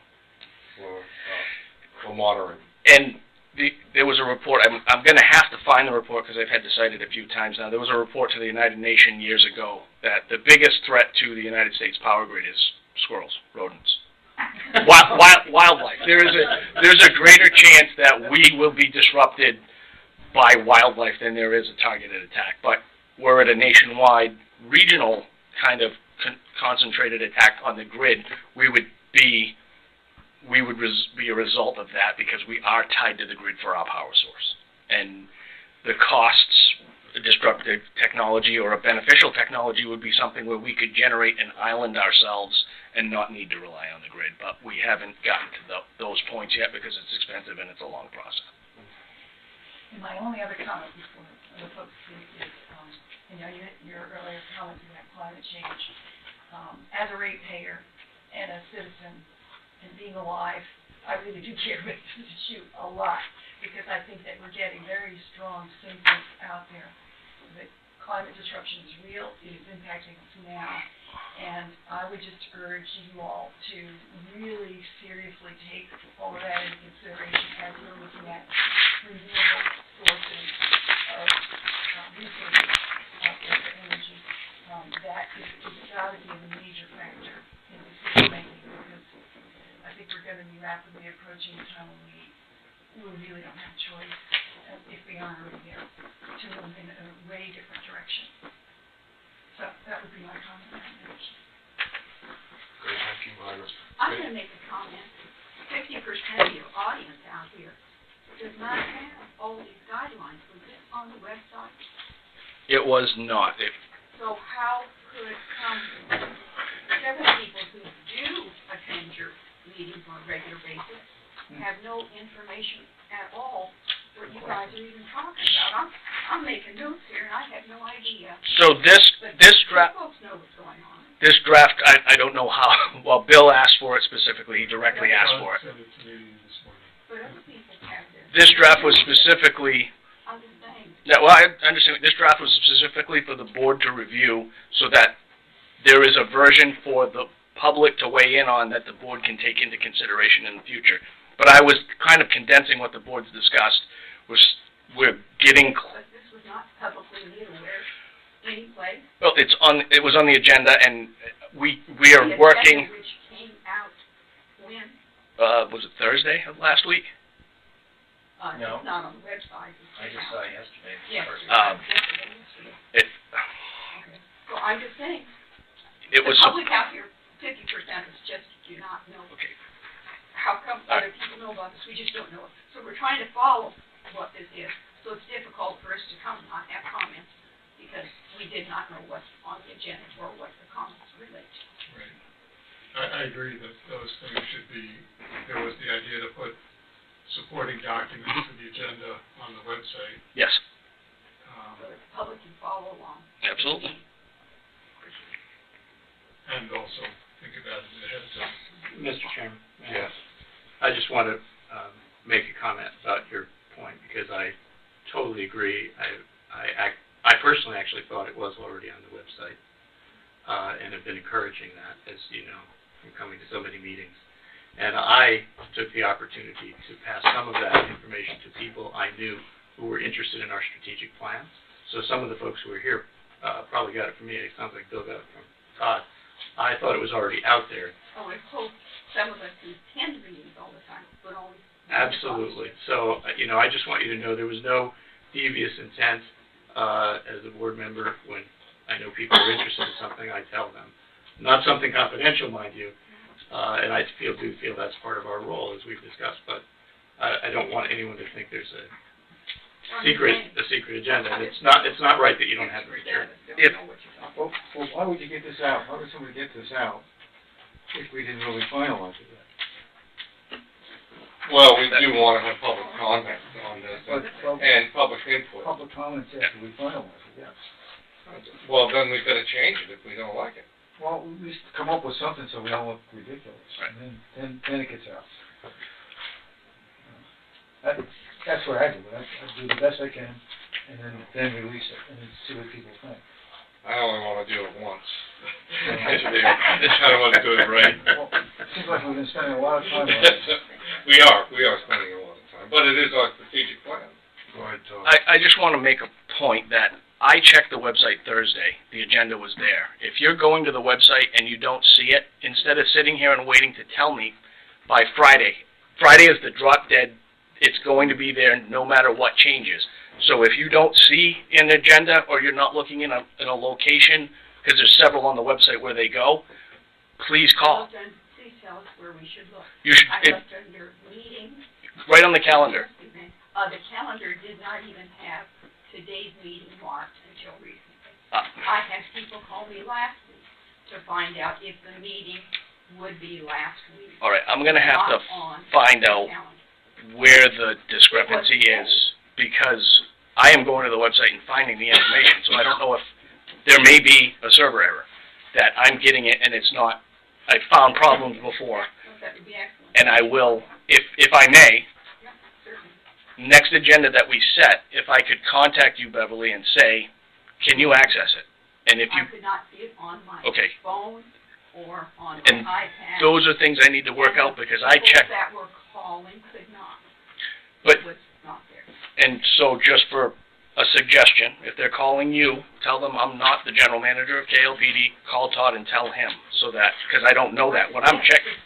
Speaker 3: For monitoring.
Speaker 1: And there was a report, I'm going to have to find the report because I've had to cite it a few times now. There was a report to the United Nations years ago that the biggest threat to the United States power grid is squirrels, rodents. Wildlife. There's a greater chance that we will be disrupted by wildlife than there is a targeted attack. But we're at a nationwide, regional kind of concentrated attack on the grid. We would be a result of that, because we are tied to the grid for our power source. And the costs a disruptive technology or a beneficial technology would be something where we could generate an island ourselves and not need to rely on the grid. But we haven't gotten to those points yet because it's expensive and it's a long process.
Speaker 8: And my only other comment before the folks speak is, your earlier comments about climate change. As a ratepayer and a citizen and being alive, I really do care about this issue a lot, because I think that we're getting very strong signals out there that climate disruption is real, it is impacting us now, and I would just urge you all to really seriously take all of that into consideration as we're looking at renewable sources of resources out there for energy. That is got to be a major factor in decision making, because I think we're going to be rapidly approaching a time when we really don't have a choice, if we aren't already there, to move in a way different direction. So that would be my comment on that.
Speaker 7: Great, thank you, Myra.
Speaker 9: I'm going to make a comment. 50% of your audience out here does not have all these guidelines. Was this on the website?
Speaker 1: It was not.
Speaker 9: So how could several people who do attend your meetings on a regular basis have no information at all what you guys are even talking about? I'm making notes here, and I have no idea.
Speaker 1: So this draft.
Speaker 9: Folks know what's going on.
Speaker 1: This draft, I don't know how. Well, Bill asked for it specifically. He directly asked for it.
Speaker 9: But other people have this.
Speaker 1: This draft was specifically.
Speaker 9: I'm just saying.
Speaker 1: Yeah, well, I understand. This draft was specifically for the board to review, so that there is a version for the public to weigh in on that the board can take into consideration in the future. But I was kind of condensing what the board's discussed. We're getting.
Speaker 9: But this was not publicly made aware anyway.
Speaker 1: Well, it was on the agenda, and we are
Speaker 9: The
Speaker 1: working.
Speaker 9: agenda which came out when?
Speaker 1: Was it Thursday of last week?
Speaker 5: No.
Speaker 9: It's not on the website.
Speaker 5: I just saw it yesterday.
Speaker 9: Yes.
Speaker 5: Yesterday.
Speaker 1: It
Speaker 9: Okay. So I'm just saying,
Speaker 1: it was.
Speaker 9: the public out here, 50% is just do not know.
Speaker 1: Okay.
Speaker 9: How come other people know about this? We just don't know it. So we're trying to follow what this is. So it's difficult for us to come and not have comments because we did not know what's on the agenda or what the comments relate to.
Speaker 2: Right. I agree that those things should be, there was the idea to put supporting documents to the agenda on the website.
Speaker 1: Yes.
Speaker 9: So that the public can follow along.
Speaker 1: Absolutely.
Speaker 2: And also think about it ahead of time.
Speaker 10: Mr. Chairman?
Speaker 7: Yes.
Speaker 10: I just want to make a comment about your point, because I totally agree. I personally actually thought it was already on the website, and have been encouraging that, as you know, from coming to so many meetings. And I took the opportunity to pass some of that information to people I knew who were interested in our strategic plan. So some of the folks who were here probably got it from me. It sounds like Bill got it from Todd. I thought it was already out there.
Speaker 9: Oh, I hope some of us who attend meetings all the time would always.
Speaker 10: Absolutely. So, I just want you to know there was no devious intent as a board member. When I know people are interested in something, I tell them. Not something confidential, mind you, and I do feel that's part of our role, as we've discussed, but I don't want anyone to think there's a secret agenda. And it's not right that you don't have the material.
Speaker 6: Well, why would you get this out? How would somebody get this out if we didn't really finalize it yet?
Speaker 3: Well, we do want to have public comment on this and public input.
Speaker 6: Public comments after we finalize it, yes.
Speaker 3: Well, then we've got to change it if we don't like it.
Speaker 6: Well, at least come up with something so we don't look ridiculous,
Speaker 1: Right.
Speaker 6: and then it gets out. That's what I do. I do the best I can, and then release it, and then see what people think.
Speaker 3: I only want to do it once. I don't want to do it right.
Speaker 6: Well, it seems like we've been spending a lot of time on it.
Speaker 3: We are spending a lot of time, but it is our strategic plan.
Speaker 7: Go ahead, Todd.
Speaker 1: I just want to make a point that I checked the website Thursday. The agenda was there. If you're going to the website and you don't see it, instead of sitting here and waiting to tell me by Friday is the drop dead. It's going to be there no matter what changes. So if you don't see an agenda or you're not looking in a location, because there's several on the website where they go, please call.
Speaker 9: Then please tell us where we should look.
Speaker 1: You should,
Speaker 9: I looked under meetings.
Speaker 1: right on the calendar.
Speaker 9: Excuse me. The calendar did not even have today's meeting marked until recently.
Speaker 1: Uh,
Speaker 9: I had people call me last week to find out if the meeting would be last week.
Speaker 1: All right, I'm gonna have to
Speaker 9: Not on
Speaker 1: find
Speaker 9: the
Speaker 1: out
Speaker 9: calendar.
Speaker 1: where the discrepancy is, because I am going to the website and finding the information, so I don't know if there may be a server error, that I'm getting it and it's not. I found problems before,
Speaker 9: That would be excellent.
Speaker 1: and I will, if I may,
Speaker 9: Yeah, certainly.
Speaker 1: next agenda that we set, if I could contact you, Beverly, and say, can you access it? And if you,
Speaker 9: I could not see it on my
Speaker 1: Okay.
Speaker 9: phone or on
Speaker 1: And
Speaker 9: my iPad.
Speaker 1: those are things I need to work out, because I
Speaker 9: People
Speaker 1: checked,
Speaker 9: that were calling could not.
Speaker 1: but,
Speaker 9: It was not there.
Speaker 1: and so just for a suggestion, if they're calling you, tell them I'm not the general manager of KLPD, call Todd and tell him, so that, because I don't know that, when I'm checking,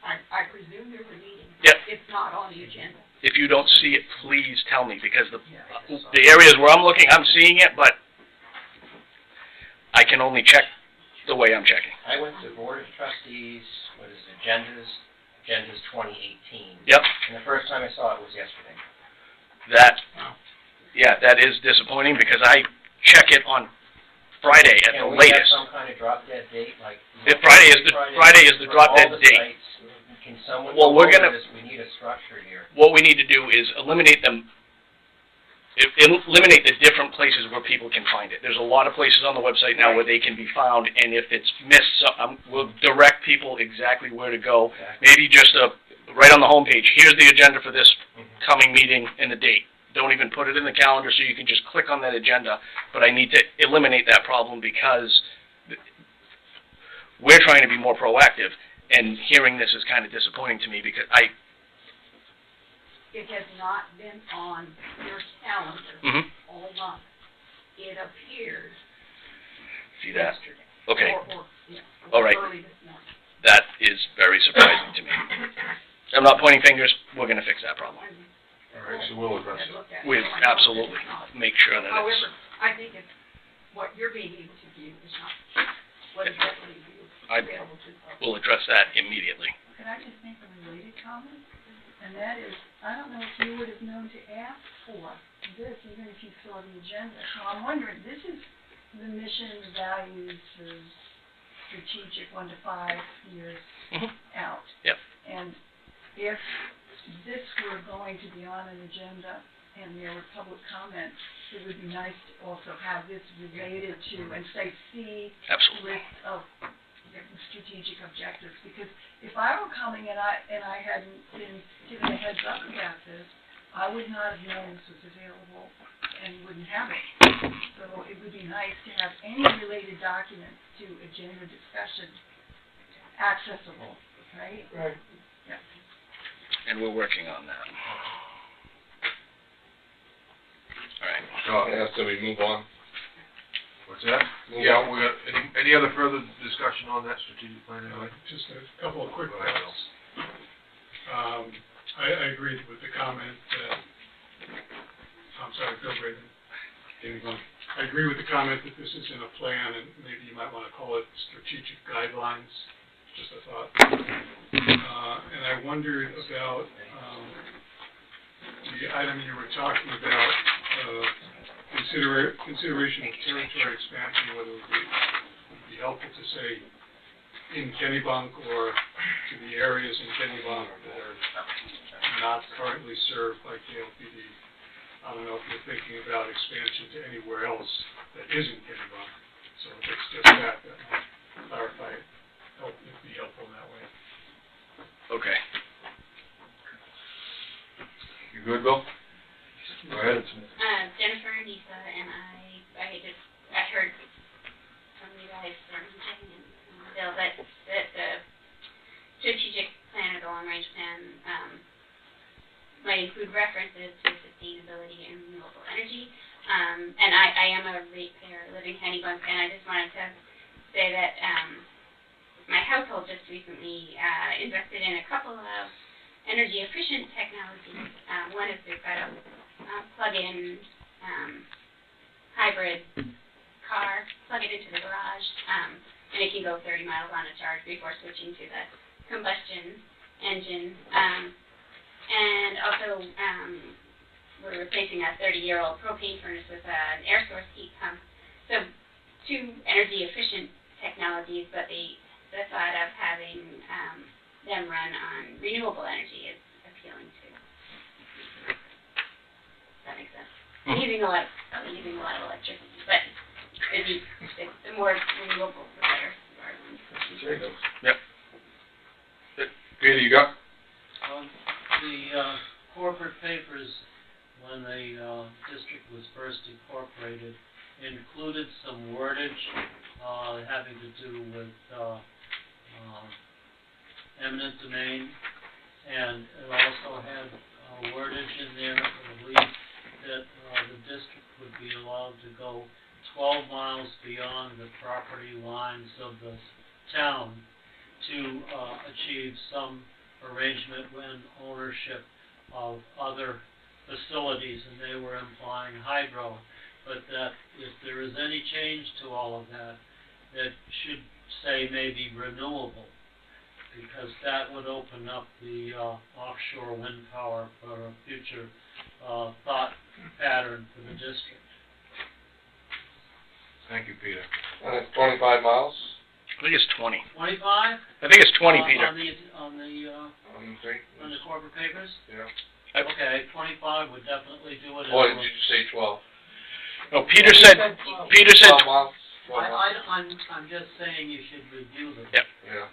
Speaker 9: I presume there's a meeting.
Speaker 1: Yep.
Speaker 9: It's not on the agenda.
Speaker 1: if you don't see it, please tell me, because the areas where I'm looking, I'm seeing it, but I can only check the way I'm checking.
Speaker 11: I went to Board of Trustees, what is it, agendas 2018.
Speaker 1: Yep,
Speaker 11: And the first time I saw it was yesterday.
Speaker 1: that, yeah, that is disappointing, because I check it on Friday at the
Speaker 11: Can we have
Speaker 1: latest.
Speaker 11: some kind of drop dead date, like?
Speaker 1: If Friday is the
Speaker 11: for
Speaker 1: drop
Speaker 11: all
Speaker 1: dead
Speaker 11: the
Speaker 1: date.
Speaker 11: sites? Can someone
Speaker 1: Well,
Speaker 11: go
Speaker 1: we're
Speaker 11: over
Speaker 1: gonna-
Speaker 11: this? We need a structure here.
Speaker 1: What we need to do is eliminate them, eliminate the different places where people can find it. There's a lot of places on the website now where they can be found, and if it's missed, so, we'll direct people exactly where to go. Maybe just right on the homepage, here's the agenda for this coming meeting and the date. Don't even put it in the calendar, so you can just click on that agenda, but I need to eliminate that problem, because we're trying to be more proactive, and hearing this is kind of disappointing to me, because
Speaker 9: It has not been on your calendar
Speaker 1: Mhm.
Speaker 9: all month. It appears
Speaker 1: see that?
Speaker 9: yesterday.
Speaker 1: Okay,
Speaker 9: Or, yeah,
Speaker 1: All right.
Speaker 9: early this morning.
Speaker 1: that is very surprising to me. I'm not pointing fingers, we're gonna fix that problem.
Speaker 7: All right, so we'll address it.
Speaker 9: Look at it.
Speaker 1: We absolutely make sure that it's,
Speaker 9: However, I think it's, what you're being able to view is not what is definitely available to the public.
Speaker 1: we'll address that immediately.
Speaker 8: Could I just make a related comment? And that is, I don't know if you would have known to ask for this, even if you saw the agenda. So I'm wondering, this is the mission, the values, the strategic 1 to 5 years
Speaker 1: Mhm.
Speaker 8: out.
Speaker 1: Yep.
Speaker 8: And if this were going to be on an agenda and there were public comments, it would be nice to also have this related to, and say, see
Speaker 1: Absolutely.
Speaker 8: list of strategic objectives, because if I were coming and I hadn't been given a heads up about this, I would not have known this was available and wouldn't have it. So it would be nice to have any related documents to agenda discussion accessible, right?
Speaker 2: Right.
Speaker 8: Yeah.
Speaker 1: And we're working on that. All right.
Speaker 3: Yeah, so we move on.
Speaker 7: What's that?
Speaker 3: Move
Speaker 7: Yeah,
Speaker 3: on.
Speaker 7: we got, any other further discussion on that strategic plan, anyway?
Speaker 2: Just a couple of quick
Speaker 7: Go ahead,
Speaker 2: thoughts. I agree with the comment that, I'm sorry, Bill Braden. I agree with the comment that this is in a plan, and maybe you might want to call it strategic guidelines, just a thought. And I wondered about the item you were talking about, consideration of territory expansion, whether it would be helpful to say in Kennebunk or to the areas in Kennebunk that are not currently served by KLPD. I don't know if you're thinking about expansion to anywhere else that isn't Kennebunk. So if it's just that might clarify it, it'd be helpful in that way.
Speaker 1: Okay.
Speaker 7: You good, Bill? Go ahead.
Speaker 12: Jennifer, Nisa, and I heard from you guys from Jim and Bill that the strategic plan or the long-range plan might include references to sustainability and renewable energy. And I am a ratepayer living in Kennebunk, and I just wanted to say that my household just recently invested in a couple of energy-efficient technologies. One is they've got a plug-in hybrid car, plug it into the garage, and it can go 30 miles on a charge before switching to the combustion engine. And also, we're replacing a 30-year-old propane furnace with an air source heat pump. So 2 energy efficient technologies, but the thought of having them run on renewable energy is appealing too. Does that make sense? Using a lot of electricity, but the more renewable, the better.
Speaker 7: Yep. Peter, you got?
Speaker 13: The corporate papers, when the district was first incorporated, included some wordage having to do with eminent domain, and it also had wordage in there, I believe, that the district would be allowed to go 12 miles beyond the property lines of the town to achieve some arrangement when ownership of other facilities, and they were implying hydro, but that if there is any change to all of that, that should say maybe renewable, because that would open up the offshore wind power for a future thought pattern for the district.
Speaker 7: Thank you, Peter.
Speaker 5: 25 miles?
Speaker 1: I think it's 20.
Speaker 13: 25?
Speaker 1: I think it's 20, Peter.
Speaker 13: On the corporate papers?
Speaker 5: Yeah.
Speaker 13: Okay, 25 would definitely do it.
Speaker 5: Or did you say 12?
Speaker 1: No, Peter said
Speaker 5: 12 miles? 12 miles.
Speaker 13: I'm just saying you should review them.
Speaker 1: Yep.
Speaker 5: Yeah.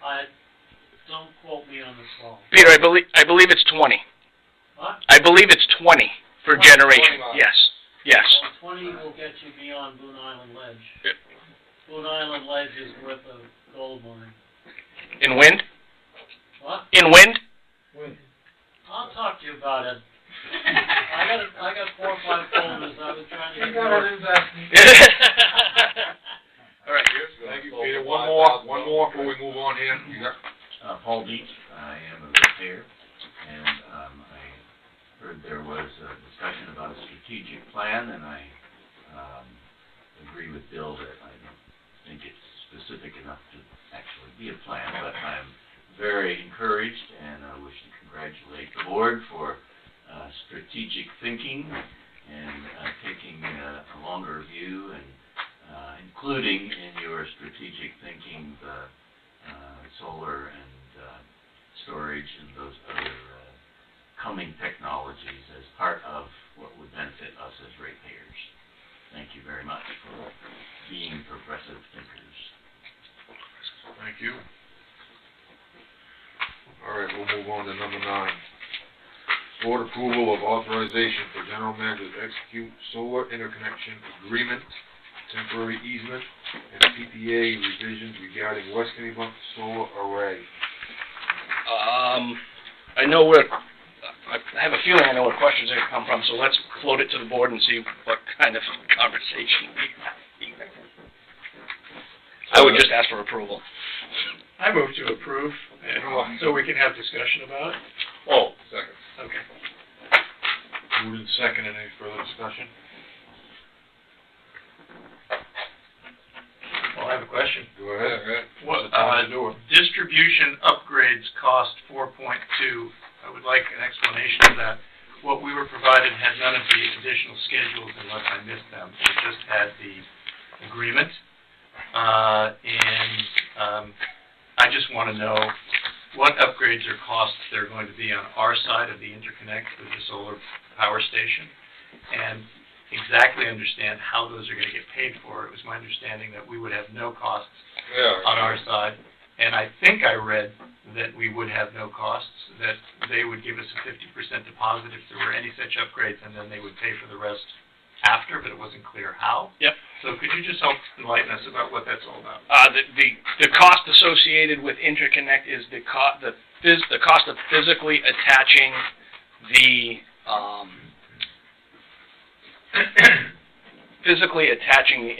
Speaker 13: Don't quote me on the 12.
Speaker 1: Peter, I believe it's 20.
Speaker 13: What?
Speaker 1: I believe it's 20 for
Speaker 5: 20
Speaker 1: generation.
Speaker 5: miles.
Speaker 1: Yes. Yes.
Speaker 13: Well, 20 will get you beyond Boone Island Ledge.
Speaker 1: Yep.
Speaker 13: Boone Island Ledge is worth a gold mine.
Speaker 1: In wind?
Speaker 13: What?
Speaker 1: In wind?
Speaker 13: I'll talk to you about it. I got 4 or 5 folders I was trying to get more.
Speaker 1: All right.
Speaker 7: Thank you, Peter. One more before we move on here. You got?
Speaker 14: Paul Dietz. I am a ratepayer, and I heard there was a discussion about a strategic plan, and I agree with Bill that I don't think it's specific enough to actually be a plan, but I'm very encouraged, and I wish to congratulate the board for strategic thinking and taking a longer view and including in your strategic thinking the solar and storage and those other coming technologies as part of what would benefit us as ratepayers. Thank you very much for being progressive thinkers.
Speaker 7: Thank you. All right, we'll move on to number 9. Board approval of authorization for general manager to execute solar interconnection agreement, temporary easement, and PPA revisions regarding West Kennebunk solar array.
Speaker 1: I know I have a feeling I know where questions are going to come from, so let's float it to the board and see what kind of conversation we have. I would just ask for approval.
Speaker 10: I move to approve, and so we can have discussion about it.
Speaker 5: Oh, second.
Speaker 10: Okay.
Speaker 7: Moved and seconded. Any further discussion?
Speaker 10: Well, I have a question.
Speaker 7: Go ahead.
Speaker 10: What,
Speaker 7: Now's the time to do it.
Speaker 10: distribution upgrades cost 4.2. I would like an explanation of that. What we were provided had none of the additional schedules unless I missed them. It just had the agreement. I just want to know what upgrades or costs there are going to be on our side of the interconnect with the solar power station, and exactly understand how those are going to get paid for. It was my understanding that we would have no costs on our side, and I think I read that we would have no costs, that they would give us a 50% deposit if there were any such upgrades, and then they would pay for the rest after, but it wasn't clear how.
Speaker 1: Yep.
Speaker 10: So could you just help enlighten us about what that's all about?
Speaker 1: The cost associated with interconnect is the cost of physically attaching the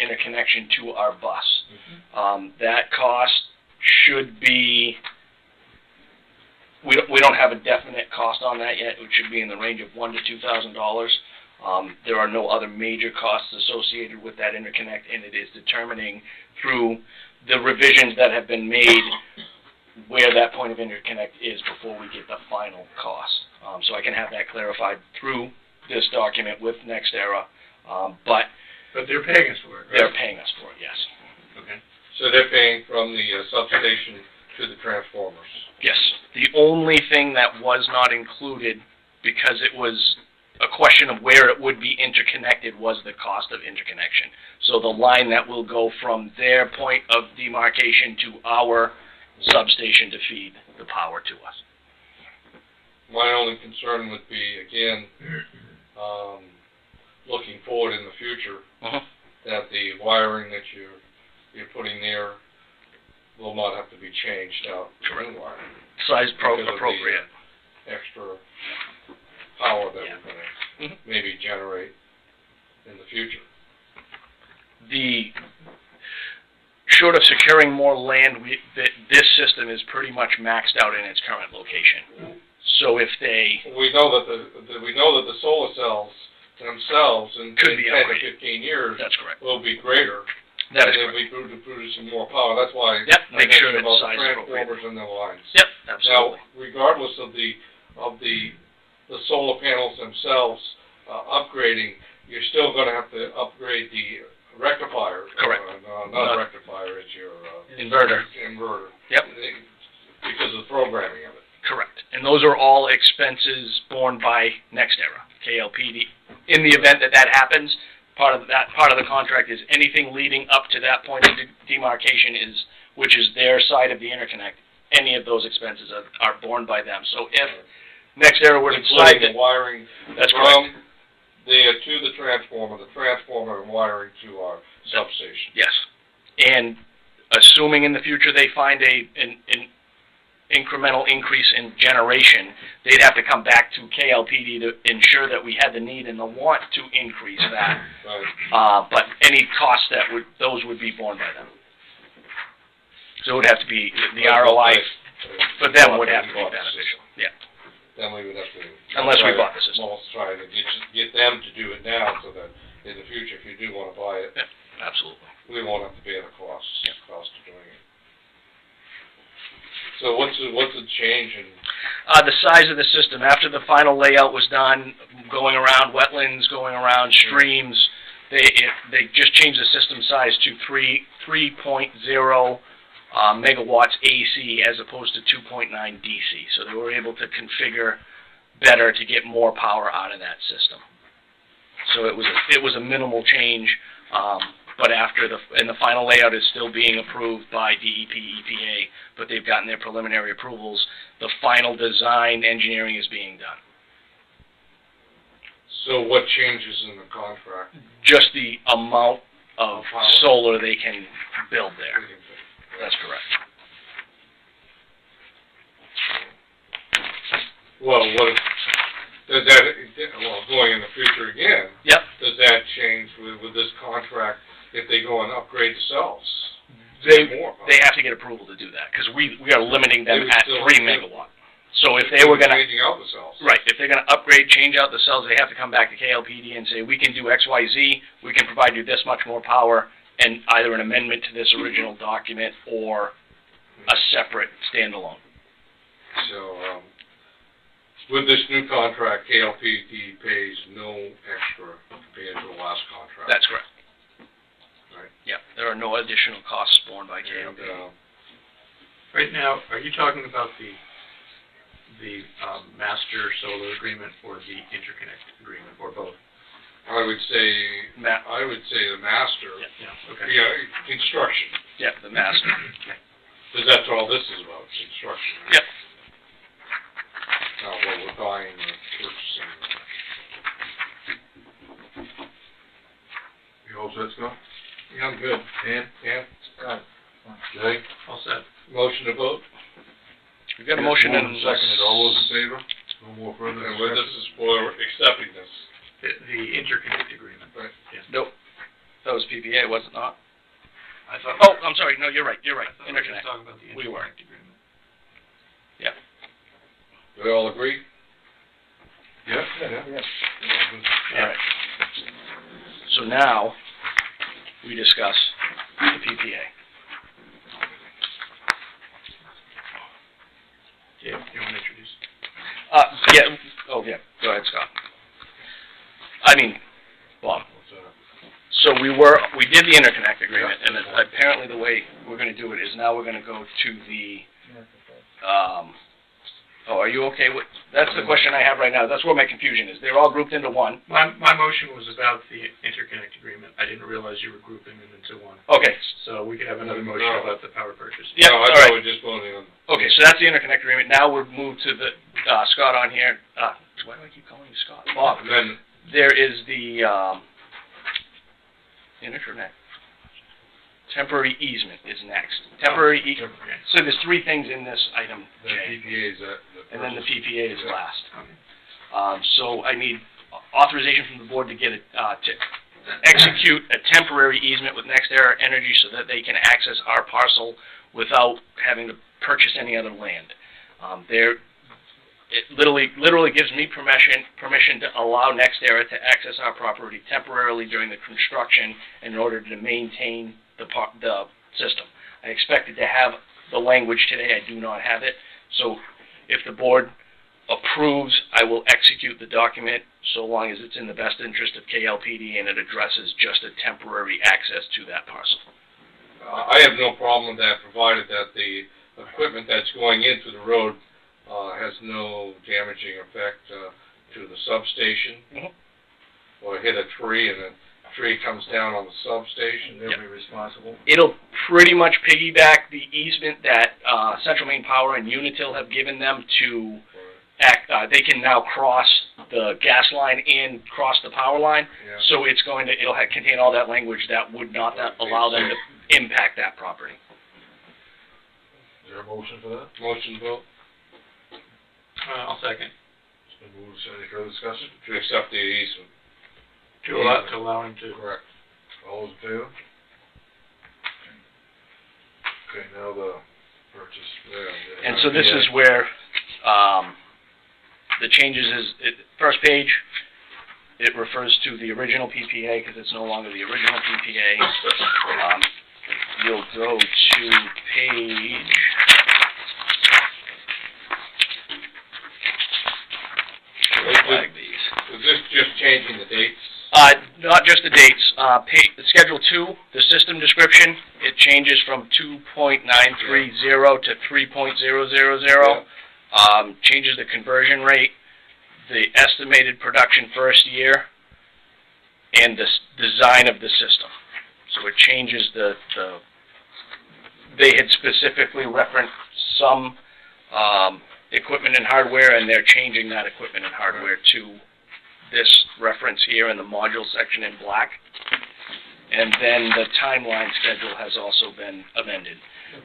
Speaker 1: interconnection to our bus. That cost should be, we don't have a definite cost on that yet. It should be in the range of $1,000 to $2,000. There are no other major costs associated with that interconnect, and it is determining through the revisions that have been made where that point of interconnect is before we get the final cost. So I can have that clarified through this document with NextEra, but
Speaker 10: But they're paying us for it, right?
Speaker 1: they're paying us for it, yes.
Speaker 10: Okay.
Speaker 3: So they're paying from the substation to the transformers.
Speaker 1: Yes. The only thing that was not included, because it was a question of where it would be interconnected, was the cost of interconnection. So the line that will go from their point of demarcation to our substation to feed the power to us.
Speaker 3: My only concern would be, again, looking forward in the future, that the wiring that you're putting there will not have to be changed out to new wiring.
Speaker 1: Size
Speaker 3: Because of the
Speaker 1: appropriate.
Speaker 3: extra power that we're gonna maybe generate in the future.
Speaker 1: Short of securing more land, this system is pretty much maxed out in its current location. So if they
Speaker 3: We know that the solar cells themselves in
Speaker 1: Could be
Speaker 3: 10 to
Speaker 1: upgraded.
Speaker 3: 15 years
Speaker 1: That's correct.
Speaker 3: will be greater.
Speaker 1: That is
Speaker 3: and
Speaker 1: correct.
Speaker 3: they'll be producing more power. That's why
Speaker 1: Yep,
Speaker 3: I
Speaker 1: make sure
Speaker 3: mentioned
Speaker 1: it's
Speaker 3: about the
Speaker 1: size appropriate.
Speaker 3: transformers and the lines.
Speaker 1: Yep, absolutely.
Speaker 3: Now, regardless of the solar panels themselves upgrading, you're still going to have to upgrade the rectifier.
Speaker 1: Correct.
Speaker 3: Not rectifier, it's your
Speaker 1: Inverter.
Speaker 3: Inverter.
Speaker 1: Yep.
Speaker 3: Because of the programming of it.
Speaker 1: Correct. And those are all expenses borne by NextEra, KLPD. In the event that happens, part of the contract is anything leading up to that point of demarcation which is their side of the interconnect. Any of those expenses are borne by them. So if NextEra were to decide
Speaker 3: Including the wiring
Speaker 1: that's
Speaker 3: from
Speaker 1: correct.
Speaker 3: there to the transformer and wiring to our substation.
Speaker 1: Yes. And assuming in the future they find an incremental increase in generation, they'd have to come back to KLPD to ensure that we had the need and the want to increase that.
Speaker 3: Right.
Speaker 1: But any costs those would be borne by them. So it would have to be, the ROI for them would have to be beneficial. Yeah.
Speaker 3: Then we would have to.
Speaker 1: Unless we bought the system.
Speaker 3: Almost try to get them to do it now so that in the future, if you do want to buy it,
Speaker 1: Yeah, absolutely.
Speaker 3: we won't have to bear the cost of doing it. So what's the change in?
Speaker 1: The size of the system, after the final layout was done, going around wetlands, going around streams, they just changed the system size to 3.0 megawatts AC as opposed to 2.9 DC. So they were able to configure better to get more power out of that system. So it was a minimal change, but the final layout is still being approved by DEP, EPA, but they've gotten their preliminary approvals. The final design engineering is being done.
Speaker 3: So what changes in the contract?
Speaker 1: Just the amount of solar they can build there. That's correct.
Speaker 3: Well, does that, going in the future again?
Speaker 1: Yep.
Speaker 3: Does that change with this contract if they go and upgrade the cells?
Speaker 1: They
Speaker 3: More power?
Speaker 1: have to get approval to do that because we are limiting them
Speaker 3: They would
Speaker 1: at
Speaker 3: still
Speaker 1: 3
Speaker 3: have to-
Speaker 1: megawatt. So if they were going to
Speaker 3: Changing out the cells.
Speaker 1: right, if they're going to upgrade, change out the cells, they have to come back to KLPD and say we can do X, Y, Z. We can provide you this much more power, and either an amendment to this original document or a separate standalone.
Speaker 3: So, with this new contract, KLPD pays no extra compared to the last contract.
Speaker 1: That's correct.
Speaker 3: Right.
Speaker 1: Yeah, there are no additional costs borne by
Speaker 3: And,
Speaker 1: KLPD.
Speaker 10: Right now, are you talking about the master solar agreement or the interconnect agreement, or both?
Speaker 3: I would say the master.
Speaker 10: Yeah, okay.
Speaker 3: Yeah, construction.
Speaker 1: Yep, the master.
Speaker 3: Because that's all this is about, construction. Right?
Speaker 1: Yep.
Speaker 3: What we're buying or purchasing.
Speaker 7: You all set, Scott?
Speaker 3: Yeah, I'm good.
Speaker 7: Dan?
Speaker 3: Yeah.
Speaker 7: Jay?
Speaker 10: All set.
Speaker 3: Motion to vote.
Speaker 1: We've got a motion
Speaker 7: Moved
Speaker 1: and
Speaker 7: and seconded. All those in favor? No more further
Speaker 3: And this
Speaker 7: discussion?
Speaker 3: is for accepting this.
Speaker 10: The interconnect agreement.
Speaker 3: Right.
Speaker 10: Yeah.
Speaker 1: nope. That was PPA, was it not?
Speaker 10: I thought.
Speaker 1: Oh, I'm sorry. No, you're right.
Speaker 10: I thought we were
Speaker 1: Interconnect.
Speaker 10: talking about the
Speaker 1: We were.
Speaker 10: interconnect agreement.
Speaker 1: Yeah.
Speaker 3: Do they all agree?
Speaker 7: Yeah?
Speaker 1: All right. So now we discuss the PPA.
Speaker 10: Yeah, you want to introduce?
Speaker 1: Yeah. Oh, yeah. Go ahead, Scott. we did the interconnect agreement, and apparently the way we're gonna do it is now we're gonna go to the, are you okay with, that's the question I have right now, that's where my confusion is, they're all grouped into one.
Speaker 10: My motion was about the interconnect agreement. I didn't realize you were grouping them into one.
Speaker 1: Okay.
Speaker 10: So we could have another motion about the power purchase.
Speaker 1: Yeah,
Speaker 3: No, I
Speaker 1: all
Speaker 3: thought
Speaker 1: right.
Speaker 3: we were just voting on.
Speaker 1: Okay, so that's the interconnect agreement, now we're moved to the, Scott on here, why do I keep calling you Scott? Bob.
Speaker 3: And then,
Speaker 1: There is the, interconnect. Temporary easement is next. Temporary so there's three things in this item,
Speaker 7: The
Speaker 1: Jay,
Speaker 7: PPA is that.
Speaker 1: and then the PPA is last.
Speaker 10: Okay.
Speaker 1: So I need authorization from the board to get it, to execute a temporary easement with NextEra Energy so that they can access our parcel without having to purchase any other land. It literally gives me permission to allow NextEra to access our property temporarily during the construction in order to maintain the system. I expected to have the language today. I do not have it. So if the board approves, I will execute the document so long as it's in the best interest of KLPD and it addresses just a temporary access to that parcel.
Speaker 3: I have no problem with that, provided that the equipment that's going into the road has no damaging effect to the substation, or hit a tree and a tree comes down on the substation.
Speaker 6: They'll be responsible.
Speaker 1: It'll pretty much piggyback the easement that Central Maine Power and Unitil have given them to act. They can now cross the gas line and cross the power line.
Speaker 3: Yeah.
Speaker 1: So it'll contain all that language that would not allow them to impact that property.
Speaker 7: Is there a motion for that?
Speaker 3: Motion vote
Speaker 10: I'll second.
Speaker 7: It's been moved. Is there any further discussion?
Speaker 3: to accept the easement.
Speaker 10: To allow him to.
Speaker 3: Correct.
Speaker 7: All those in favor? Okay, now the purchase.
Speaker 3: Yeah.
Speaker 1: And so this is where the changes is, first page, it refers to the original PPA because it's no longer the original PPA. You'll go to page... Flag these.
Speaker 3: Is this just changing the dates?
Speaker 1: Not just the dates. Schedule 2, the system description, it changes from 2.930 to 3.000. Changes the conversion rate, the estimated production first year, and the design of the system. So it changes they had specifically referenced some equipment and hardware, and they're changing that equipment and hardware to this reference here in the module section in black. And then the timeline schedule has also been amended.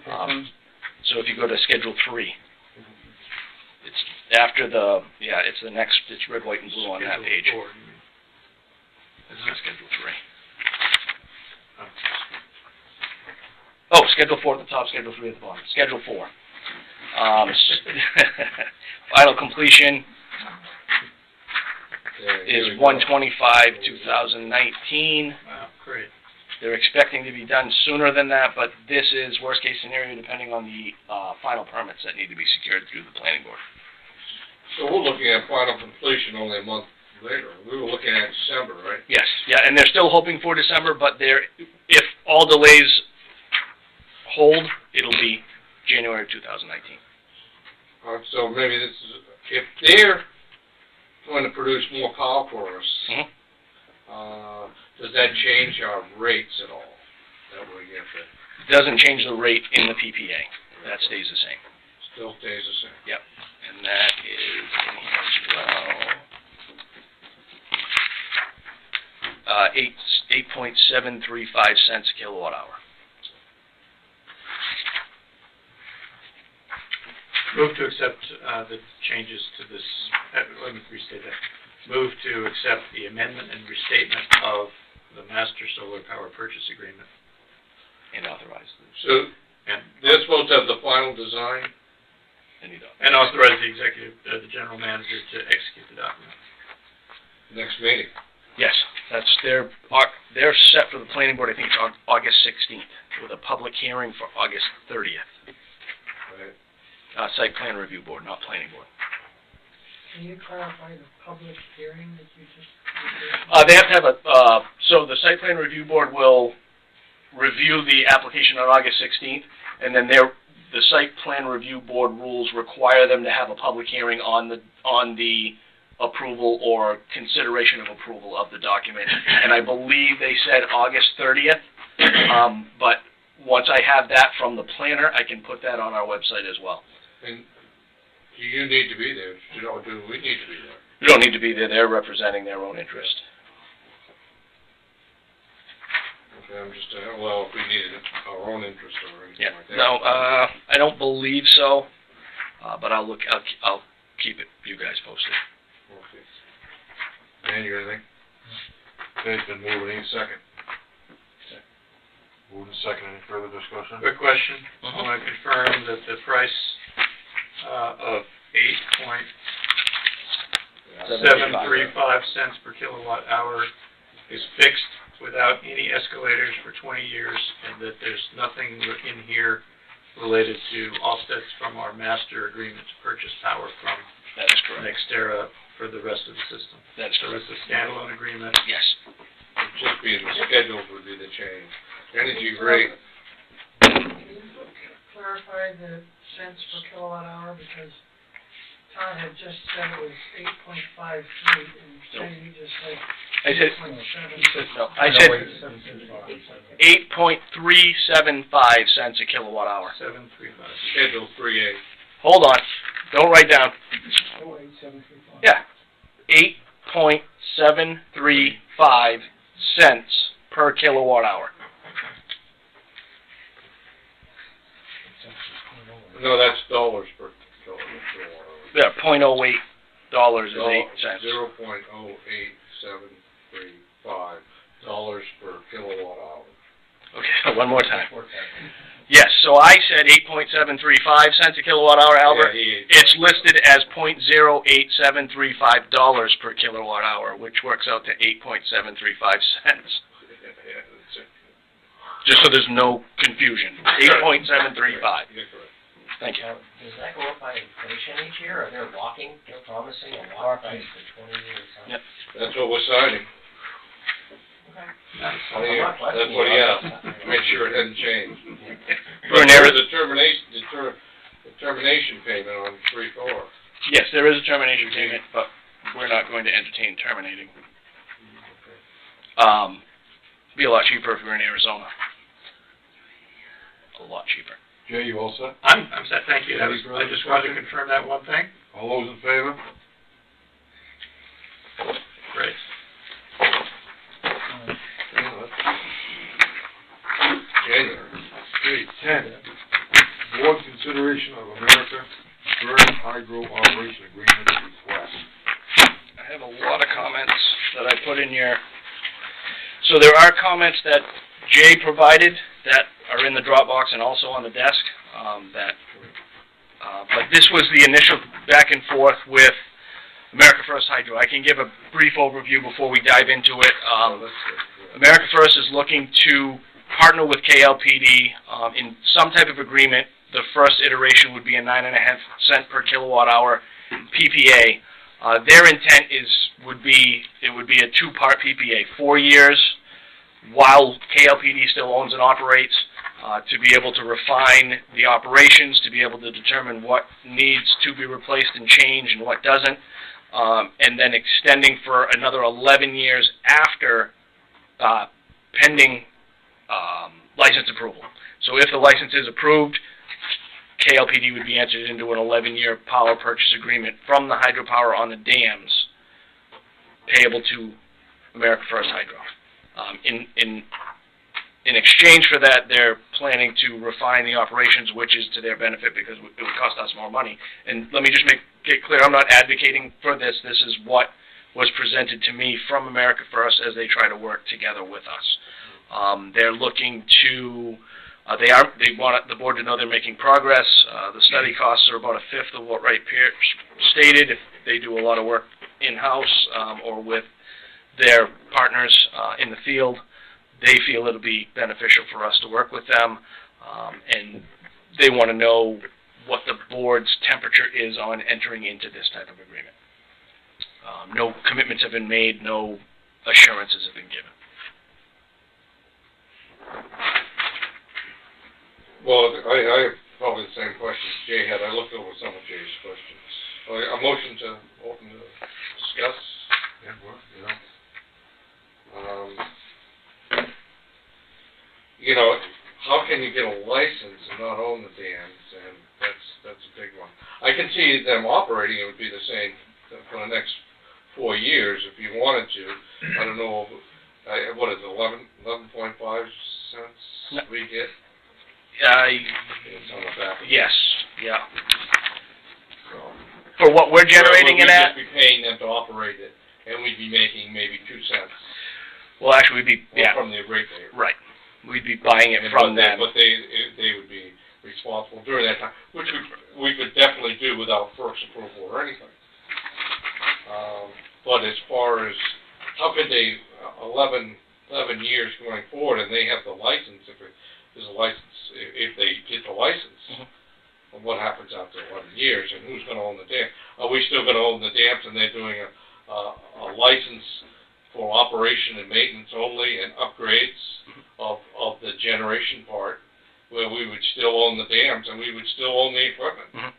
Speaker 1: So if you go to Schedule 3, it's after it's the next, it's red, white, and blue on that page. This is Schedule 3. Oh, Schedule 4 at the top, Schedule 3 at the bottom. Schedule 4. Final completion is 1/25/2019.
Speaker 10: Wow, great.
Speaker 1: They're expecting to be done sooner than that, but this is worst case scenario depending on the final permits that need to be secured through the planning board.
Speaker 3: So we're looking at final completion only a month later. We were looking at December, right?
Speaker 1: Yes, yeah, and they're still hoping for December, but if all delays hold, it'll be January 2019.
Speaker 3: So maybe this is, if they're going to produce more power for us, does that change our rates at all? That we get that
Speaker 1: Doesn't change the rate in the PPA. That stays the same.
Speaker 3: still stays the same.
Speaker 1: Yep, and that is in here as well. 8.735 cents a kilowatt hour.
Speaker 10: Move to accept the changes to this, let me restate that. Move to accept the amendment and restatement of the Master Solar Power Purchase Agreement.
Speaker 1: And authorize them.
Speaker 3: So they're supposed to have the final design?
Speaker 10: And authorize the the general manager to execute the document.
Speaker 3: Next meeting.
Speaker 1: Yes, that's they're set for the planning board, I think it's on August 16th, with a public hearing for August 30th.
Speaker 3: Right.
Speaker 1: Site plan review board, not planning board.
Speaker 6: Can you clarify the public hearing that you just
Speaker 1: They have to have a, so the site plan review board will review the application on August 16th, and then the site plan review board rules require them to have a public hearing on the approval or consideration of approval of the document. And I believe they said August 30th, but once I have that from the planner, I can put that on our website as well.
Speaker 3: And do you need to be there? Do we need to be there?
Speaker 1: You don't need to be there. They're representing their own interest.
Speaker 3: Okay, I'm just, well, if we needed our own interest or anything
Speaker 1: Yeah.
Speaker 3: like that.
Speaker 1: No, I don't believe so, but I'll keep you guys posted.
Speaker 3: Okay. Dan, you got anything? Okay, it's been moved. Any second? Moved and second. Any further discussion?
Speaker 10: Quick question.
Speaker 1: Mhm.
Speaker 10: I want to confirm that the price of 8.735 cents per kilowatt hour is fixed without any escalators for 20 years, and that there's nothing in here related to offsets from our master agreement to purchase power from
Speaker 1: That is correct.
Speaker 10: Nextera for the rest of the system.
Speaker 1: That is
Speaker 10: So
Speaker 1: correct.
Speaker 10: it's a standalone agreement.
Speaker 1: Yes.
Speaker 3: It'd just be in the schedules would be the change. Energy rate,
Speaker 6: Can you clarify the cents per kilowatt hour, because Todd had just said it was 8.53, and Jay just said
Speaker 1: I said,
Speaker 6: 8.7.
Speaker 1: no, I said 8.375 cents a kilowatt hour.
Speaker 10: 735.
Speaker 3: schedule 3A.
Speaker 1: Hold on. Don't write down.
Speaker 6: Oh, 8.735.
Speaker 1: Yeah. 8.735 cents per kilowatt hour.
Speaker 3: No, that's dollars per kilowatt hour.
Speaker 1: Yeah, $0.08 is 8 cents.
Speaker 3: $0.08735 per kilowatt hour.
Speaker 1: Okay, one more time. Yes, so I said 8.735 cents a kilowatt hour, Albert.
Speaker 3: Yeah,
Speaker 1: It's listed as $0.08735 per kilowatt hour, which works out to 8.735 cents. Just so there's no confusion. 8.735.
Speaker 3: You're correct.
Speaker 1: Thank you.
Speaker 11: Now, does that go up by inflation each year, or they're promising a lock price for 20 years? Huh?
Speaker 1: Yep.
Speaker 3: That's what we're signing.
Speaker 11: Okay.
Speaker 3: That's what he asked, make sure it doesn't change.
Speaker 1: For an
Speaker 3: There
Speaker 1: area,
Speaker 3: is a termination payment on 3/4.
Speaker 1: yes, there is a termination payment, but we're not going to entertain terminating. Be a lot cheaper if we were in Arizona. A lot cheaper.
Speaker 7: Jay, you all set?
Speaker 10: I'm set, thank you.
Speaker 7: Any further
Speaker 10: I just wanted to
Speaker 7: discussion?
Speaker 10: confirm that one thing.
Speaker 7: All those in favor?
Speaker 10: Great.
Speaker 3: January.
Speaker 7: Okay, 10, board consideration of America First Hydro Operation Agreement request.
Speaker 1: I have a lot of comments that I put in your, so there are comments that Jay provided that are in the Dropbox and also on the desk, but this was the initial back and forth with America First Hydro. I can give a brief overview before we dive into it. America First is looking to partner with KLPD in some type of agreement. The first iteration would be a 9.5 cent per kilowatt hour PPA. Their intent would be a 2-part PPA, 4 years, while KLPD still owns and operates, to be able to refine the operations, to be able to determine what needs to be replaced and changed and what doesn't, and then extending for another 11 years after pending license approval. So if the license is approved, KLPD would be entered into an 11-year power purchase agreement from the hydropower on the dams payable to America First Hydro. In exchange for that, they're planning to refine the operations, which is to their benefit because it would cost us more money. And let me just make it clear, I'm not advocating for this. This is what was presented to me from America First as they try to work together with us. They're looking to, they want the board to know they're making progress. The study costs are about 1/5 of what Wright Pierce stated. If they do a lot of work in-house or with their partners in the field, they feel it'll be beneficial for us to work with them, and they want to know what the board's temperature is on entering into this type of agreement. No commitments have been made, no assurances have been given.
Speaker 3: Well, I have probably the same questions Jay had. I looked over some of Jay's questions. A motion to open to discuss?
Speaker 7: Yeah, well, you know.
Speaker 3: You know, how can you get a license and not own the dams? And that's a big one. I can see them operating, it would be the same for the next 4 years if you wanted to. I don't know, what is it, 11.5 cents we get?
Speaker 1: It's
Speaker 3: on the back.
Speaker 1: Yes, yeah. For what we're generating it at?
Speaker 3: We'd just be paying them to operate it, and we'd be making maybe 2 cents.
Speaker 1: Well, actually, we'd be,
Speaker 3: From the ratepayer.
Speaker 1: right. We'd be buying it from them.
Speaker 3: But they would be responsible during that time, which we could definitely do without FERC's approval or anything. But as far as, how could they, 11 years going forward, and they have the license, if they get the license, and what happens after 11 years, and who's going to own the dam? Are we still going to own the dams, and they're doing a license for operation and maintenance only, and upgrades of the generation part, where we would still own the dams, and we would still own the equipment?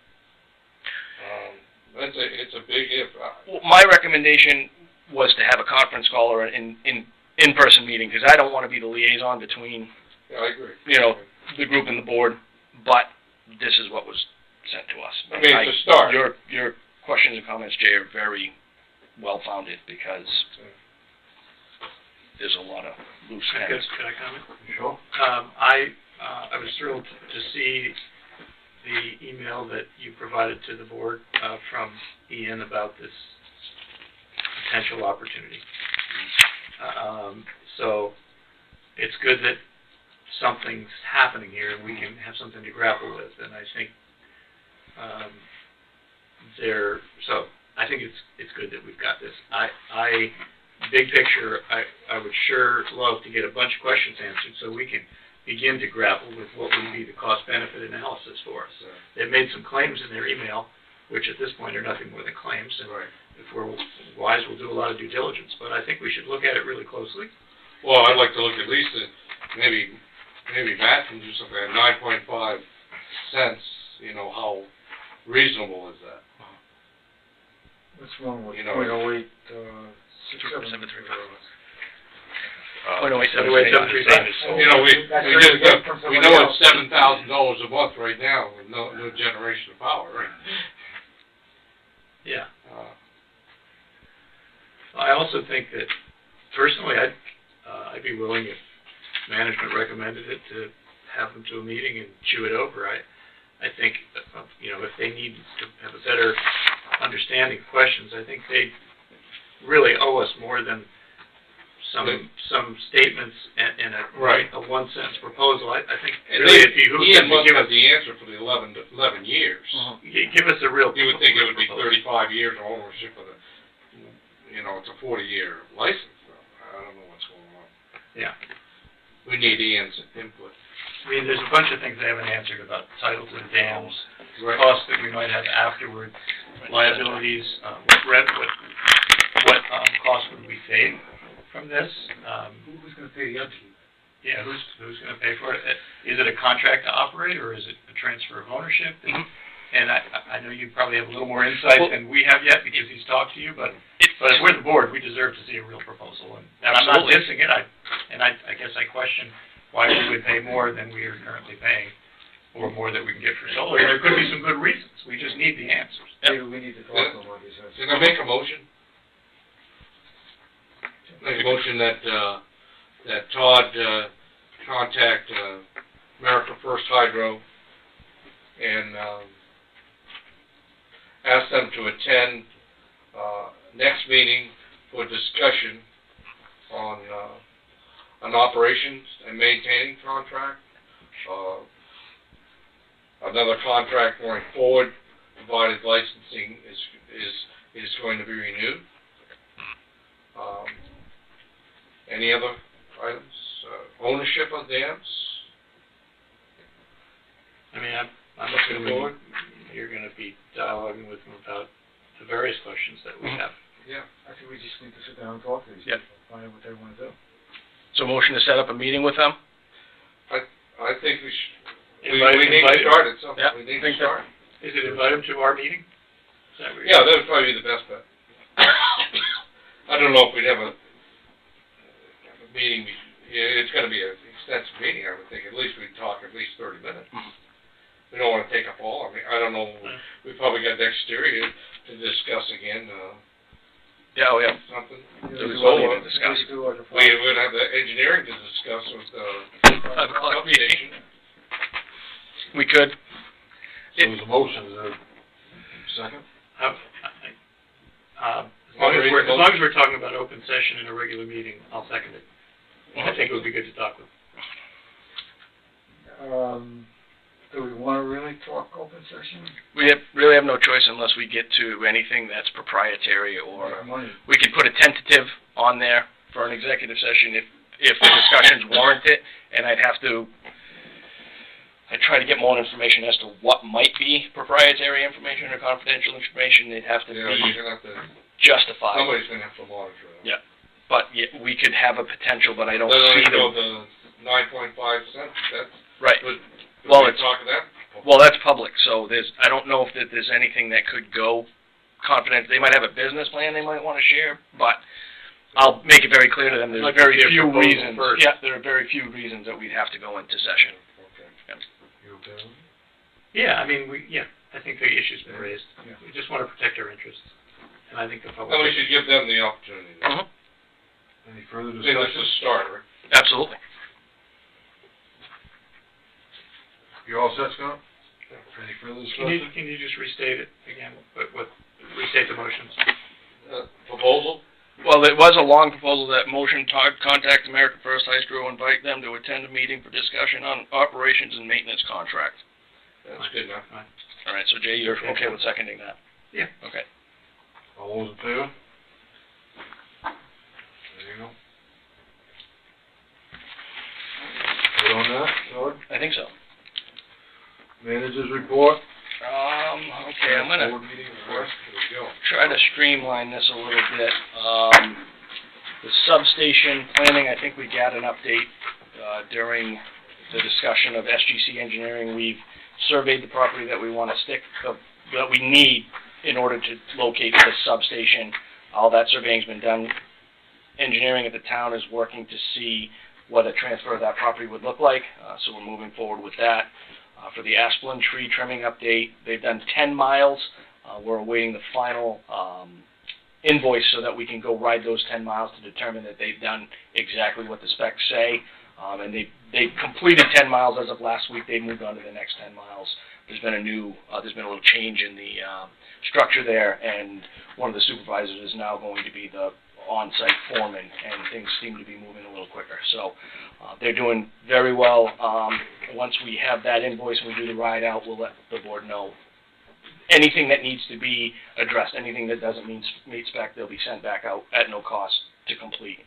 Speaker 3: It's a big if.
Speaker 1: Well, my recommendation was to have a conference call or an in-person meeting, because I don't want to be the liaison between,
Speaker 3: Yeah, I agree.
Speaker 1: The group and the board, but this is what was sent to us.
Speaker 3: I mean, it's a start.
Speaker 1: Your questions and comments, Jay, are very well-founded, because there's a lot of loose ends.
Speaker 10: Could I comment?
Speaker 7: Sure.
Speaker 10: I was thrilled to see the email that you provided to the board from Ian about this potential opportunity. So it's good that something's happening here and we can have something to grapple with. And I think I think it's good that we've got this. Big picture, I would sure love to get a bunch of questions answered so we can begin to grapple with what would be the cost-benefit analysis for us. They've made some claims in their email, which at this point are nothing more than claims, and if we're wise, we'll do a lot of due diligence, but I think we should look at it really closely.
Speaker 3: Well, I'd like to look at least at, maybe Matt can do something at 9.5 cents, how reasonable is that?
Speaker 6: What's wrong with
Speaker 3: You know,
Speaker 6: 0.08,
Speaker 1: 735?
Speaker 10: 0.0873.
Speaker 3: We know it's $7,000 a month right now with no generation of power, right?
Speaker 10: Yeah. I also think that, personally, I'd be willing, if management recommended it, to have them to a meeting and chew it over. I think, if they need to have a better understanding of questions, I think they really owe us more than some statements and a 1-sentence proposal. I think really if you
Speaker 3: Ian must have the answer for the 11 years.
Speaker 10: Give us a real.
Speaker 3: You would think it would be 35 years of ownership of it's a 40-year license. I don't know what's going on.
Speaker 10: Yeah.
Speaker 3: We need Ian's input.
Speaker 10: I mean, there's a bunch of things they haven't answered about title to the dams, costs that we might have afterwards, liabilities, what cost would we save from this?
Speaker 6: Who's going to pay the upkeep?
Speaker 10: Yeah, who's going to pay for it? Is it a contract to operate, or is it a transfer of ownership? And I know you probably have a little more insight than we have yet because he's talked to you, but if we're the board, we deserve to see a real proposal. And I'm not missing it. I guess I question why we would pay more than we are currently paying, or more that we can get for solar. There could be some good reasons. We just need the answers.
Speaker 6: Maybe we need to talk to one of these.
Speaker 3: Can I make a motion? Make a motion that Todd contact America First Hydro and ask them to attend next meeting for discussion on an operations and maintaining contract, another contract going forward, provided licensing is going to be renewed. Any other items? Ownership of dams?
Speaker 10: I mean, I'm assuming you're going to be dialoguing with them about the various questions that we have.
Speaker 7: Yeah.
Speaker 6: I think we just need to sit down and talk to these
Speaker 1: Yep.
Speaker 6: people, find out what they wanna do.
Speaker 1: So motion to set up a meeting with them?
Speaker 3: I think we should,
Speaker 10: Invite-
Speaker 3: we need
Speaker 10: invite
Speaker 3: to
Speaker 10: him.
Speaker 3: start it, so
Speaker 1: Yeah,
Speaker 3: we need to
Speaker 1: think that-
Speaker 3: start.
Speaker 10: Is it invite them to our meeting? Is that what you're
Speaker 3: Yeah, that would probably be the best bet. I don't know if we'd have a meeting, yeah, it's gonna be an extensive meeting, I would think, at least we'd talk at least 30 minutes. We don't wanna take up all, I mean, I don't know, we probably got next year to discuss again,
Speaker 1: Yeah, oh, yeah.
Speaker 3: something.
Speaker 1: There was one to discuss.
Speaker 6: Just do like a
Speaker 3: We would have the engineering to discuss with the
Speaker 1: 5 o'clock meeting.
Speaker 3: substation.
Speaker 1: We could.
Speaker 7: So there's a motion, is there a second?
Speaker 10: As long as we're talking about open session in a regular meeting, I'll second it. I think it would be good to talk with.
Speaker 6: Do we wanna really talk open session?
Speaker 1: We really have no choice unless we get to anything that's proprietary, or
Speaker 6: Money.
Speaker 1: we could put a tentative on there for an executive session if the discussions warrant it, and I'd try to get more information as to what might be proprietary information or confidential information. It'd have to
Speaker 3: Yeah, you're
Speaker 1: be
Speaker 3: gonna have to,
Speaker 1: justified.
Speaker 3: somebody's gonna have to monitor that.
Speaker 1: Yeah. But yeah, we could have a potential, but I don't
Speaker 3: Let
Speaker 1: see
Speaker 3: us know
Speaker 1: the,
Speaker 3: the 9.5 cents, that's,
Speaker 1: right.
Speaker 3: would
Speaker 1: Well,
Speaker 3: we
Speaker 1: it's-
Speaker 3: talk of that?
Speaker 1: Well, that's public, so I don't know if there's anything that could go confidential. They might have a business plan they might wanna share, but I'll make it very clear to them, there's
Speaker 10: Like to
Speaker 1: very
Speaker 10: see a
Speaker 1: few
Speaker 10: proposal
Speaker 1: reasons.
Speaker 10: first.
Speaker 1: Yeah, there are very few reasons that we'd have to go into session.
Speaker 3: Okay.
Speaker 7: You okay with it?
Speaker 10: Yeah, I mean, I think the issue's been raised.
Speaker 6: Yeah.
Speaker 10: We just want to protect our interests. And I think the public.
Speaker 3: And we should give them the opportunity.
Speaker 7: Any further
Speaker 3: I think this
Speaker 7: discussion?
Speaker 3: is a starter.
Speaker 1: Absolutely.
Speaker 7: You all set, Scott? Any further discussion?
Speaker 10: Can you just restate it again? Restate the motions?
Speaker 3: Proposal?
Speaker 1: Well, it was a long proposal that motion contact American First Hydro, invite them to attend a meeting for discussion on operations and maintenance contract.
Speaker 3: That's good enough.
Speaker 10: Fine.
Speaker 1: All right, so Jay, you're okay with seconding that?
Speaker 10: Yeah.
Speaker 1: Okay.
Speaker 7: All those in favor? There you go. Good on that, George?
Speaker 1: I think so.
Speaker 7: Managers report?
Speaker 1: Okay, I'm gonna
Speaker 7: Board meeting request, here we go.
Speaker 1: try to streamline this a little bit. The substation planning, I think we got an update, during the discussion of SGC engineering. We've surveyed the property that we wanna that we need in order to locate the substation. All that surveying's been done. Engineering at the town is working to see what a transfer of that property would look like, so we're moving forward with that. For the aspen tree trimming update, they've done 10 miles. We're awaiting the final invoice so that we can go ride those 10 miles to determine that they've done exactly what the specs say. And they've completed 10 miles as of last week. They've moved on to the next 10 miles. There's been a little change in the structure there, and one of the supervisors is now going to be the on-site foreman, and things seem to be moving a little quicker. So they're doing very well. Once we have that invoice and we do the ride out, we'll let the board know. Anything that needs to be addressed, anything that doesn't meet spec, they'll be sent back out at no cost to complete,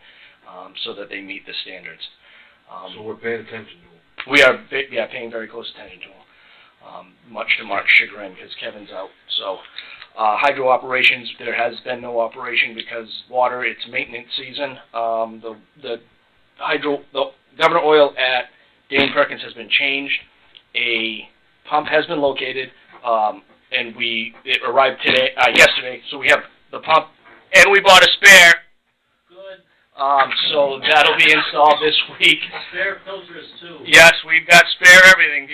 Speaker 1: so that they meet the standards.
Speaker 7: So we're paying attention to them.
Speaker 1: We are paying very close attention to them, much to Mark's chagrin, because Kevin's out. So hydro operations, there has been no operation because water, it's maintenance season. The governor oil at Dane Perkins has been changed. A pump has been located, and it arrived yesterday. So we have the pump, and we bought a spare.
Speaker 13: Good.
Speaker 1: So that'll be installed this week.
Speaker 13: Spare filters too.
Speaker 1: Yes, we've got spare everything.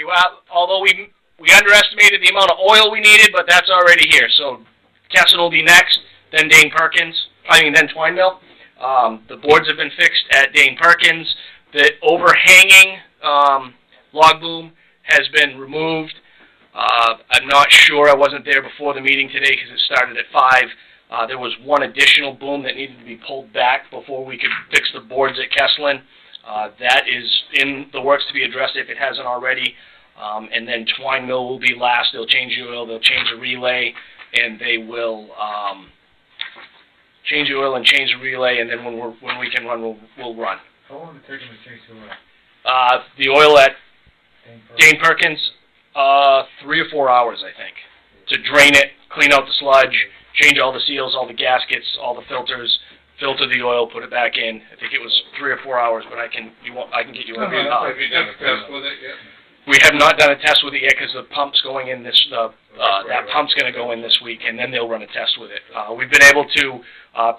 Speaker 1: Although we underestimated the amount of oil we needed, but that's already here. So Kesson will be next, then then Twineville. The boards have been fixed at Dane Perkins. The overhanging log boom has been removed. I'm not sure, I wasn't there before the meeting today because it started at 5. There was one additional boom that needed to be pulled back before we could fix the boards at Kesslin. That is in the works to be addressed if it hasn't already. And then Twineville will be last. They'll change the oil, they'll change the relay, and they will change the oil and change the relay, and then when we can run, we'll run.
Speaker 6: How long did it take them to change the oil?
Speaker 1: The oil at Dane Perkins, 3 or 4 hours, I think, to drain it, clean out the sludge, change all the seals, all the gaskets, all the filters, filter the oil, put it back in. I think it was 3 or 4 hours, but I can get you a
Speaker 3: Have you done a test with it yet?
Speaker 1: We have not done a test with it yet because the pump's going in this. That pump's going to go in this week, and then they'll run a test with it. We've been able to.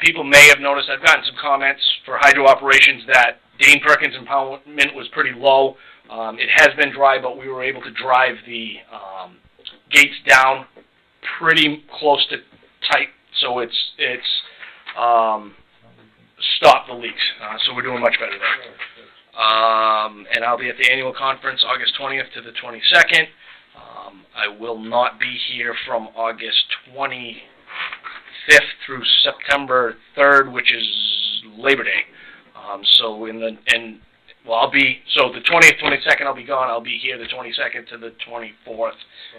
Speaker 1: People may have noticed. I've gotten some comments for hydro operations that Dane Perkins impoundment was pretty low. It has been dry, but we were able to drive the gates down pretty close to tight, so it's stopped the leaks. So we're doing much better there. And I'll be at the annual conference August 20th to the 22nd. I will not be here from August 25th through September 3rd, which is Labor Day. I'll be, so the 20th, 22nd I'll be gone. I'll be here the 22nd to the 24th,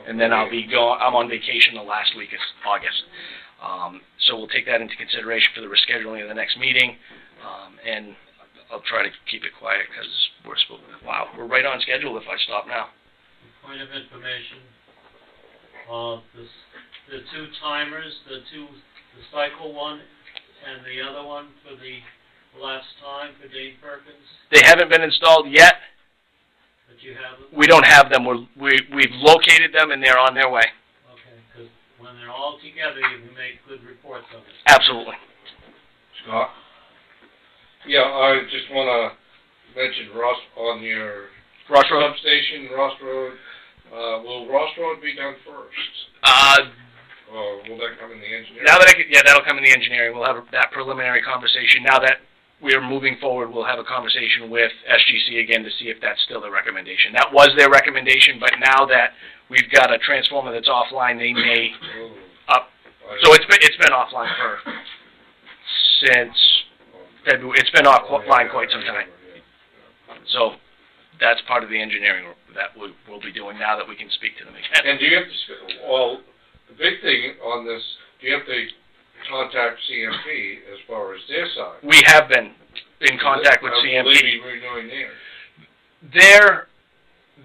Speaker 1: and then I'll be gone. I'm on vacation the last week of August. So we'll take that into consideration for the rescheduling of the next meeting, and I'll try to keep it quiet because we're right on schedule if I stop now.
Speaker 13: Point of information, the two timers, the cycle one and the other one for the last time for Dane Perkins?
Speaker 1: They haven't been installed yet.
Speaker 13: But you have them?
Speaker 1: We don't have them. We've located them and they're on their way.
Speaker 13: Okay, because when they're all together, you can make good reports of it.
Speaker 1: Absolutely.
Speaker 7: Scott?
Speaker 3: Yeah, I just want to mention on your
Speaker 1: Ross Road?
Speaker 3: substation, Ross Road. Will Ross Road be done first? Or will that come in the engineering?
Speaker 1: That'll come in the engineering. We'll have that preliminary conversation. Now that we're moving forward, we'll have a conversation with SGC again to see if that's still their recommendation. That was their recommendation, but now that we've got a transformer that's offline, they may up. So it's been offline since February. It's been offline quite some time. So that's part of the engineering that we'll be doing now that we can speak to them again.
Speaker 3: And do you have to, the big thing on this, do you have to contact CMP as far as their side?
Speaker 1: We have been in contact with CMP.
Speaker 3: Will they be renewing theirs?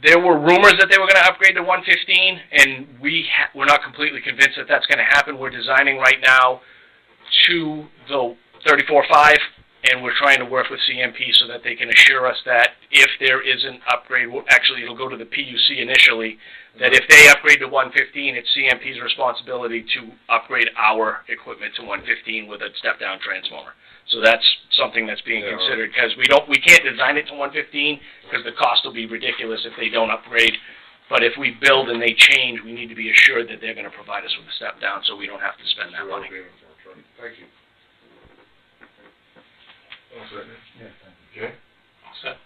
Speaker 1: There were rumors that they were going to upgrade to 115, and we're not completely convinced that that's going to happen. We're designing right now to the 34.5, and we're trying to work with CMP so that they can assure us that if there is an upgrade, it'll go to the PUC initially, that if they upgrade to 115, it's CMP's responsibility to upgrade our equipment to 115 with a step-down transformer. So that's something that's being considered, because we can't design it to 115 because the cost will be ridiculous if they don't upgrade. But if we build and they change, we need to be assured that they're going to provide us with a step-down so we don't have to spend that money.
Speaker 3: Thank you.
Speaker 7: All set, Nick?
Speaker 6: Yeah, thank you.
Speaker 7: Okay.
Speaker 10: All set.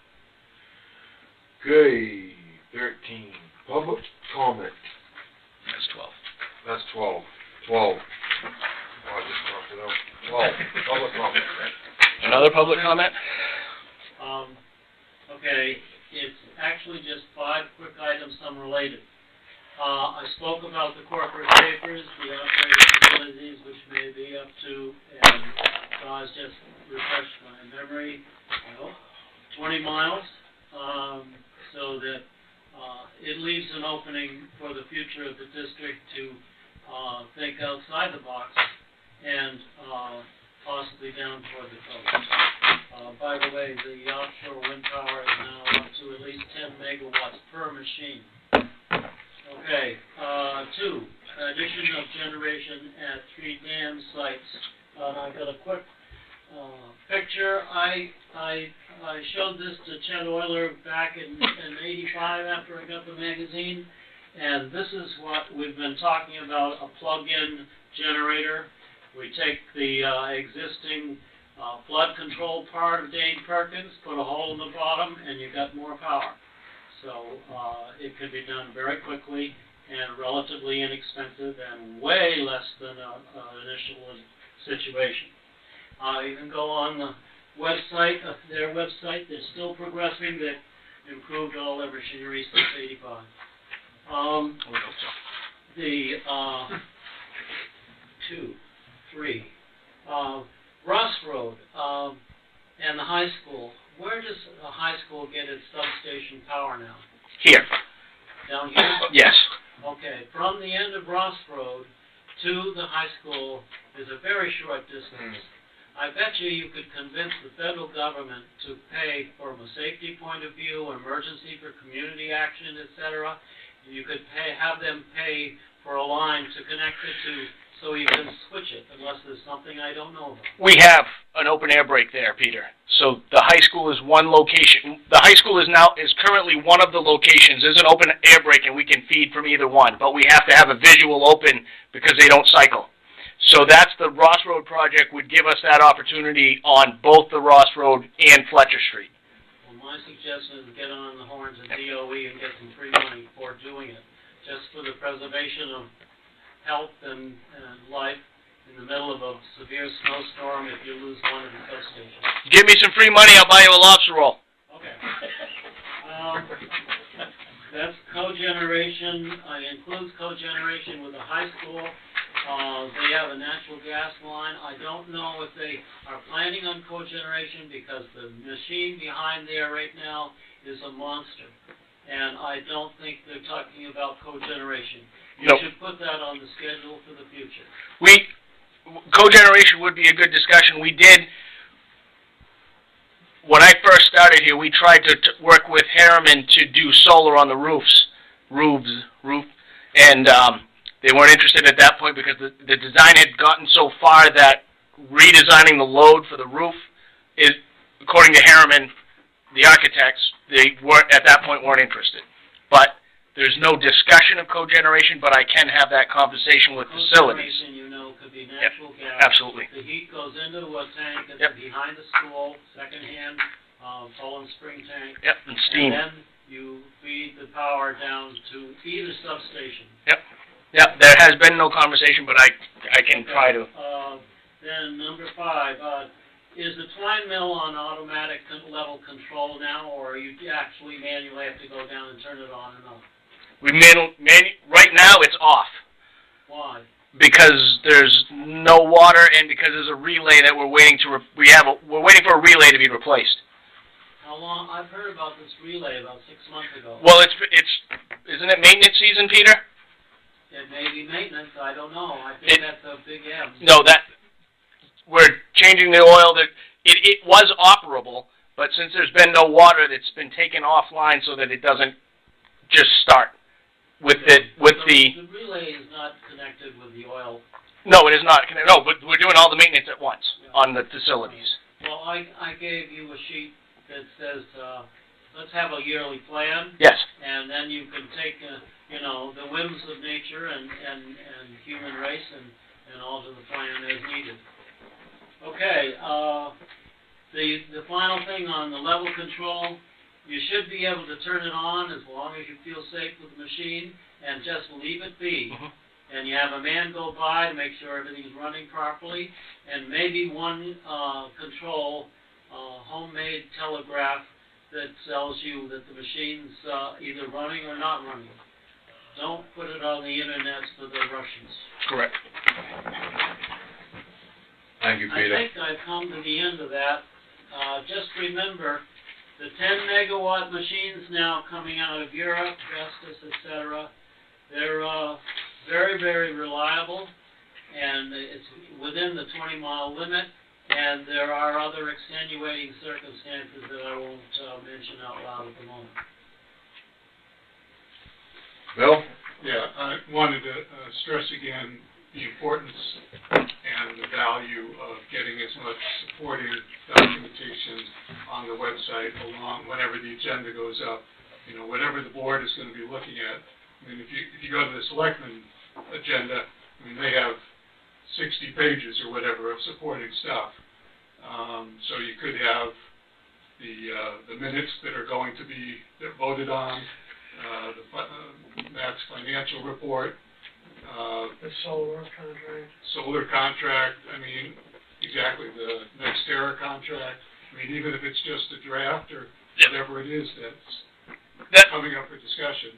Speaker 7: Okay, 13, public comment.
Speaker 1: That's 12.
Speaker 7: That's 12. 12. Oh, I just crossed it out. 12, public comment.
Speaker 1: Another public comment?
Speaker 13: Okay, it's actually just 5 quick items, some related. I spoke about the corporate papers, the operating facilities, which may be up to, and I was just refreshed my memory, 20 miles, so that it leaves an opening for the future of the district to think outside the box and possibly down toward the coast. By the way, the offshore wind power is now up to at least 10 megawatts per machine. Okay, 2, addition of generation at 3 dam sites. I've got a quick picture. I showed this to Chet Euler back in '85 after I got the magazine, and this is what we've been talking about, a plug-in generator. We take the existing flood control part of Dane Perkins, put a hole in the bottom, and you've got more power. So it can be done very quickly and relatively inexpensive and way less than an initial situation. You can go on the website, their website. They're still progressing. They've improved all their machinery since '85. The 2, 3, Ross Road and the high school. Where does the high school get its substation power now?
Speaker 1: Here.
Speaker 13: Down here?
Speaker 1: Yes.
Speaker 13: Okay, from the end of Ross Road to the high school is a very short distance. I bet you could convince the federal government to pay from a safety point of view, emergency for community action, etc. You could have them pay for a line to connect it to, so you can switch it, unless there's something I don't know about.
Speaker 1: We have an open air break there, Peter. So the high school is one location. The high school is currently one of the locations. There's an open air break, and we can feed from either one. But we have to have a visual open because they don't cycle. So that's the Ross Road project would give us that opportunity on both the Ross Road and Fletcher Street.
Speaker 13: Well, my suggestion is get on the horns of DOE and get some free money for doing it, just for the preservation of health and life in the middle of a severe snowstorm if you lose one of the substations.
Speaker 1: Give me some free money, I'll buy you a lobster roll.
Speaker 13: Okay. That's cogeneration. It includes cogeneration with the high school. They have a natural gas line. I don't know if they are planning on cogeneration because the machine behind there right now is a monster. And I don't think they're talking about cogeneration. You should put that on the schedule for the future.
Speaker 1: Cogeneration would be a good discussion. We did, when I first started here, we tried to work with Harriman to do solar on the roof, and they weren't interested at that point because the design had gotten so far that redesigning the load for the roof is, according to Harriman, the architects, they weren't at that point weren't interested. But there's no discussion of cogeneration, but I can have that conversation with facilities.
Speaker 13: Cogeneration, you know, could be natural gas.
Speaker 1: Absolutely.
Speaker 13: The heat goes into a tank that's behind the school, secondhand, Poland Spring tank.
Speaker 1: Yep, and steam.
Speaker 13: And then you feed the power down to either substation.
Speaker 1: Yep, there has been no conversation, but I can try to.
Speaker 13: Then number 5, is the twine mill on automatic level control now, or you actually manually have to go down and turn it on and off?
Speaker 1: Right now it's off.
Speaker 13: Why?
Speaker 1: Because there's no water and because there's a relay that we're waiting to we're waiting for a relay to be replaced.
Speaker 13: How long? I've heard about this relay about 6 months ago.
Speaker 1: Well, it's isn't it maintenance season, Peter?
Speaker 13: It may be maintenance. I don't know. I think that's a big M.
Speaker 1: No, we're changing the oil. It was operable, but since there's been no water, it's been taken offline so that it doesn't just start with the
Speaker 13: relay is not connected with the oil.
Speaker 1: No, it is not. No, but we're doing all the maintenance at once on the facilities.
Speaker 13: Well, I gave you a sheet that says let's have a yearly plan.
Speaker 1: Yes.
Speaker 13: And then you can take the whims of nature and human race and alter the plan as needed. Okay, the final thing on the level control, you should be able to turn it on as long as you feel safe with the machine and just leave it be. And you have a man go by to make sure everything's running properly, and maybe one control, homemade telegraph that tells you that the machine's either running or not running. Don't put it on the internet for the Russians.
Speaker 1: Correct.
Speaker 7: Thank you, Peter.
Speaker 13: I think I've come to the end of that. Just remember, the 10 megawatt machines now coming out of Europe, Vestas, etc., they're very, very reliable, and it's within the 20-mile limit, and there are other extenuating circumstances that I won't mention out loud at the moment.
Speaker 7: Bill?
Speaker 2: Yeah, I wanted to stress again the importance and the value of getting as much supporting documentation on the website along whenever the agenda goes up. Whatever the board is going to be looking at. I mean, if you go to the selectmen agenda, I mean, they have 60 pages or whatever of supporting stuff. So you could have the minutes that are going to be voted on, Matt's financial report,
Speaker 6: The solar contract.
Speaker 2: solar contract, I mean, exactly, the NextEra contract. I mean, even if it's just a draft or whatever it is that's coming up for discussion.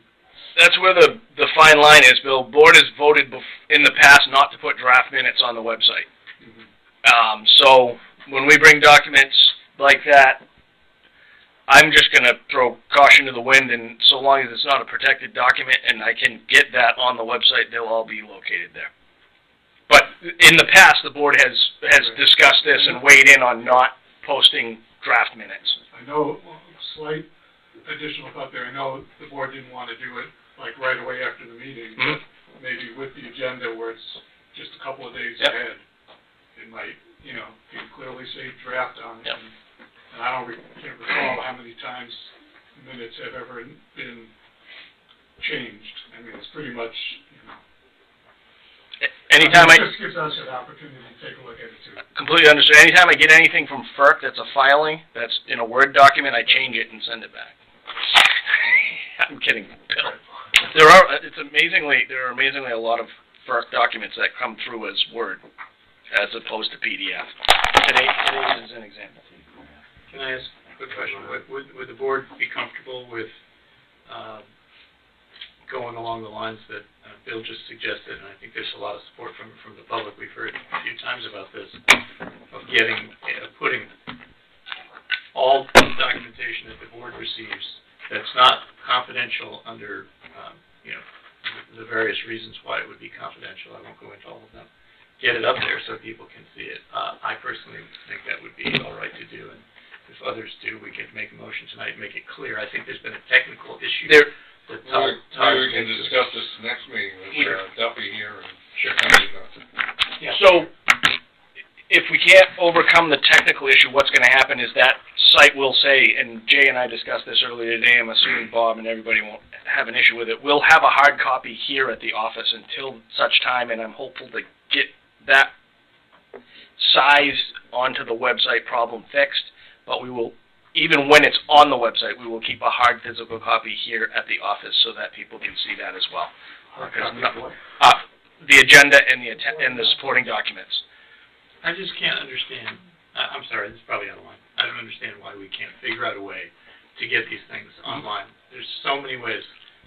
Speaker 1: That's where the fine line is, Bill. Board has voted in the past not to put draft minutes on the website. So when we bring documents like that, I'm just going to throw caution to the wind, and so long as it's not a protected document and I can get that on the website, they'll all be located there. But in the past, the board has discussed this and weighed in on not posting draft minutes.
Speaker 2: I know, slight additional thought there, I know the board didn't want to do it like right away after the meeting, but maybe with the agenda where it's just a couple of days ahead, it might, you know, can clearly say draft on it.
Speaker 1: Yep.
Speaker 2: And I can't recall how many times minutes have ever been changed. I mean, it's pretty much, you know.
Speaker 1: Anytime
Speaker 2: It just gives us an opportunity to take a look at it too.
Speaker 1: Completely understand. Anytime I get anything from FERC that's a filing, that's in a Word document, I change it and send it back. I'm kidding, Bill. There are amazingly a lot of FERC documents that come through as Word, as opposed to PDF. Today is an example.
Speaker 10: Can I ask a quick question? Would the board be comfortable with going along the lines that Bill just suggested, and I think there's a lot of support from the public, we've heard a few times about this, of putting all documentation that the board receives that's not confidential under, you know, the various reasons why it would be confidential. I won't go into all of them. Get it up there so people can see it. I personally think that would be all right to do, and if others do, we could make a motion tonight and make it clear. I think there's been a technical issue.
Speaker 3: We can discuss this next meeting with Duffy here. And
Speaker 10: Yeah.
Speaker 1: So, if we can't overcome the technical issue, what's going to happen is that site will say, and Jay and I discussed this earlier today, I'm assuming Bob and everybody won't have an issue with it, we'll have a hard copy here at the office until such time, and I'm hopeful to get that size onto the website problem fixed, but we will, even when it's on the website, we will keep a hard physical copy here at the office so that people can see that as well. The agenda and the supporting documents.
Speaker 10: I just can't understand. I'm sorry, this is probably out of line. I don't understand why we can't figure out a way to get these things online. There's so many ways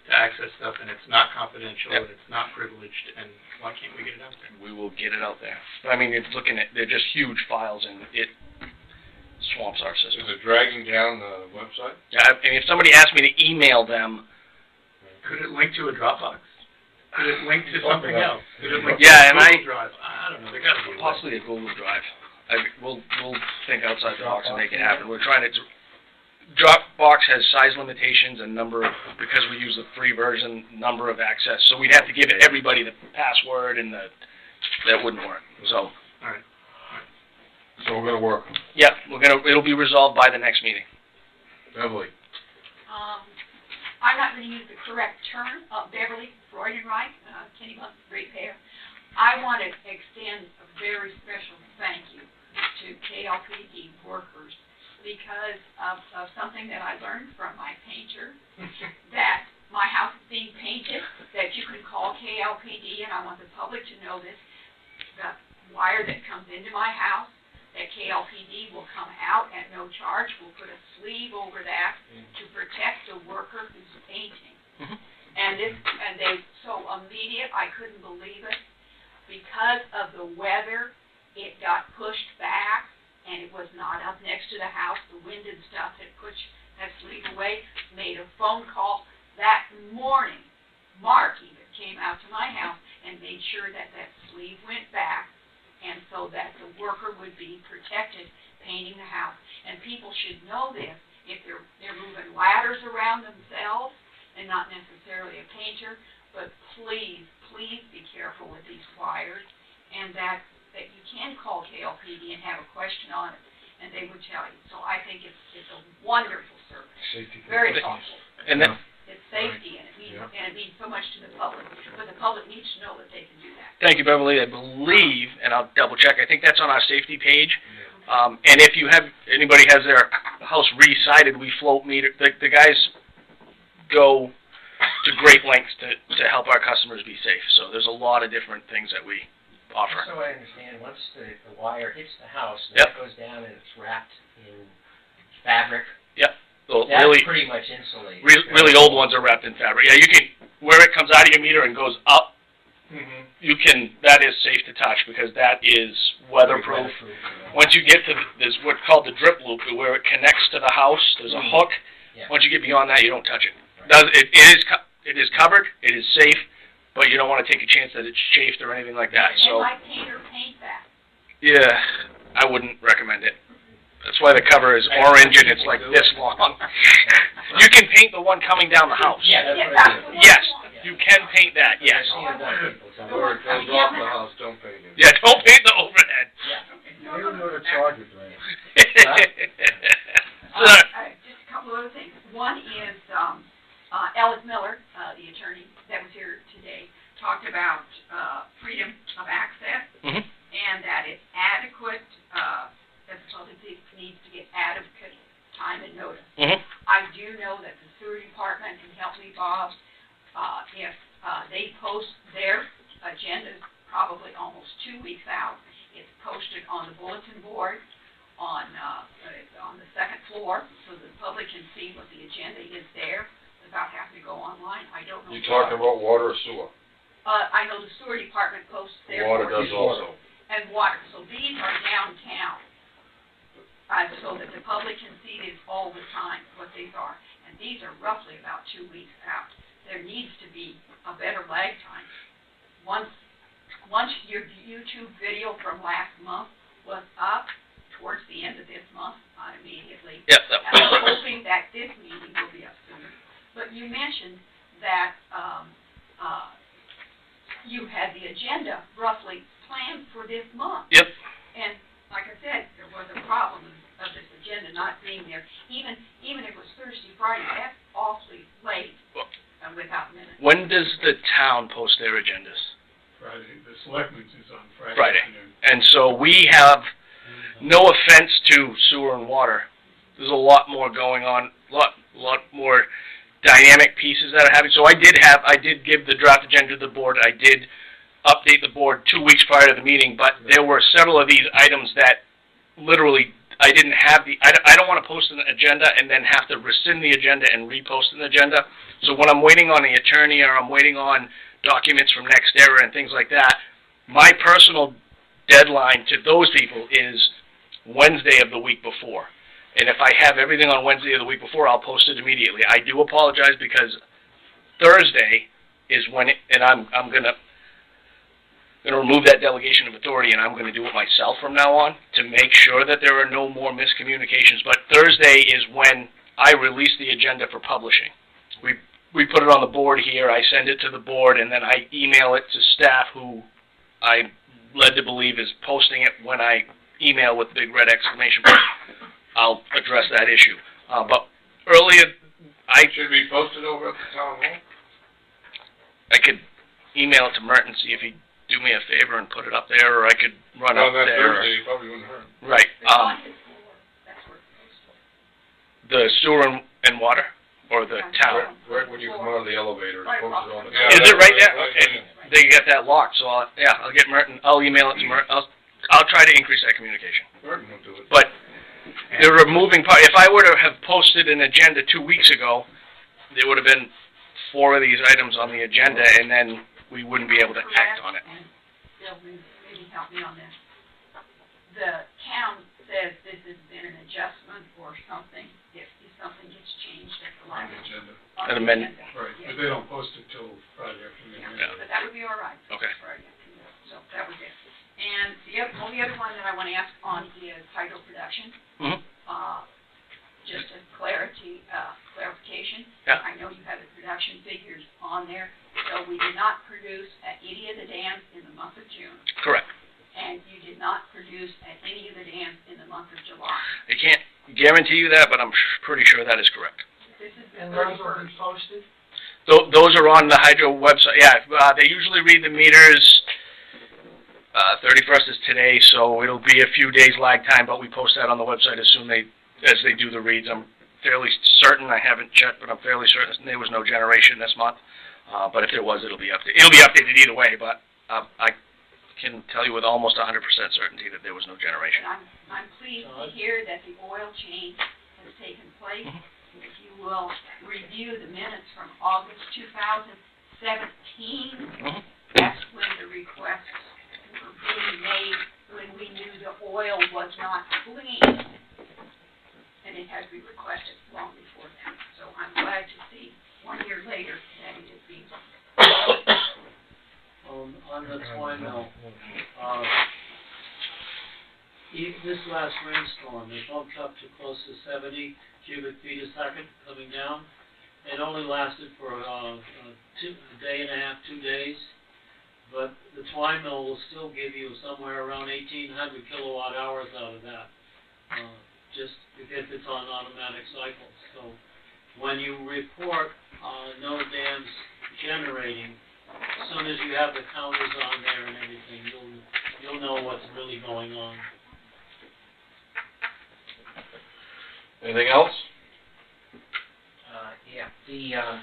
Speaker 10: to access stuff, and it's not confidential, and it's not privileged, and why can't we get it out there?
Speaker 1: We will get it out there. I mean, it's they're just huge files, and it swamps our system.
Speaker 3: Is it dragging down the website?
Speaker 1: Yeah, and if somebody asked me to email them...
Speaker 10: Could it link to a Dropbox? Could it link to something else? Could it link to Google Drive? I don't know. There got to be a way.
Speaker 1: Possibly a Google Drive. We'll think outside the box and make it happen. We're trying to... Dropbox has size limitations and because we use the free version, number of access. So we'd have to give everybody the password, and that wouldn't work. So...
Speaker 10: All right.
Speaker 3: So we're going to work.
Speaker 1: Yep, it'll be resolved by the next meeting.
Speaker 3: Beverly.
Speaker 9: I'm not going to use the correct term, Beverly Freudenreich, Kennebunk ratepayer. I want to extend a very special thank you to KLPD workers because of something that I learned from my painter, that my house is being painted, that you can call KLPD, and I want the public to know this, the wire that comes into my house, that KLPD will come out at no charge. We'll put a sleeve over that to protect the worker who's painting. And they so immediate, I couldn't believe it. Because of the weather, it got pushed back, and it was not up next to the house. The wind and stuff had pushed that sleeve away. Made a phone call that morning. Mark even came out to my house and made sure that that sleeve went back, and so that the worker would be protected painting the house. And people should know this. If they're moving ladders around themselves, and not necessarily a painter, but please be careful with these wires, and that you can call KLPD and have a question on it, and they would tell you. So I think it's a wonderful service.
Speaker 7: Safety.
Speaker 9: Very thoughtful.
Speaker 1: And then,
Speaker 9: It's safety, and it means so much to the public, but the public needs to know that they can do that.
Speaker 1: thank you, Beverly. I believe, and I'll double check, I think that's on our safety page. And if anybody has their house re-sided, we float meter. The guys go to great lengths to help our customers be safe. So there's a lot of different things that we offer.
Speaker 11: So I understand, once the wire hits the house,
Speaker 1: Yep.
Speaker 11: it goes down and it's wrapped in fabric.
Speaker 1: Yep. Well,
Speaker 11: That's
Speaker 1: really,
Speaker 11: pretty much insulated.
Speaker 1: really old ones are wrapped in fabric. Yeah, you can, where it comes out of your meter and goes up, that is safe to touch because that is weatherproof. Once you get to, there's what's called the drip loop, where it connects to the house, there's a hook.
Speaker 11: Yeah.
Speaker 1: Once you get beyond that, you don't touch it. It is covered, it is safe, but you don't wanna take a chance that it's chafed or anything like that,
Speaker 9: And
Speaker 1: so.
Speaker 9: my painter paint that.
Speaker 1: Yeah, I wouldn't recommend it. That's why the cover is orange and it's like this long. You can paint the one coming down the house.
Speaker 11: Yeah, that's
Speaker 9: Yeah,
Speaker 11: what
Speaker 9: that's
Speaker 11: I
Speaker 9: the
Speaker 11: did.
Speaker 9: one
Speaker 1: Yes,
Speaker 9: I want.
Speaker 1: you can paint that, yes.
Speaker 3: Or it comes off the house, don't paint it.
Speaker 1: Yeah, don't paint the overhead.
Speaker 6: They don't know the charge with me.
Speaker 1: So,
Speaker 9: Just a couple of other things. One is, Ellis Miller, the attorney that was here today, talked about, freedom of access,
Speaker 1: mhm,
Speaker 9: and that it's adequate, that the public needs to get adequate time and notice.
Speaker 1: mhm,
Speaker 9: I do know that the sewer department can help me, Bob, if, they post their agendas probably almost 2 weeks out. It's posted on the bulletin board on the second floor, so the public can see what the agenda is there without having to go online. I don't know.
Speaker 7: You talking about water or sewer?
Speaker 9: I know the sewer department posts their.
Speaker 7: Water
Speaker 9: board
Speaker 7: does also.
Speaker 9: and water. So these are downtown, so that the public can see these all the time, what these are. And these are roughly about 2 weeks out. There needs to be a better lag time. Once your YouTube video from last month was up towards the end of this month, immediately.
Speaker 1: yep, that
Speaker 9: And I'm hoping that this meeting will be up sooner. But you mentioned that, you had the agenda roughly planned for this month.
Speaker 1: Yep.
Speaker 9: And like I said, there was a problem of this agenda not being there. Even if it was Thursday, Friday, that's awfully late, without minutes.
Speaker 1: When does the town post their agendas?
Speaker 2: Friday, the selectmen's is on Friday
Speaker 1: Friday.
Speaker 2: afternoon.
Speaker 1: And so we have, no offense to sewer and water, there's a lot more going on, lot more dynamic pieces that are happening. So I did give the draft agenda to the board. I did update the board 2 weeks prior to the meeting, but there were several of these items that literally I didn't have I don't want to post an agenda and then have to rescind the agenda and repost an agenda. So when I'm waiting on the attorney or I'm waiting on documents from NextEra and things like that, my personal deadline to those people is Wednesday of the week before. And if I have everything on Wednesday of the week before, I'll post it immediately. I do apologize because Thursday is when and I'm gonna remove that delegation of authority and I'm gonna do it myself from now on to make sure that there are no more miscommunications. But Thursday is when I release the agenda for publishing. We put it on the board here, I send it to the board, and then I email it to staff who I'm led to believe is posting it when I email with the big red exclamation point. I'll address that issue. But earlier,
Speaker 3: Should be posted over at the town hall?
Speaker 1: I could email it to Mert and see if he'd do me a favor and put it up there, or I could run up
Speaker 3: On that
Speaker 1: there.
Speaker 3: Thursday, you probably wouldn't hurt.
Speaker 1: Right.
Speaker 9: It's on his floor. That's where it's posted.
Speaker 1: The sewer and water, or the town.
Speaker 3: Right when you come out of the elevator, it's posted on the.
Speaker 1: Is it right there? And they get that locked, so I'll get Mert and I'll email it to Mert. I'll try to increase that communication.
Speaker 3: Burton will do it.
Speaker 1: But the removing part, if I were to have posted an agenda 2 weeks ago, there would have been 4 of these items on the agenda, and then we wouldn't be able to act on it.
Speaker 9: And Bill, maybe help me on this. The town says this has been an adjustment or something, if something gets changed at the
Speaker 2: On
Speaker 9: last.
Speaker 2: the agenda.
Speaker 9: on
Speaker 1: An
Speaker 9: the
Speaker 1: amendment.
Speaker 9: agenda.
Speaker 2: Right,
Speaker 9: Yeah.
Speaker 2: but they don't post it till Friday afternoon.
Speaker 9: Yeah, but that would be all right.
Speaker 1: Okay.
Speaker 9: Friday afternoon. So that was it. And the only other one that I want to ask on is hydro production.
Speaker 1: Mhm.
Speaker 9: Just a clarification.
Speaker 1: Yeah.
Speaker 9: I know you have the production figures on there. So we did not produce at any of the dams in the month of June,
Speaker 1: Correct.
Speaker 9: and you did not produce at any of the dams in the month of July.
Speaker 1: I can't guarantee you that, but I'm pretty sure that is correct.
Speaker 9: This is the
Speaker 6: And those will
Speaker 9: 31st.
Speaker 6: be posted?
Speaker 1: Those are on the hydro website. Yeah, they usually read the meters. 31st is today, so it'll be a few days lag time, but we post that on the website as they do the reads. I'm fairly certain, I haven't checked, but I'm fairly certain there was no generation this month. But if there was, it'll be updated. It'll be updated either way, but I can tell you with almost 100% certainty that there was no generation.
Speaker 9: And I'm pleased to hear that the oil change has taken place. If you will review the minutes from August 2017, that's when the requests were being made, when we knew the oil was not clean. And it had to be requested long before then. So I'm glad to see 1 year later that it is being.
Speaker 13: on the twine mill, this last rainstorm, it bumped up to close to 70 cubic feet a second coming down. It only lasted for a day and a half, 2 days, but the twine mill will still give you somewhere around 1,800 kilowatt hours out of that, just if it's on automatic cycles. So when you report no dams generating, as soon as you have the counters on there and everything, you'll know what's really going on.
Speaker 7: Anything else?
Speaker 11: Yeah,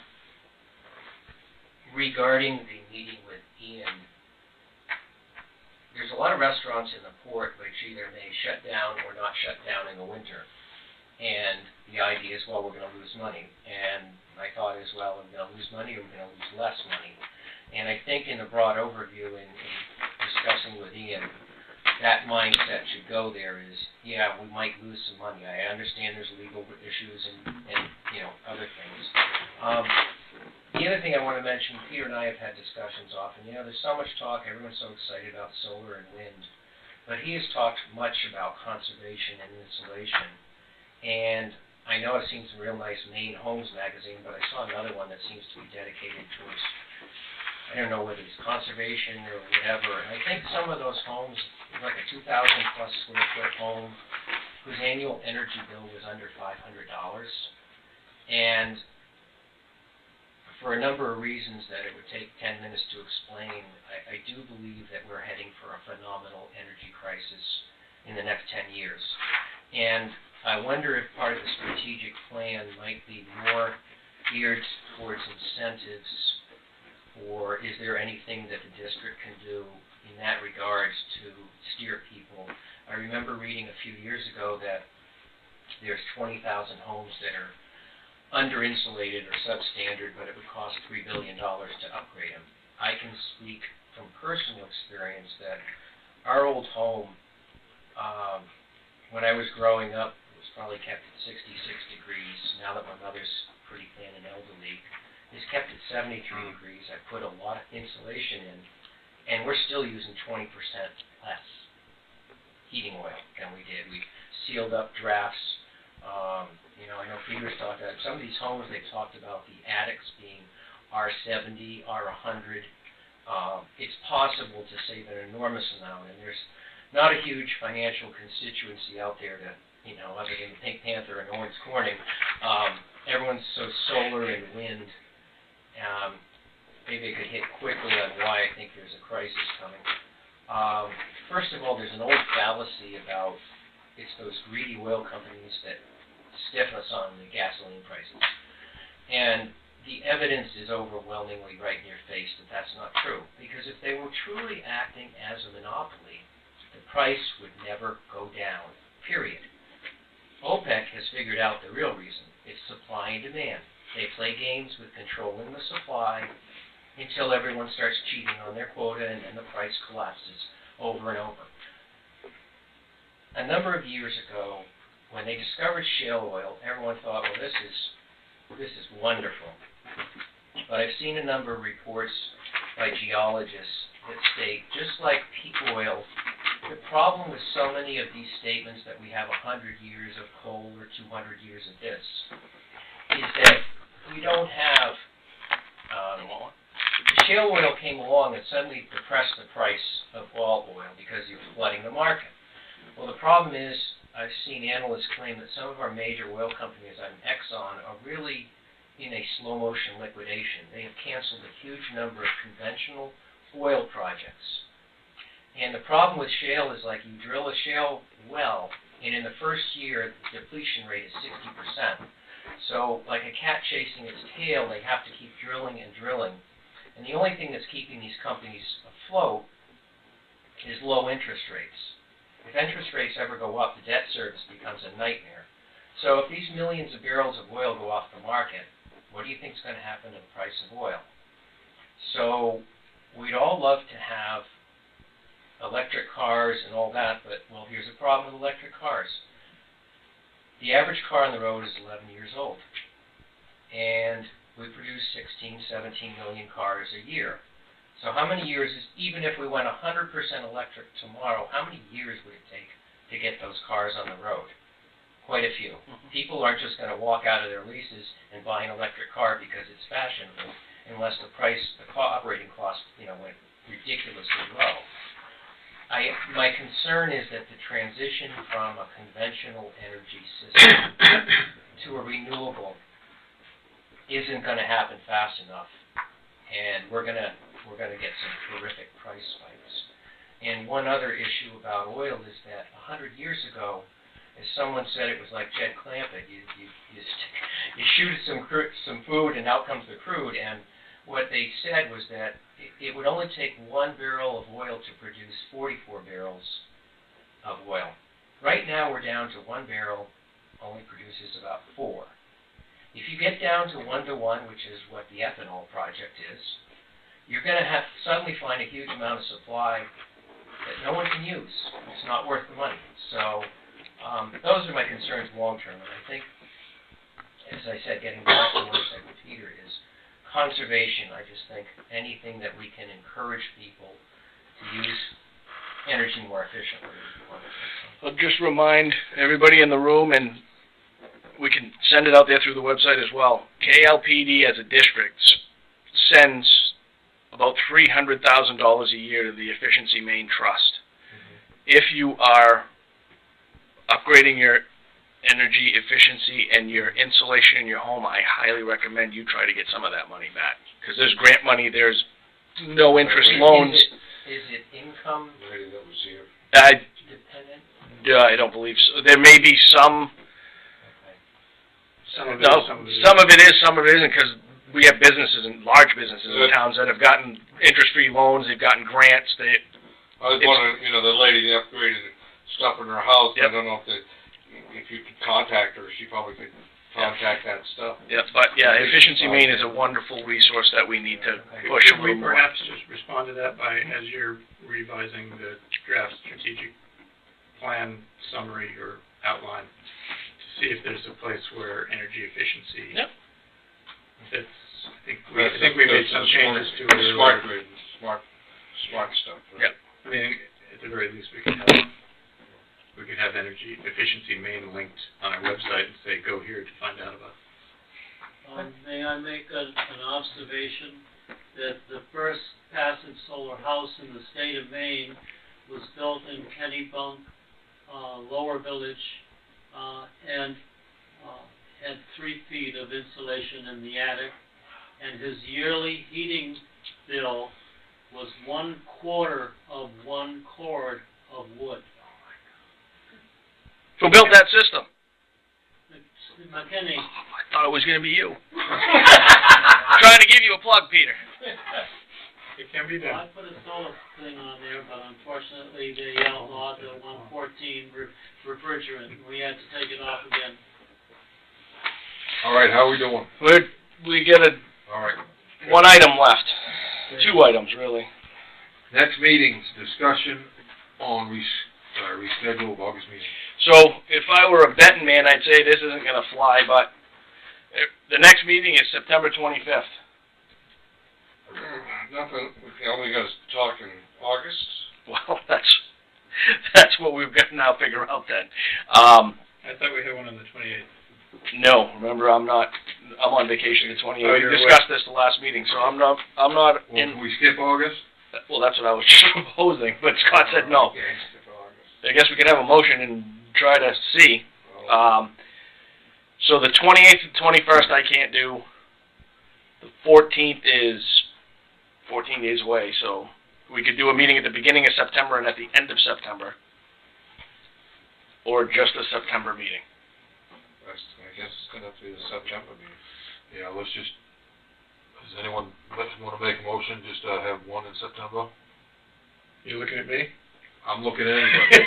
Speaker 11: regarding the meeting with Ian, there's a lot of restaurants in the port which either may shut down or not shut down in the winter. And the idea is, well, we're going to lose money. And my thought is, well, we're going to lose money or we're going to lose less money. And I think in the broad overview in discussing with Ian, that mindset should go there is, yeah, we might lose some money. I understand there's legal issues and other things. The other thing I want to mention, Peter and I have had discussions often. There's so much talk, everyone's so excited about solar and wind, but he has talked much about conservation and insulation. And I know I've seen some real nice Maine Homes magazine, but I saw another one that seems to be dedicated towards, I don't know whether it's conservation or whatever. And I think some of those homes, like a 2,000 plus square foot home, whose annual energy bill was under $500. And for a number of reasons that it would take 10 minutes to explain, I do believe that we're heading for a phenomenal energy crisis in the next 10 years. And I wonder if part of the strategic plan might be more geared towards incentives, or is there anything that the district can do in that regards to steer people? I remember reading a few years ago that there's 20,000 homes that are under-insulated or substandard, but it would cost $3 billion to upgrade them. I can speak from personal experience that our old home, when I was growing up, was probably kept at 66 degrees. Now that my mother's pretty thin and elderly, it's kept at 73 degrees. I put a lot of insulation in, and we're still using 20% less heating oil than we did. We sealed up drafts. I know Peter's talked about some of these homes. They've talked about the attics being R70, R100. It's possible to save an enormous amount, and there's not a huge financial constituency out there that, other than Pink Panther and Owens Corning. Everyone's so solar and wind. Maybe I could hit quickly on why I think there's a crisis coming. First of all, there's an old fallacy about it's those greedy oil companies that stiff us on the gasoline prices. And the evidence is overwhelmingly right in your face that that's not true. Because if they were truly acting as a monopoly, the price would never go down, period. OPEC has figured out the real reason. It's supply and demand. They play games with controlling the supply until everyone starts cheating on their quota and the price collapses over and over. A number of years ago, when they discovered shale oil, everyone thought, well, this is wonderful. But I've seen a number of reports by geologists that state, just like peak oil, the problem with so many of these statements that we have 100 years of coal or 200 years of this is that we don't have, the shale oil came along and suddenly depressed the price of all oil because you're flooding the market. Well, the problem is, I've seen analysts claim that some of our major oil companies, like Exxon, are really in a slow motion liquidation. They have canceled a huge number of conventional oil projects. And the problem with shale is, like, you drill a shale well, and in the first year, the depletion rate is 60%. So, like a cat chasing its tail, they have to keep drilling and drilling. And the only thing that's keeping these companies afloat is low interest rates. If interest rates ever go up, the debt service becomes a nightmare. So if these millions of barrels of oil go off the market, what do you think is going to happen to the price of oil? So we'd all love to have electric cars and all that, but, well, here's a problem with electric cars. The average car on the road is 11 years old. And we produce 16, 17 million cars a year. So how many years is, even if we went 100% electric tomorrow, how many years would it take to get those cars on the road? Quite a few. People aren't just going to walk out of their leases and buy an electric car because it's fashionable, unless the operating cost, went ridiculously low. My concern is that the transition from a conventional energy system to a renewable isn't going to happen fast enough, and we're going to get some terrific price spikes. And one other issue about oil is that 100 years ago, as someone said, it was like Jed Clampett. You shoot some food, and out comes the crude. And what they said was that it would only take 1 barrel of oil to produce 44 barrels of oil. Right now, we're down to 1 barrel only produces about 4. If you get down to 1-to-1, which is what the ethanol project is, you're going to have to suddenly find a huge amount of supply that no one can use. It's not worth the money. So those are my concerns long term. And I think, as I said, getting back to what I said with Peter is conservation. I just think anything that we can encourage people to use energy more efficiently is wonderful.
Speaker 1: I'll just remind everybody in the room, and we can send it out there through the website as well. KLPD as a district sends about $300,000 a year to the Efficiency Main Trust. If you are upgrading your energy efficiency and your insulation in your home, I highly recommend you try to get some of that money back. Because there's grant money, there's no interest loans.
Speaker 11: Is it income dependent?
Speaker 1: I don't believe so. There may be some.
Speaker 10: Some of it
Speaker 1: No,
Speaker 10: is, some of it
Speaker 1: some of it is, some of it isn't, because we have businesses and large businesses in towns that have gotten interest-free loans, they've gotten grants,
Speaker 3: I was wondering, the lady that upgraded stuff in her house, I don't know if you could contact her, she probably could contact that stuff.
Speaker 1: Yeah, but Efficiency Main is a wonderful resource that we need to push a
Speaker 10: Could we
Speaker 1: little more.
Speaker 10: perhaps just respond to that by, as you're revising the draft strategic plan summary or outline, to see if there's a place where energy efficiency fits? I think we made some changes to it.
Speaker 3: Smart grid, smart stuff. Right?
Speaker 1: Yep.
Speaker 10: I mean, at the very least, we could have energy efficiency main linked on our website and say, go here to find out about it.
Speaker 13: May I make an observation that the first passive solar house in the state of Maine was built in Kennybunk, Lower Village, and had 3 feet of insulation in the attic, and his yearly heating bill was 1/4 of 1 cord of wood.
Speaker 1: Who built that system?
Speaker 13: It's McKinney.
Speaker 1: I thought it was going to be you. Trying to give you a plug, Peter.
Speaker 10: It can be
Speaker 13: Well, I
Speaker 10: done.
Speaker 13: put a solar thing on there, but unfortunately they outlawed the 114 refrigerant, and we had to take it off again.
Speaker 7: All right, how are we doing?
Speaker 1: We get
Speaker 7: All right.
Speaker 1: one item left. 2 items, really.
Speaker 7: Next meeting's discussion on reschedule of August meeting.
Speaker 1: So, if I were a betting man, I'd say this isn't going to fly, but the next meeting is September 25th.
Speaker 3: Nothing, we only got to talk in August.
Speaker 1: Well, that's what we've got to now figure out then.
Speaker 10: I thought we had one on the 28th.
Speaker 1: No, remember I'm on vacation the 28th.
Speaker 10: Oh,
Speaker 1: We
Speaker 10: you're
Speaker 1: discussed this the last meeting, so I'm not
Speaker 7: Well,
Speaker 1: in.
Speaker 7: can we skip August?
Speaker 1: Well, that's what I was proposing, but Scott said no.
Speaker 3: Okay, skip August.
Speaker 1: I guess we could have a motion and try to see. So the 28th and 21st I can't do. The 14th is 14 days away, so we could do a meeting at the beginning of September and at the end of September. Or just a September meeting.
Speaker 3: I guess it's gonna have to be the September meeting.
Speaker 7: Yeah, let's just, does anyone want to make a motion just to have one in September?
Speaker 10: You looking at me?
Speaker 7: I'm looking at anybody.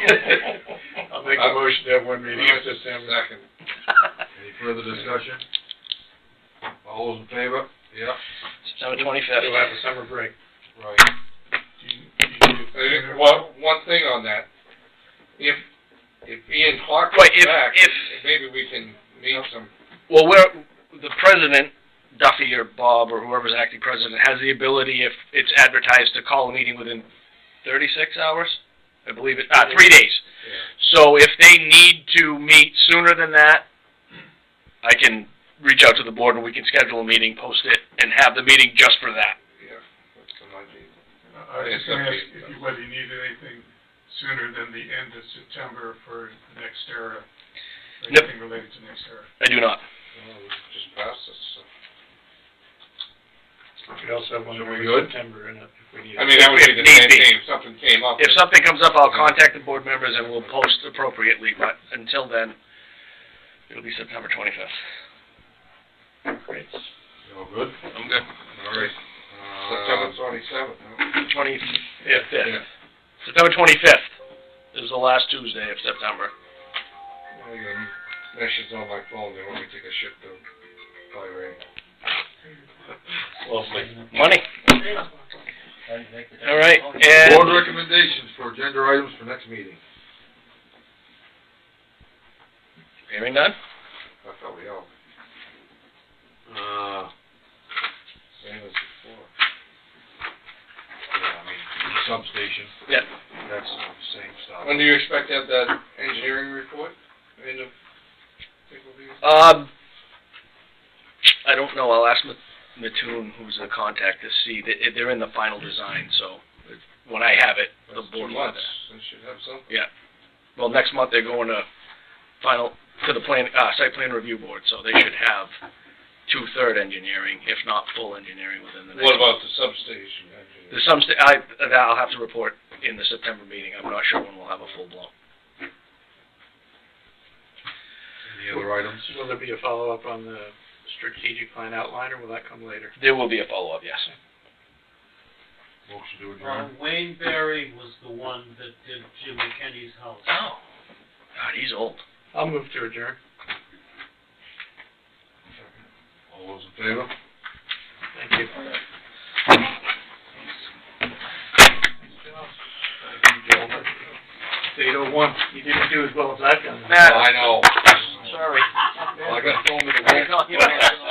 Speaker 10: I'll make a motion to have one meeting in September.
Speaker 3: Second.
Speaker 7: Any further discussion? All those in favor? Yeah.
Speaker 1: September
Speaker 10: We'll
Speaker 1: 25th.
Speaker 10: have a summer break.
Speaker 7: Right.
Speaker 3: One thing on that, if Ian Clark
Speaker 1: Right,
Speaker 3: comes
Speaker 1: if-
Speaker 3: back,
Speaker 1: if-
Speaker 3: maybe we can meet some.
Speaker 1: Well, the president Duffy or Bob or whoever's acting president has the ability, if it's advertised, to call a meeting within 36 hours? I believe it, 3 days. So if they need to meet sooner than that, I can reach out to the board and we can schedule a meeting, post it, and have the meeting just for that.
Speaker 3: Yeah, that's an idea.
Speaker 2: I was just gonna ask if you, whether you needed anything sooner than the end of September for the next era, or
Speaker 1: Nope.
Speaker 2: anything related to next era.
Speaker 1: I do not.
Speaker 3: Just pass this.
Speaker 10: We could also have one
Speaker 7: So we
Speaker 10: in
Speaker 7: good?
Speaker 10: September in it if we need
Speaker 3: I
Speaker 10: it.
Speaker 3: mean, that would be the
Speaker 1: Need
Speaker 3: same
Speaker 1: be.
Speaker 3: thing if something came up.
Speaker 1: If something comes up, I'll contact the board members and we'll post appropriately, but until then, it'll be September 25th.
Speaker 10: Great.
Speaker 7: You all good?
Speaker 1: I'm good.
Speaker 7: All right.
Speaker 3: September 27th, huh?
Speaker 1: 25th.
Speaker 7: Yeah.
Speaker 1: September 25th is the last Tuesday of September.
Speaker 3: I got messages on my phone, they want me to take a shit to Irene.
Speaker 10: Lovely.
Speaker 1: Money.
Speaker 11: Time to make the
Speaker 1: All right,
Speaker 11: Oh,
Speaker 1: and
Speaker 7: Board recommendations for agenda items for next meeting.
Speaker 1: hearing none?
Speaker 3: That's how we all,
Speaker 7: Uh,
Speaker 3: same as before.
Speaker 7: yeah, I mean, the substation,
Speaker 1: Yeah.
Speaker 7: that's the same stuff.
Speaker 3: When do you expect to have that engineering report? End of,
Speaker 1: I don't know. I'll ask Mattoon, who's the contact, to see. They're in the final design, so when I have it, the
Speaker 3: That's 2
Speaker 1: board will have
Speaker 3: months,
Speaker 1: it.
Speaker 3: they should have something.
Speaker 1: Yeah. Well, next month they're going to the site plan review board, so they should have 2/3 engineering, if not full engineering within the next
Speaker 3: What
Speaker 1: month.
Speaker 3: about the substation engineering?
Speaker 1: I'll have to report in the September meeting. I'm not sure when we'll have a full blown.
Speaker 7: Any other items?
Speaker 10: Will there be a follow-up on the strategic plan outline, or will that come later?
Speaker 1: There will be a follow-up, yes.
Speaker 7: Motion to adjourn.
Speaker 13: Wayne Berry was the one that did Jim McKinney's house.
Speaker 1: Oh, God, he's old.
Speaker 10: I'll move to adjourn.
Speaker 7: All those in favor?
Speaker 10: Thank you.
Speaker 7: It's 8:01.
Speaker 10: You didn't do as well as I've done.
Speaker 3: I know.
Speaker 1: Sorry.
Speaker 3: Well, I got told me to wait.
Speaker 1: You don't have to